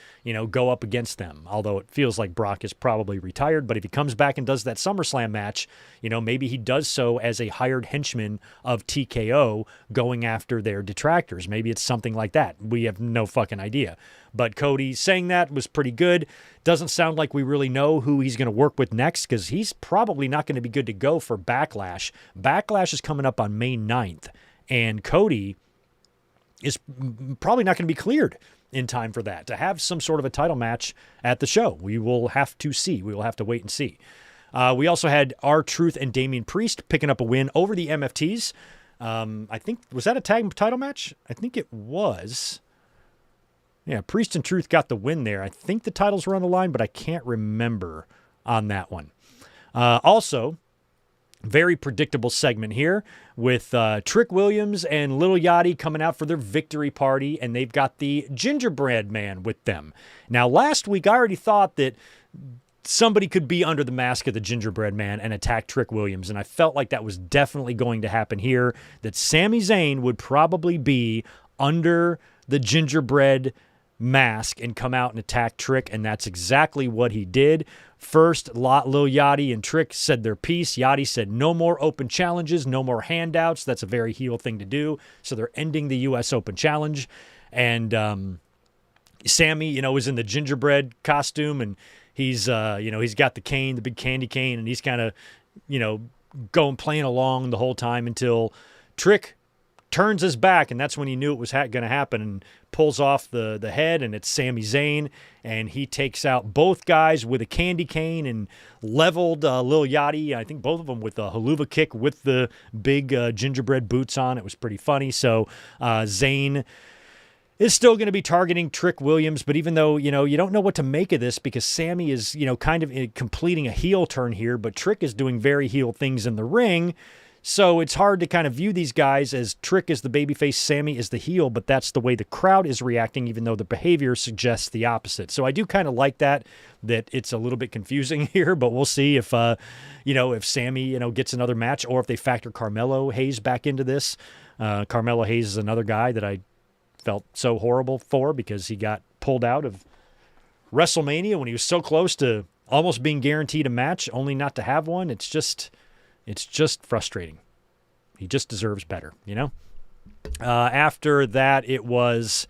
go up against them. Although it feels like Brock is probably retired, but if he comes back and does that SummerSlam match, maybe he does so as a hired henchman of TKO going after their detractors. Maybe it's something like that. We have no fucking idea. But Cody saying that was pretty good. Doesn't sound like we really know who he's going to work with next because he's probably not going to be good to go for Backlash. Backlash is coming up on May 9th, and Cody is probably not going to be cleared in time for that, to have some sort of a title match at the show. We will have to see. We will have to wait and see. We also had R-Truth and Damian Priest picking up a win over the MFTs. I think, was that a tag title match? I think it was. Yeah, Priest and Truth got the win there. I think the titles were on the line, but I can't remember on that one. Also, very predictable segment here with Trick Williams and Lil Yachty coming out for their victory party, and they've got the Gingerbread Man with them. Now, last week, I already thought that somebody could be under the mask of the Gingerbread Man and attack Trick Williams, and I felt like that was definitely going to happen here, that Sami Zayn would probably be under the Gingerbread mask and come out and attack Trick, and that's exactly what he did. First, Lil Yachty and Trick said their piece. Yachty said no more open challenges, no more handouts. That's a very heel thing to do. So they're ending the U.S. Open Challenge. And Sammy, was in the gingerbread costume, and he's got the cane, the big candy cane, and he's kind of, playing along the whole time until Trick turns his back, and that's when he knew it was going to happen, and pulls off the head, and it's Sami Zayn, and he takes out both guys with a candy cane and leveled Lil Yachty, I think both of them with a haluva kick with the big gingerbread boots on. It was pretty funny. So Zayn is still going to be targeting Trick Williams, but even though, you don't know what to make of this because Sammy is, kind of completing a heel turn here, but Trick is doing very heel things in the ring. So it's hard to kind of view these guys as Trick is the babyface, Sammy is the heel, but that's the way the crowd is reacting, even though the behavior suggests the opposite. So I do kind of like that it's a little bit confusing here, but we'll see if, if Sammy, gets another match or if they factor Carmelo Hayes back into this. Carmelo Hayes is another guy that I felt so horrible for because he got pulled out of WrestleMania when he was so close to almost being guaranteed a match, only not to have one. It's just frustrating. He just deserves better, After that, it was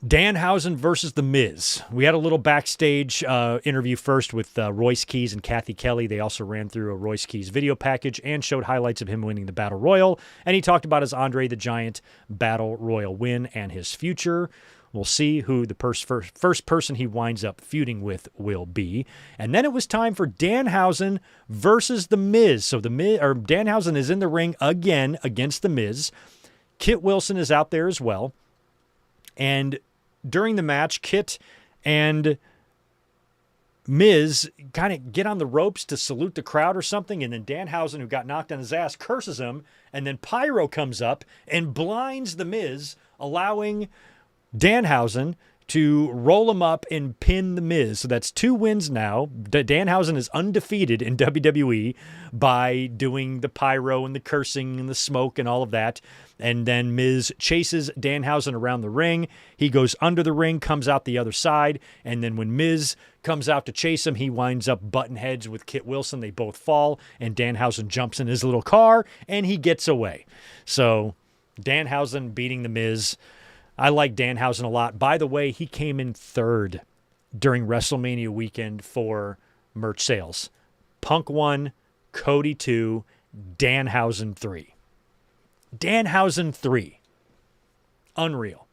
Danhausen versus The Miz. We had a little backstage interview first with Royce Keys and Kathy Kelly. They also ran through a Royce Keys video package and showed highlights of him winning the Battle Royal. And he talked about his Andre the Giant Battle Royal win and his future. We'll see who the first person he winds up feuding with will be. And then it was time for Danhausen versus The Miz. So Danhausen is in the ring again against The Miz. Kit Wilson is out there as well. And during the match, Kit and Miz kind of get on the ropes to salute the crowd or something, and then Danhausen, who got knocked on his ass, curses him, and then Pyro comes up and blinds The Miz, allowing Danhausen to roll him up and pin The Miz. So that's 2 wins now. Danhausen is undefeated in WWE by doing the pyro and the cursing and the smoke and all of that. And then Miz chases Danhausen around the ring. He goes under the ring, comes out the other side. And then when Miz comes out to chase him, he winds up butting heads with Kit Wilson. They both fall, and Danhausen jumps in his little car, and he gets away. So Danhausen beating The Miz. I like Danhausen a lot. By the way, he came in third during WrestleMania weekend for merch sales. Punk 1, Cody 2, Danhausen 3. Danhausen 3. Unreal.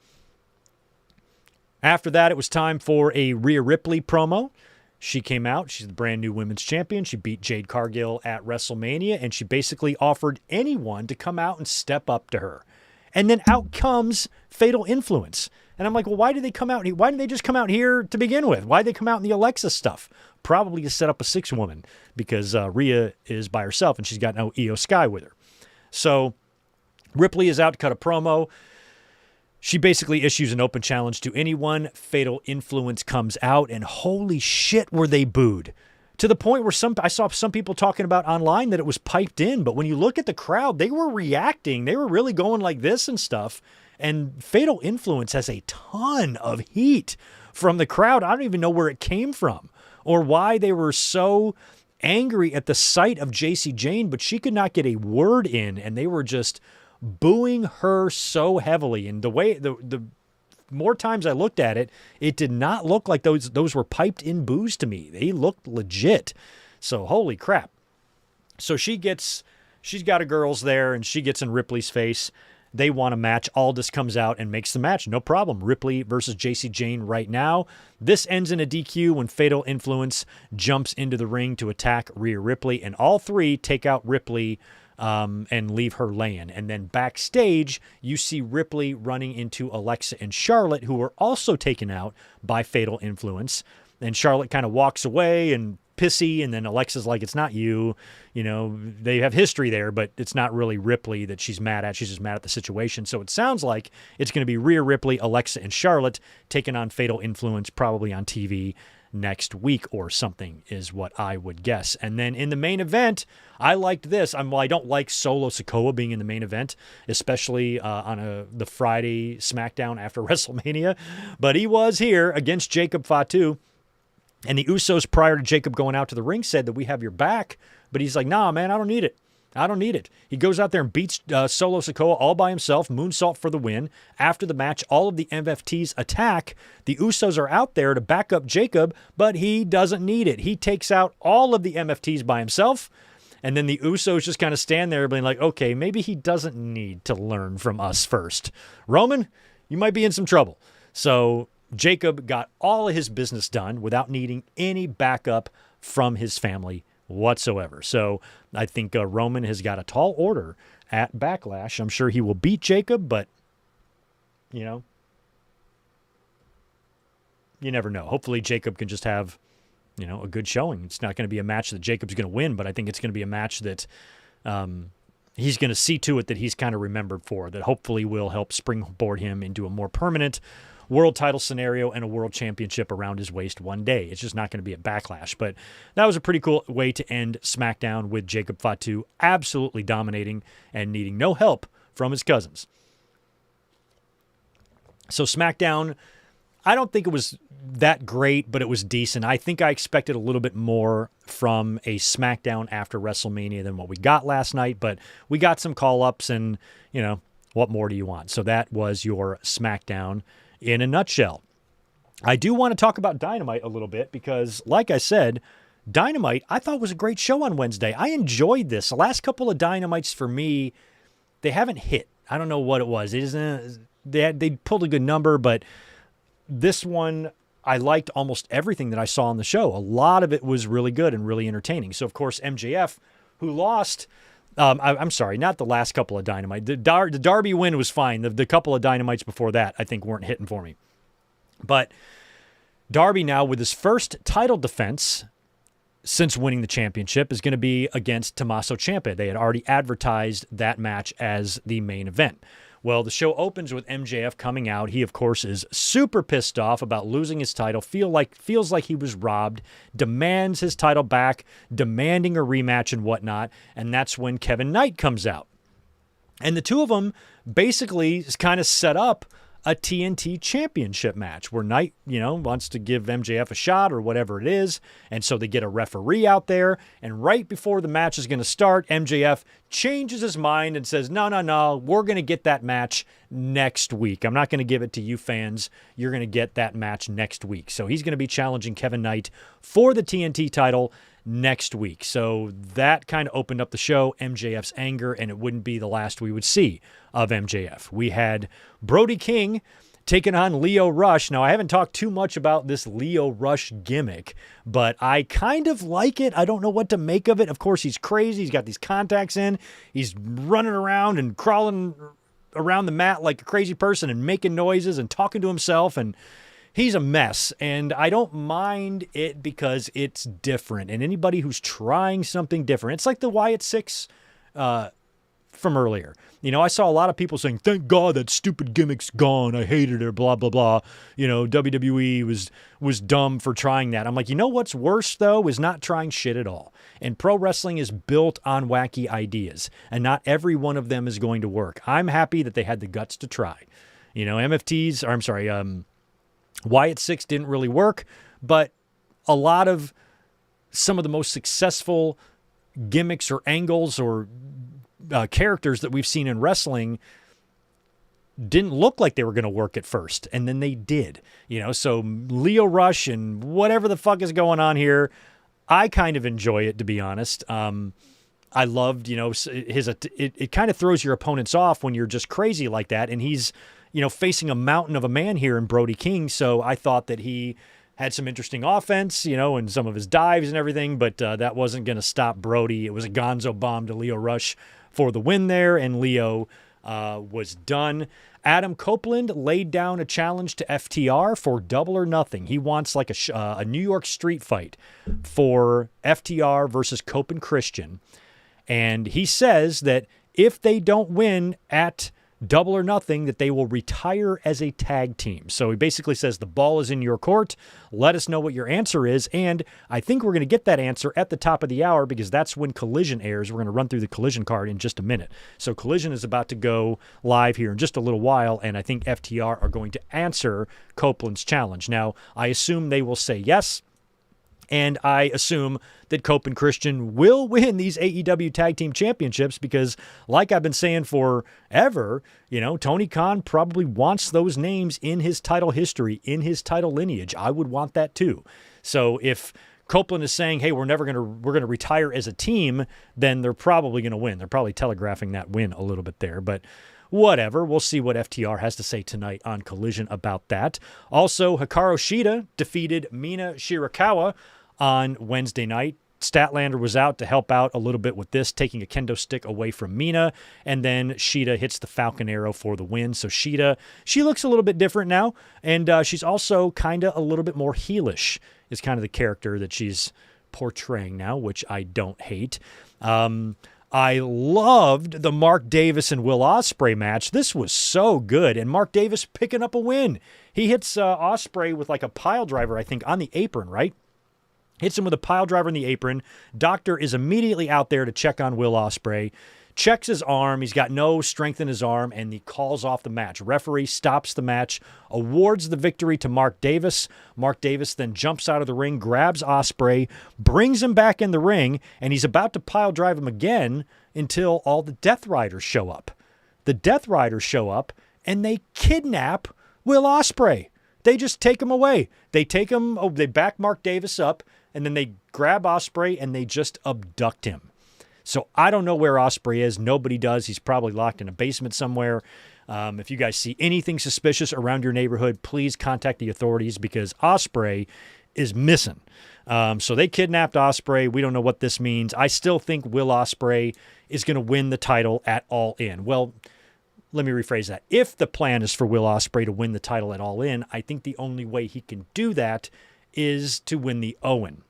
After that, it was time for a Rhea Ripley promo. She came out. She's the brand new women's champion. She beat Jade Cargill at WrestleMania, and she basically offered anyone to come out and step up to her. And then out comes Fatal Influence. And I'm like, well, why did they come out? Why didn't they just come out here to begin with? Why did they come out in the Alexa stuff? Probably to set up a 6-woman because Rhea is by herself and she's got no Io Sky with her. So Ripley is out to cut a promo. She basically issues an open challenge to anyone. Fatal Influence comes out, and holy shit, were they booed. To the point where I saw some people talking about online that it was piped in, but when you look at the crowd, they were reacting. They were really going like this and stuff. And Fatal Influence has a ton of heat from the crowd. I don't even know where it came from or why they were so angry at the sight of JC Jane, but she could not get a word in, and they were just booing her so heavily. And the way the more times I looked at it, it did not look like those were piped in boos to me. They looked legit. So holy crap. So she's got her girls there, and she gets in Ripley's face. They want a match. Aldis comes out and makes the match. No problem. Ripley versus JC Jane right now. This ends in a DQ when Fatal Influence jumps into the ring to attack Rhea Ripley, and all three take out Ripley and leave her laying. And then backstage, you see Ripley running into Alexa and Charlotte, who were also taken out by Fatal Influence. And Charlotte kind of walks away and pissy, and then Alexa's like, it's not you. You know, they have history there, but it's not really Ripley that she's mad at. She's just mad at the situation. So it sounds like it's going to be Rhea Ripley, Alexa, and Charlotte taking on Fatal Influence, probably on TV next week or something is what I would guess. And then in the main event, I liked this. I don't like Solo Sikoa being in the main event, especially on the Friday Smackdown after WrestleMania, but he was here against Jacob Fatu. And the Usos, prior to Jacob going out to the ring, said that we have your back. But he's like, nah, man, I don't need it. I don't need it. He goes out there and beats Solo Sikoa all by himself, moonsault for the win. After the match, all of the MFTs attack. The Usos are out there to back up Jacob, but he doesn't need it. He takes out all of the MFTs by himself. And then the Usos just kind of stand there being like, okay, maybe he doesn't need to learn from us first. Roman, you might be in some trouble. So Jacob got all of his business done without needing any backup from his family whatsoever. So I think Roman has got a tall order at Backlash. I'm sure he will beat Jacob, but, you know, you never know. Hopefully Jacob can just have, you know, a good showing. It's not going to be a match that Jacob's going to win, but I think it's going to be a match that he's going to see to it that he's kind of remembered for, that hopefully will help springboard him into a more permanent world title scenario and a world championship around his waist one day. It's just not going to be a Backlash. But that was a pretty cool way to end SmackDown with Jacob Fatu absolutely dominating and needing no help from his cousins. So SmackDown, I don't think it was that great, but it was decent. I think I expected a little bit more from a SmackDown after WrestleMania than what we got last night, but we got some call-ups and, you know, what more do you want? So that was your SmackDown in a nutshell. I do want to talk about Dynamite a little bit because, like I said, Dynamite I thought was a great show on Wednesday. I enjoyed this. The last couple of Dynamites for me, they haven't hit. I don't know what it was. It isn't. They pulled a good number, but this one I liked almost everything that I saw on the show. A lot of it was really good and really entertaining. So of course MJF, who lost. I'm sorry, not the last couple of Dynamite. The Darby win was fine. The couple of Dynamites before that, I think, weren't hitting for me. But Darby now, with his first title defense since winning the championship, is going to be against Tommaso Ciampa. They had already advertised that match as the main event. Well, the show opens with MJF coming out. He, of course, is super pissed off about losing his title, feels like he was robbed, demands his title back, demanding a rematch and whatnot, and that's when Kevin Knight comes out. And the two of them basically kind of set up a TNT championship match where Knight, wants to give MJF a shot or whatever it is. And so they get a referee out there. And right before the match is going to start, MJF changes his mind and says, no, we're going to get that match next week. I'm not going to give it to you fans. You're going to get that match next week. So he's going to be challenging Kevin Knight for the TNT title next week. So that kind of opened up the show, MJF's anger, and it wouldn't be the last we would see of MJF. We had Brody King taking on Lio Rush. Now, I haven't talked too much about this Lio Rush gimmick, but I kind of like it. I don't know what to make of it. Of course, he's crazy. He's got these contacts in. He's running around and crawling around the mat like a crazy person and making noises and talking to himself, and he's a mess, and I don't mind it because it's different. And anybody who's trying something different, it's like the Wyatt 6 from earlier. I saw a lot of people saying, thank God that stupid gimmick's gone. I hated it, blah, blah, blah. WWE was dumb for trying that. I'm like, what's worse, though, is not trying shit at all. And pro wrestling is built on wacky ideas, and not every one of them is going to work. I'm happy that they had the guts to try. Wyatt 6 didn't really work, but a lot of some of the most successful gimmicks or angles or characters that we've seen in wrestling didn't look like they were going to work at first, and then they did. So Lio Rush and whatever the fuck is going on here, I kind of enjoy it, to be honest. I loved, it kind of throws your opponents off when you're just crazy like that, and he's facing a mountain of a man here in Brody King. So I thought that he had some interesting offense, and some of his dives and everything, but that wasn't going to stop Brody. It was a gonzo bomb to Lio Rush for the win there, and Lio was done. Adam Copeland laid down a challenge to FTR for Double or Nothing. He wants like a New York street fight for FTR versus Cope and Christian. And he says that if they don't win at Double or Nothing, that they will retire as a tag team. So he basically says the ball is in your court. Let us know what your answer is. And I think we're going to get that answer at the top of the hour because that's when Collision airs. We're going to run through the Collision card in just a minute. So Collision is about to go live here in just a little while, and I think FTR are going to answer Copeland's challenge. Now, I assume they will say yes. And I assume that Cope and Christian will win these AEW Tag Team Championships because, like I've been saying forever, Tony Khan probably wants those names in his title history, in his title lineage. I would want that too. So if Copeland is saying, hey, we're going to retire as a team, then they're probably going to win. They're probably telegraphing that win a little bit there, but whatever. We'll see what FTR has to say tonight on Collision about that. Also, Hikaru Shida defeated Mina Shirakawa on Wednesday night. Statlander was out to help out a little bit with this, taking a kendo stick away from Mina, and then Shida hits the Falcon Arrow for the win. So Shida, she looks a little bit different now, and she's also kind of a little bit more heelish is kind of the character that she's portraying now, which I don't hate. I loved the Mark Davis and Will Ospreay match. This was so good, and Mark Davis picking up a win. He hits Ospreay with like a pile driver, I think, on the apron, right? Hits him with a pile driver in the apron. Doctor is immediately out there to check on Will Ospreay. Checks his arm. He's got no strength in his arm, and he calls off the match. Referee stops the match, awards the victory to Mark Davis. Mark Davis then jumps out of the ring, grabs Ospreay, brings him back in the ring, and he's about to pile drive him again until all the Death Riders show up. The Death Riders show up, and they kidnap Will Ospreay. They just take him away. They take him, they back Mark Davis up, and then they grab Ospreay and they just abduct him. So I don't know where Ospreay is. Nobody does. He's probably locked in a basement somewhere. If you guys see anything suspicious around your neighborhood, please contact the authorities because Ospreay is missing. So they kidnapped Ospreay. We don't know what this means. I still think Will Ospreay is going to win the title at All In. Well, let me rephrase that. If the plan is for Will Ospreay to win the title at All In, I think the only way he can do that is to win the Owen.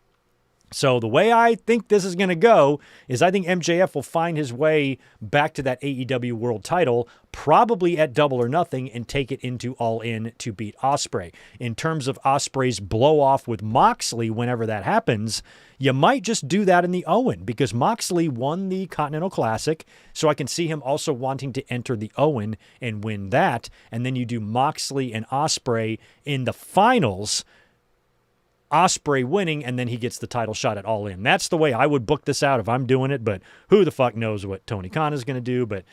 So the way I think this is going to go is I think MJF will find his way back to that AEW world title, probably at Double or Nothing, and take it into All In to beat Ospreay. In terms of Ospreay's blow off with Moxley, whenever that happens, you might just do that in the Owen, because Moxley won the Continental Classic, so I can see him also wanting to enter the Owen and win that, and then you do Moxley and Ospreay in the finals, Ospreay winning, and then he gets the title shot at All In. That's the way I would book this out if I'm doing it, but who the fuck knows what Tony Khan is going to do. But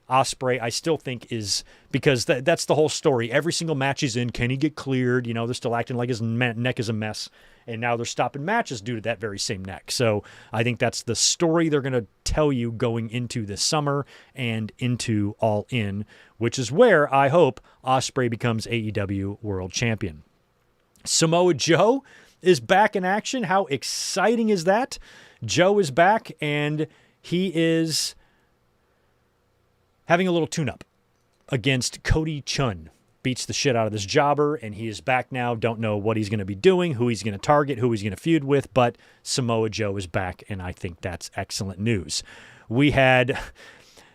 Ospreay, I still think is, because that's the whole story. Every single match he's in, can he get cleared? You know, they're still acting like his neck is a mess, and now they're stopping matches due to that very same neck. So I think that's the story they're going to tell you going into this summer and into All In, which is where I hope Ospreay becomes AEW World Champion. Samoa Joe is back in action. How exciting is that? Joe is back, and he is having a little tune-up against Cody Chun. Beats the shit out of this jobber, and he is back now. Don't know what he's going to be doing, who he's going to target, who he's going to feud with, but Samoa Joe is back, and I think that's excellent news. We had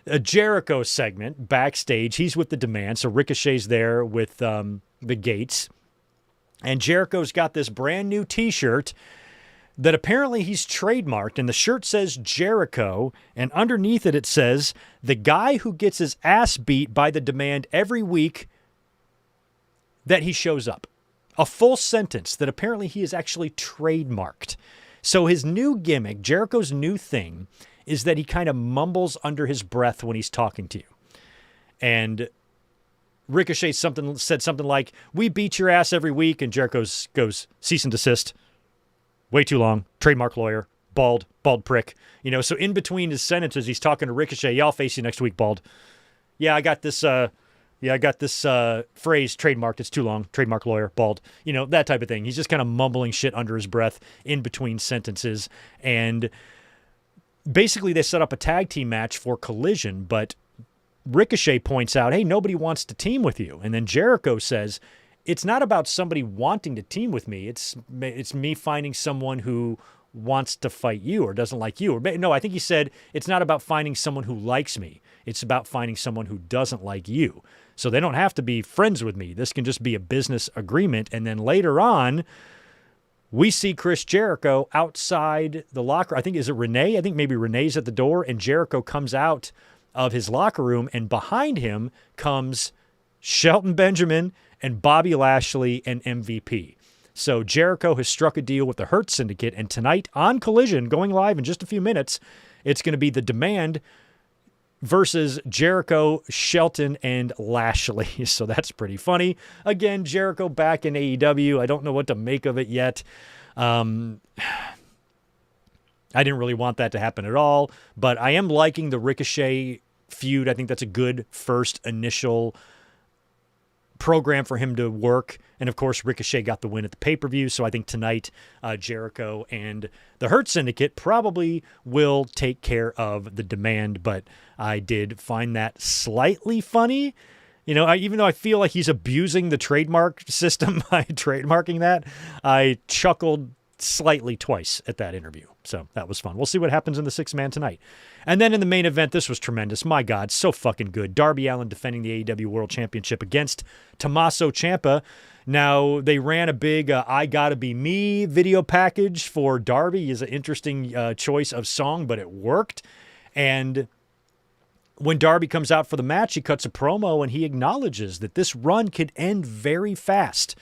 a Jericho segment backstage. He's with the Demand, so Ricochet's there with the Gates. And Jericho's got this brand new t-shirt that apparently he's trademarked, and the shirt says Jericho, and underneath it says, the guy who gets his ass beat by the Demand every week that he shows up. A full sentence that apparently he is actually trademarked. So his new gimmick, Jericho's new thing, is that he kind of mumbles under his breath when he's talking to you. And Ricochet said something like, we beat your ass every week, and Jericho goes, cease and desist. Way too long. Trademark lawyer. Bald prick. You know, so in between his sentences, he's talking to Ricochet. Yeah, I'll face you next week, bald. Yeah, I got this phrase trademarked. It's too long. Trademark lawyer. Bald. You know, that type of thing. He's just kind of mumbling shit under his breath in between sentences. And basically they set up a tag team match for Collision, but Ricochet points out, hey, nobody wants to team with you. And then Jericho says, it's not about somebody wanting to team with me. It's me finding someone who wants to fight you or doesn't like you. Or no, I think he said, it's not about finding someone who likes me. It's about finding someone who doesn't like you. So they don't have to be friends with me. This can just be a business agreement. And then later on, we see Chris Jericho outside the locker. I think, is it Renee? I think maybe Renee's at the door, and Jericho comes out of his locker room, and behind him comes Shelton Benjamin and Bobby Lashley and MVP. So Jericho has struck a deal with the Hurt Syndicate, and tonight on Collision, going live in just a few minutes, it's going to be the Demand versus Jericho, Shelton, and Lashley. So that's pretty funny. Again, Jericho back in AEW. I don't know what to make of it yet. I didn't really want that to happen at all, but I am liking the Ricochet feud. I think that's a good first initial program for him to work. And of course, Ricochet got the win at the pay-per-view. So I think tonight, Jericho and the Hurt Syndicate probably will take care of the Demand, but I did find that slightly funny. You know, even though I feel like he's abusing the trademark system by trademarking that, I chuckled slightly twice at that interview. So that was fun. We'll see what happens in the six-man tonight. And then in the main event, this was tremendous. My God, so fucking good. Darby Allin defending the AEW World Championship against Tommaso Ciampa. Now, they ran a big I Gotta Be Me video package for Darby. Is an interesting choice of song, but it worked. And when Darby comes out for the match, he cuts a promo and he acknowledges that this run could end very fast.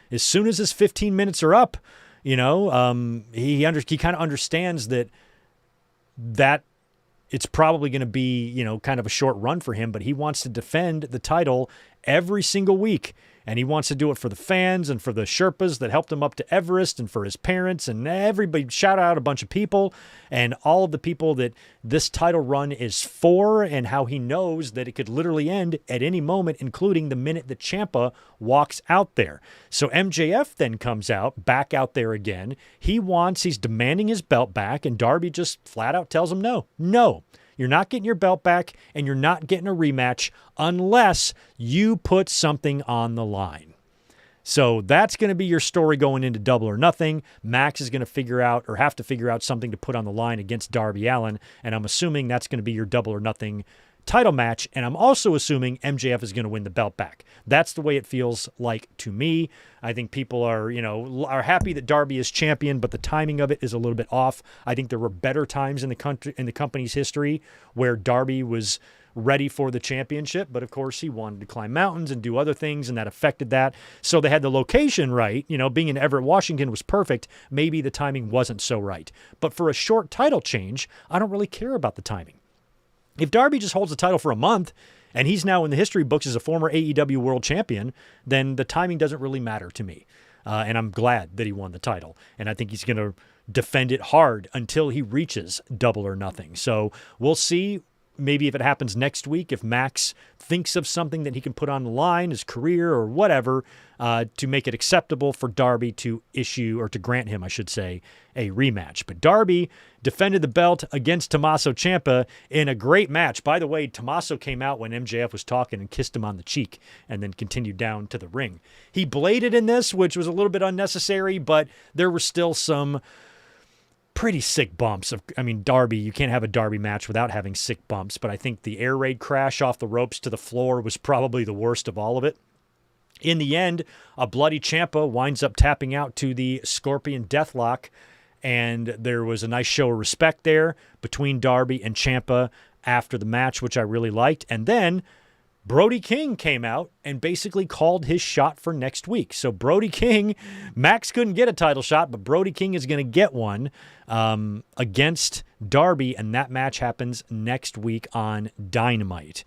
As soon as his 15 minutes are up, you know, he kind of understands that it's probably going to be, you know, kind of a short run for him, but he wants to defend the title every single week. And he wants to do it for the fans and for the Sherpas that helped him up to Everest and for his parents and everybody. Shout out a bunch of people and all of the people that this title run is for, and how he knows that it could literally end at any moment, including the minute that Ciampa walks out there. So MJF then comes back out there again. He's demanding his belt back, and Darby just flat out tells him no. You're not getting your belt back, and you're not getting a rematch unless you put something on the line. So that's going to be your story going into Double or Nothing. Max is going to have to figure out something to put on the line against Darby Allin, and I'm assuming that's going to be your Double or Nothing title match, and I'm also assuming MJF is going to win the belt back. That's the way it feels like to me. I think people are happy that Darby is champion, but the timing of it is a little bit off. I think there were better times in the company's history where Darby was ready for the championship, but of course he wanted to climb mountains and do other things, and that affected that. So they had the location right. Being in Everett, Washington was perfect. Maybe the timing wasn't so right. But for a short title change, I don't really care about the timing. If Darby just holds the title for a month and he's now in the history books as a former AEW world champion, then the timing doesn't really matter to me. And I'm glad that he won the title. And I think he's going to defend it hard until he reaches Double or Nothing. So we'll see. Maybe if it happens next week, if Max thinks of something that he can put on the line, his career or whatever, to make it acceptable for Darby to issue, or to grant him, I should say, a rematch. But Darby defended the belt against Tommaso Ciampa in a great match. By the way, Tommaso came out when MJF was talking and kissed him on the cheek and then continued down to the ring. He bladed in this, which was a little bit unnecessary, but there were still some pretty sick bumps. Darby, you can't have a Darby match without having sick bumps, but I think the air raid crash off the ropes to the floor was probably the worst of all of it. In the end, a bloody Ciampa winds up tapping out to the Scorpion Deathlock, and there was a nice show of respect there between Darby and Ciampa after the match, which I really liked. And then Brody King came out and basically called his shot for next week. So Brody King, Max couldn't get a title shot, but Brody King is going to get one against Darby, and that match happens next week on Dynamite.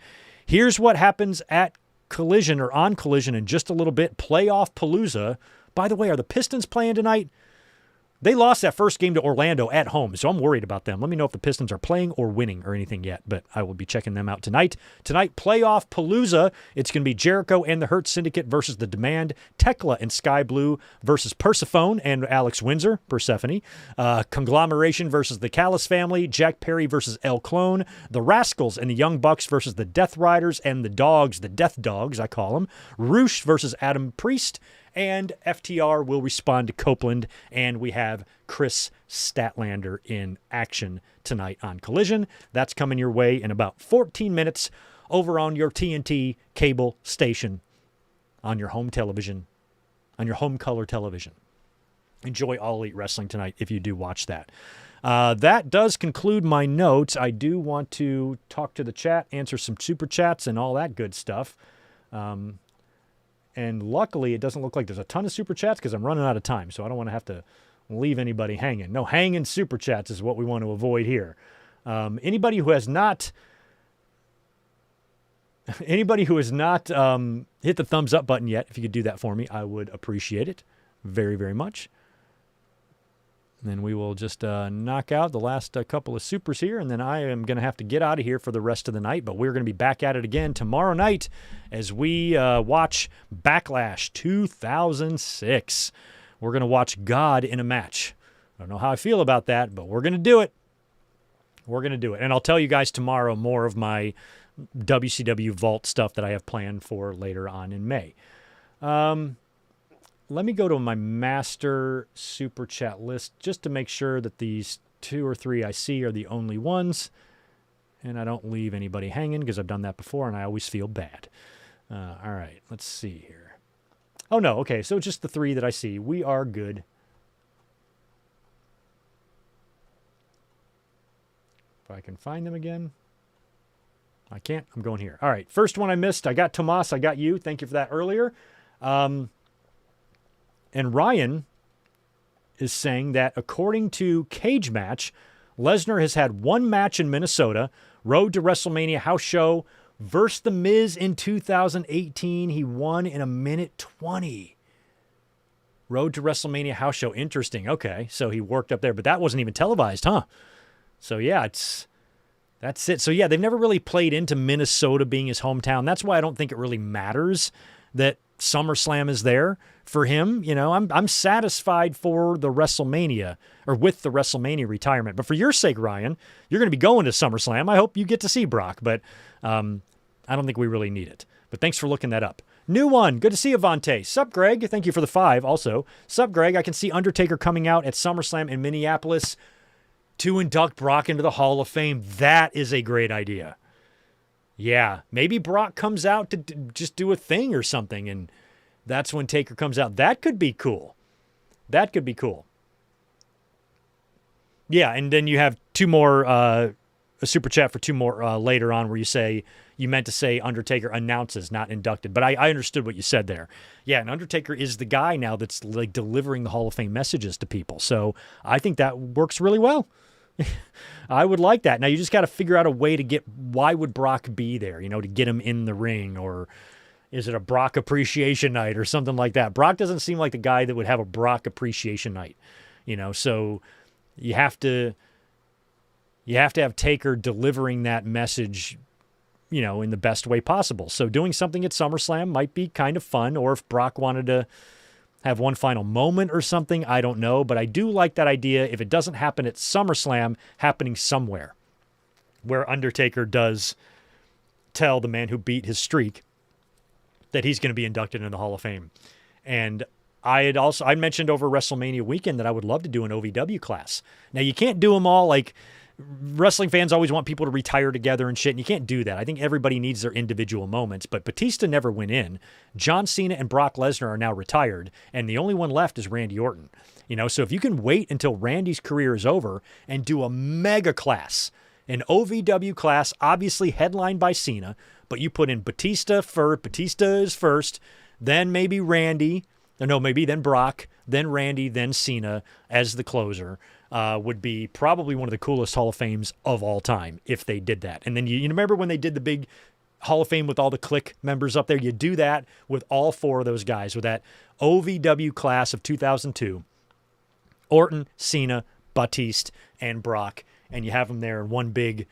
Here's what happens at Collision, or on Collision, in just a little bit. Playoff Palooza. By the way, are the Pistons playing tonight? They lost that first game to Orlando at home, so I'm worried about them. Let me know if the Pistons are playing or winning or anything yet, but I will be checking them out tonight. Tonight, Playoff Palooza. It's going to be Jericho and the Hurt Syndicate versus The Demand, Tekla and Sky Blue versus Persephone and Alex Windsor, Persephone, Conglomeration versus the Callis family, Jack Perry versus El Clone, the Rascals and the Young Bucks versus the Death Riders and the Dogs, the Death Dogs, I call them, Roosh versus Adam Priest, and FTR will respond to Copeland, and we have Chris Statlander in action tonight on Collision. That's coming your way in about 14 minutes over on your TNT cable station, on your home television, on your home color television. Enjoy All Elite Wrestling tonight if you do watch that. That does conclude my notes. I do want to talk to the chat, answer some super chats and all that good stuff. And luckily, it doesn't look like there's a ton of super chats because I'm running out of time, so I don't want to have to leave anybody hanging. No hanging super chats is what we want to avoid here. Anybody who has not hit the thumbs up button yet, if you could do that for me, I would appreciate it very, very much. And then we will just knock out the last couple of supers here, and then I am going to have to get out of here for the rest of the night. But we're going to be back at it again tomorrow night as we watch Backlash 2006. We're going to watch God in a match. I don't know how I feel about that, but we're going to do it. We're going to do it. And I'll tell you guys tomorrow more of my WCW Vault stuff that I have planned for later on in May. Let me go to my master super chat list just to make sure that these 2 or 3 I see are the only ones, and I don't leave anybody hanging because I've done that before and I always feel bad. All right, let's see here. Oh, no, okay, so just the 3 that I see. We are good. If I can find them again. I can't. I'm going here. All right, first one I missed. I got Tomas. I got you. Thank you for that earlier. And Ryan is saying that according to Cage Match, Lesnar has had 1 match in Minnesota, Road to WrestleMania house show, versus The Miz in 2018. He won in 1:20. Road to WrestleMania house show. Interesting. Okay, so he worked up there, but that wasn't even televised, huh? So yeah, that's it. So yeah, they've never really played into Minnesota being his hometown. That's why I don't think it really matters that SummerSlam is there for him. You know, I'm satisfied for the WrestleMania, or with the WrestleMania retirement. But for your sake, Ryan, you're going to be going to SummerSlam. I hope you get to see Brock, but I don't think we really need it. But thanks for looking that up. New one. Good to see you, Vontae. Sup, Greg? Thank you for the 5 also. Sup, Greg? I can see Undertaker coming out at SummerSlam in Minneapolis to induct Brock into the Hall of Fame. That is a great idea. Yeah, maybe Brock comes out to just do a thing or something, and that's when Taker comes out. That could be cool. That could be cool. Yeah, and then you have 2 more, a super chat for 2 more later on where you meant to say Undertaker announces, not inducted. But I understood what you said there. Yeah, and Undertaker is the guy now that's like delivering the Hall of Fame messages to people. So I think that works really well. I would like that. Now you just got to figure out a way to why would Brock be there, to get him in the ring, or is it a Brock appreciation night or something like that? Brock doesn't seem like the guy that would have a Brock appreciation night, so you have to have Taker delivering that message, in the best way possible. So doing something at SummerSlam might be kind of fun, or if Brock wanted to have one final moment or something, I don't know. But I do like that idea, if it doesn't happen at SummerSlam, happening somewhere where Undertaker does tell the man who beat his streak that he's going to be inducted into the Hall of Fame. And I mentioned over WrestleMania weekend that I would love to do an OVW class. Now, you can't do them all. Like, wrestling fans always want people to retire together and shit, and you can't do that. I think everybody needs their individual moments, but Batista never went in. John Cena and Brock Lesnar are now retired, and the only one left is Randy Orton. So if you can wait until Randy's career is over and do a mega class, an OVW class, obviously headlined by Cena, but you put in Batista is first, then maybe Randy, then Brock, then Randy, then Cena as the closer. Would be probably one of the coolest Hall of Fames of all time if they did that. And then you remember when they did the big Hall of Fame with all the Click members up there? You do that with all 4 of those guys, with that OVW class of 2002. Orton, Cena, Batista, and Brock. And you have them there in one big,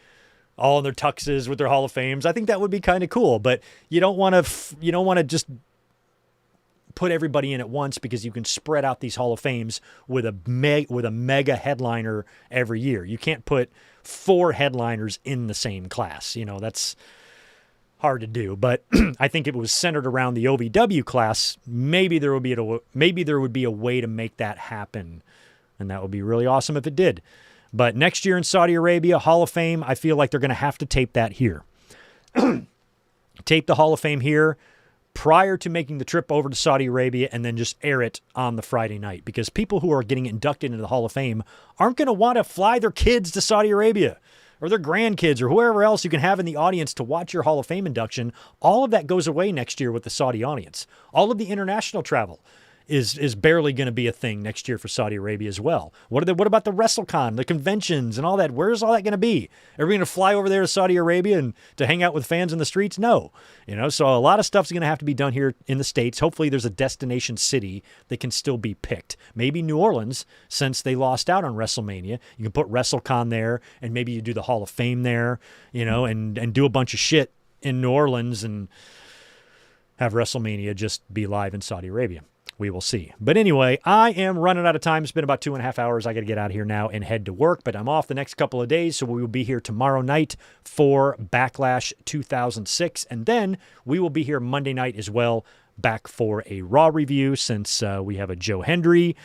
all in their tuxes with their Hall of Fames. I think that would be kind of cool, but you don't want to just put everybody in at once, because you can spread out these Hall of Fames with a mega headliner every year. You can't put 4 headliners in the same class. That's hard to do. But I think if it was centered around the OVW class, maybe there would be a way to make that happen, and that would be really awesome if it did. But next year in Saudi Arabia, Hall of Fame, I feel like they're going to have to tape that here. Tape the Hall of Fame here prior to making the trip over to Saudi Arabia, and then just air it on the Friday night, because people who are getting inducted into the Hall of Fame aren't going to want to fly their kids to Saudi Arabia, or their grandkids, or whoever else you can have in the audience to watch your Hall of Fame induction. All of that goes away next year with the Saudi audience. All of the international travel is barely going to be a thing next year for Saudi Arabia as well. What about the WrestleCon, the conventions and all that? Where's all that going to be? Are we going to fly over there to Saudi Arabia and to hang out with fans in the streets? No. So a lot of stuff's going to have to be done here in the States. Hopefully there's a destination city that can still be picked. Maybe New Orleans, since they lost out on WrestleMania. You can put WrestleCon there, and maybe you do the Hall of Fame there, and do a bunch of shit in New Orleans and have WrestleMania just be live in Saudi Arabia. We will see. But anyway, I am running out of time. It's been about 2.5 hours. I got to get out of here now and head to work, but I'm off the next couple of days, so we will be here tomorrow night for Backlash 2006, and then we will be here Monday night as well, back for a Raw review, since we have a Joe Hendry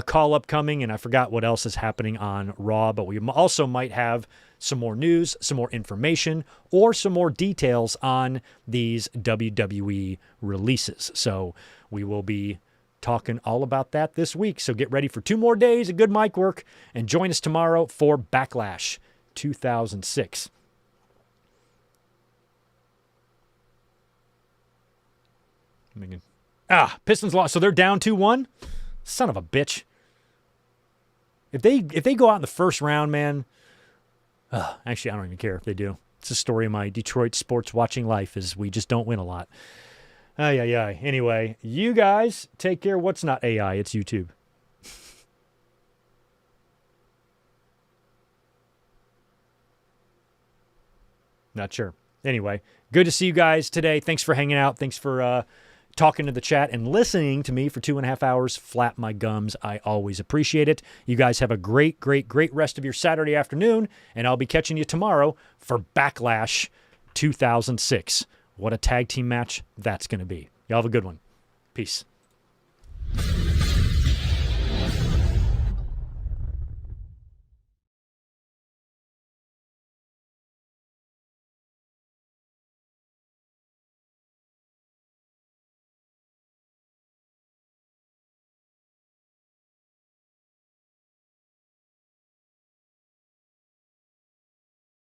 call upcoming, and I forgot what else is happening on Raw, but we also might have some more news, some more information, or some more details on these WWE releases. So we will be talking all about that this week. So get ready for 2 more days of good mic work, and join us tomorrow for Backlash 2006. Pistons lost. So they're down 2-1? Son of a bitch. If they go out in the first round, man, actually, I don't even care if they do. It's the story of my Detroit sports watching life, is we just don't win a lot. Anyway, you guys take care. What's not AI? It's YouTube. Not sure. Anyway, good to see you guys today. Thanks for hanging out. Thanks for talking to the chat and listening to me for 2.5 hours. Flap my gums. I always appreciate it. You guys have a great, great, great rest of your Saturday afternoon, and I'll be catching you tomorrow for Backlash 2006. What a tag team match that's going to be. Y'all have a good one. Peace.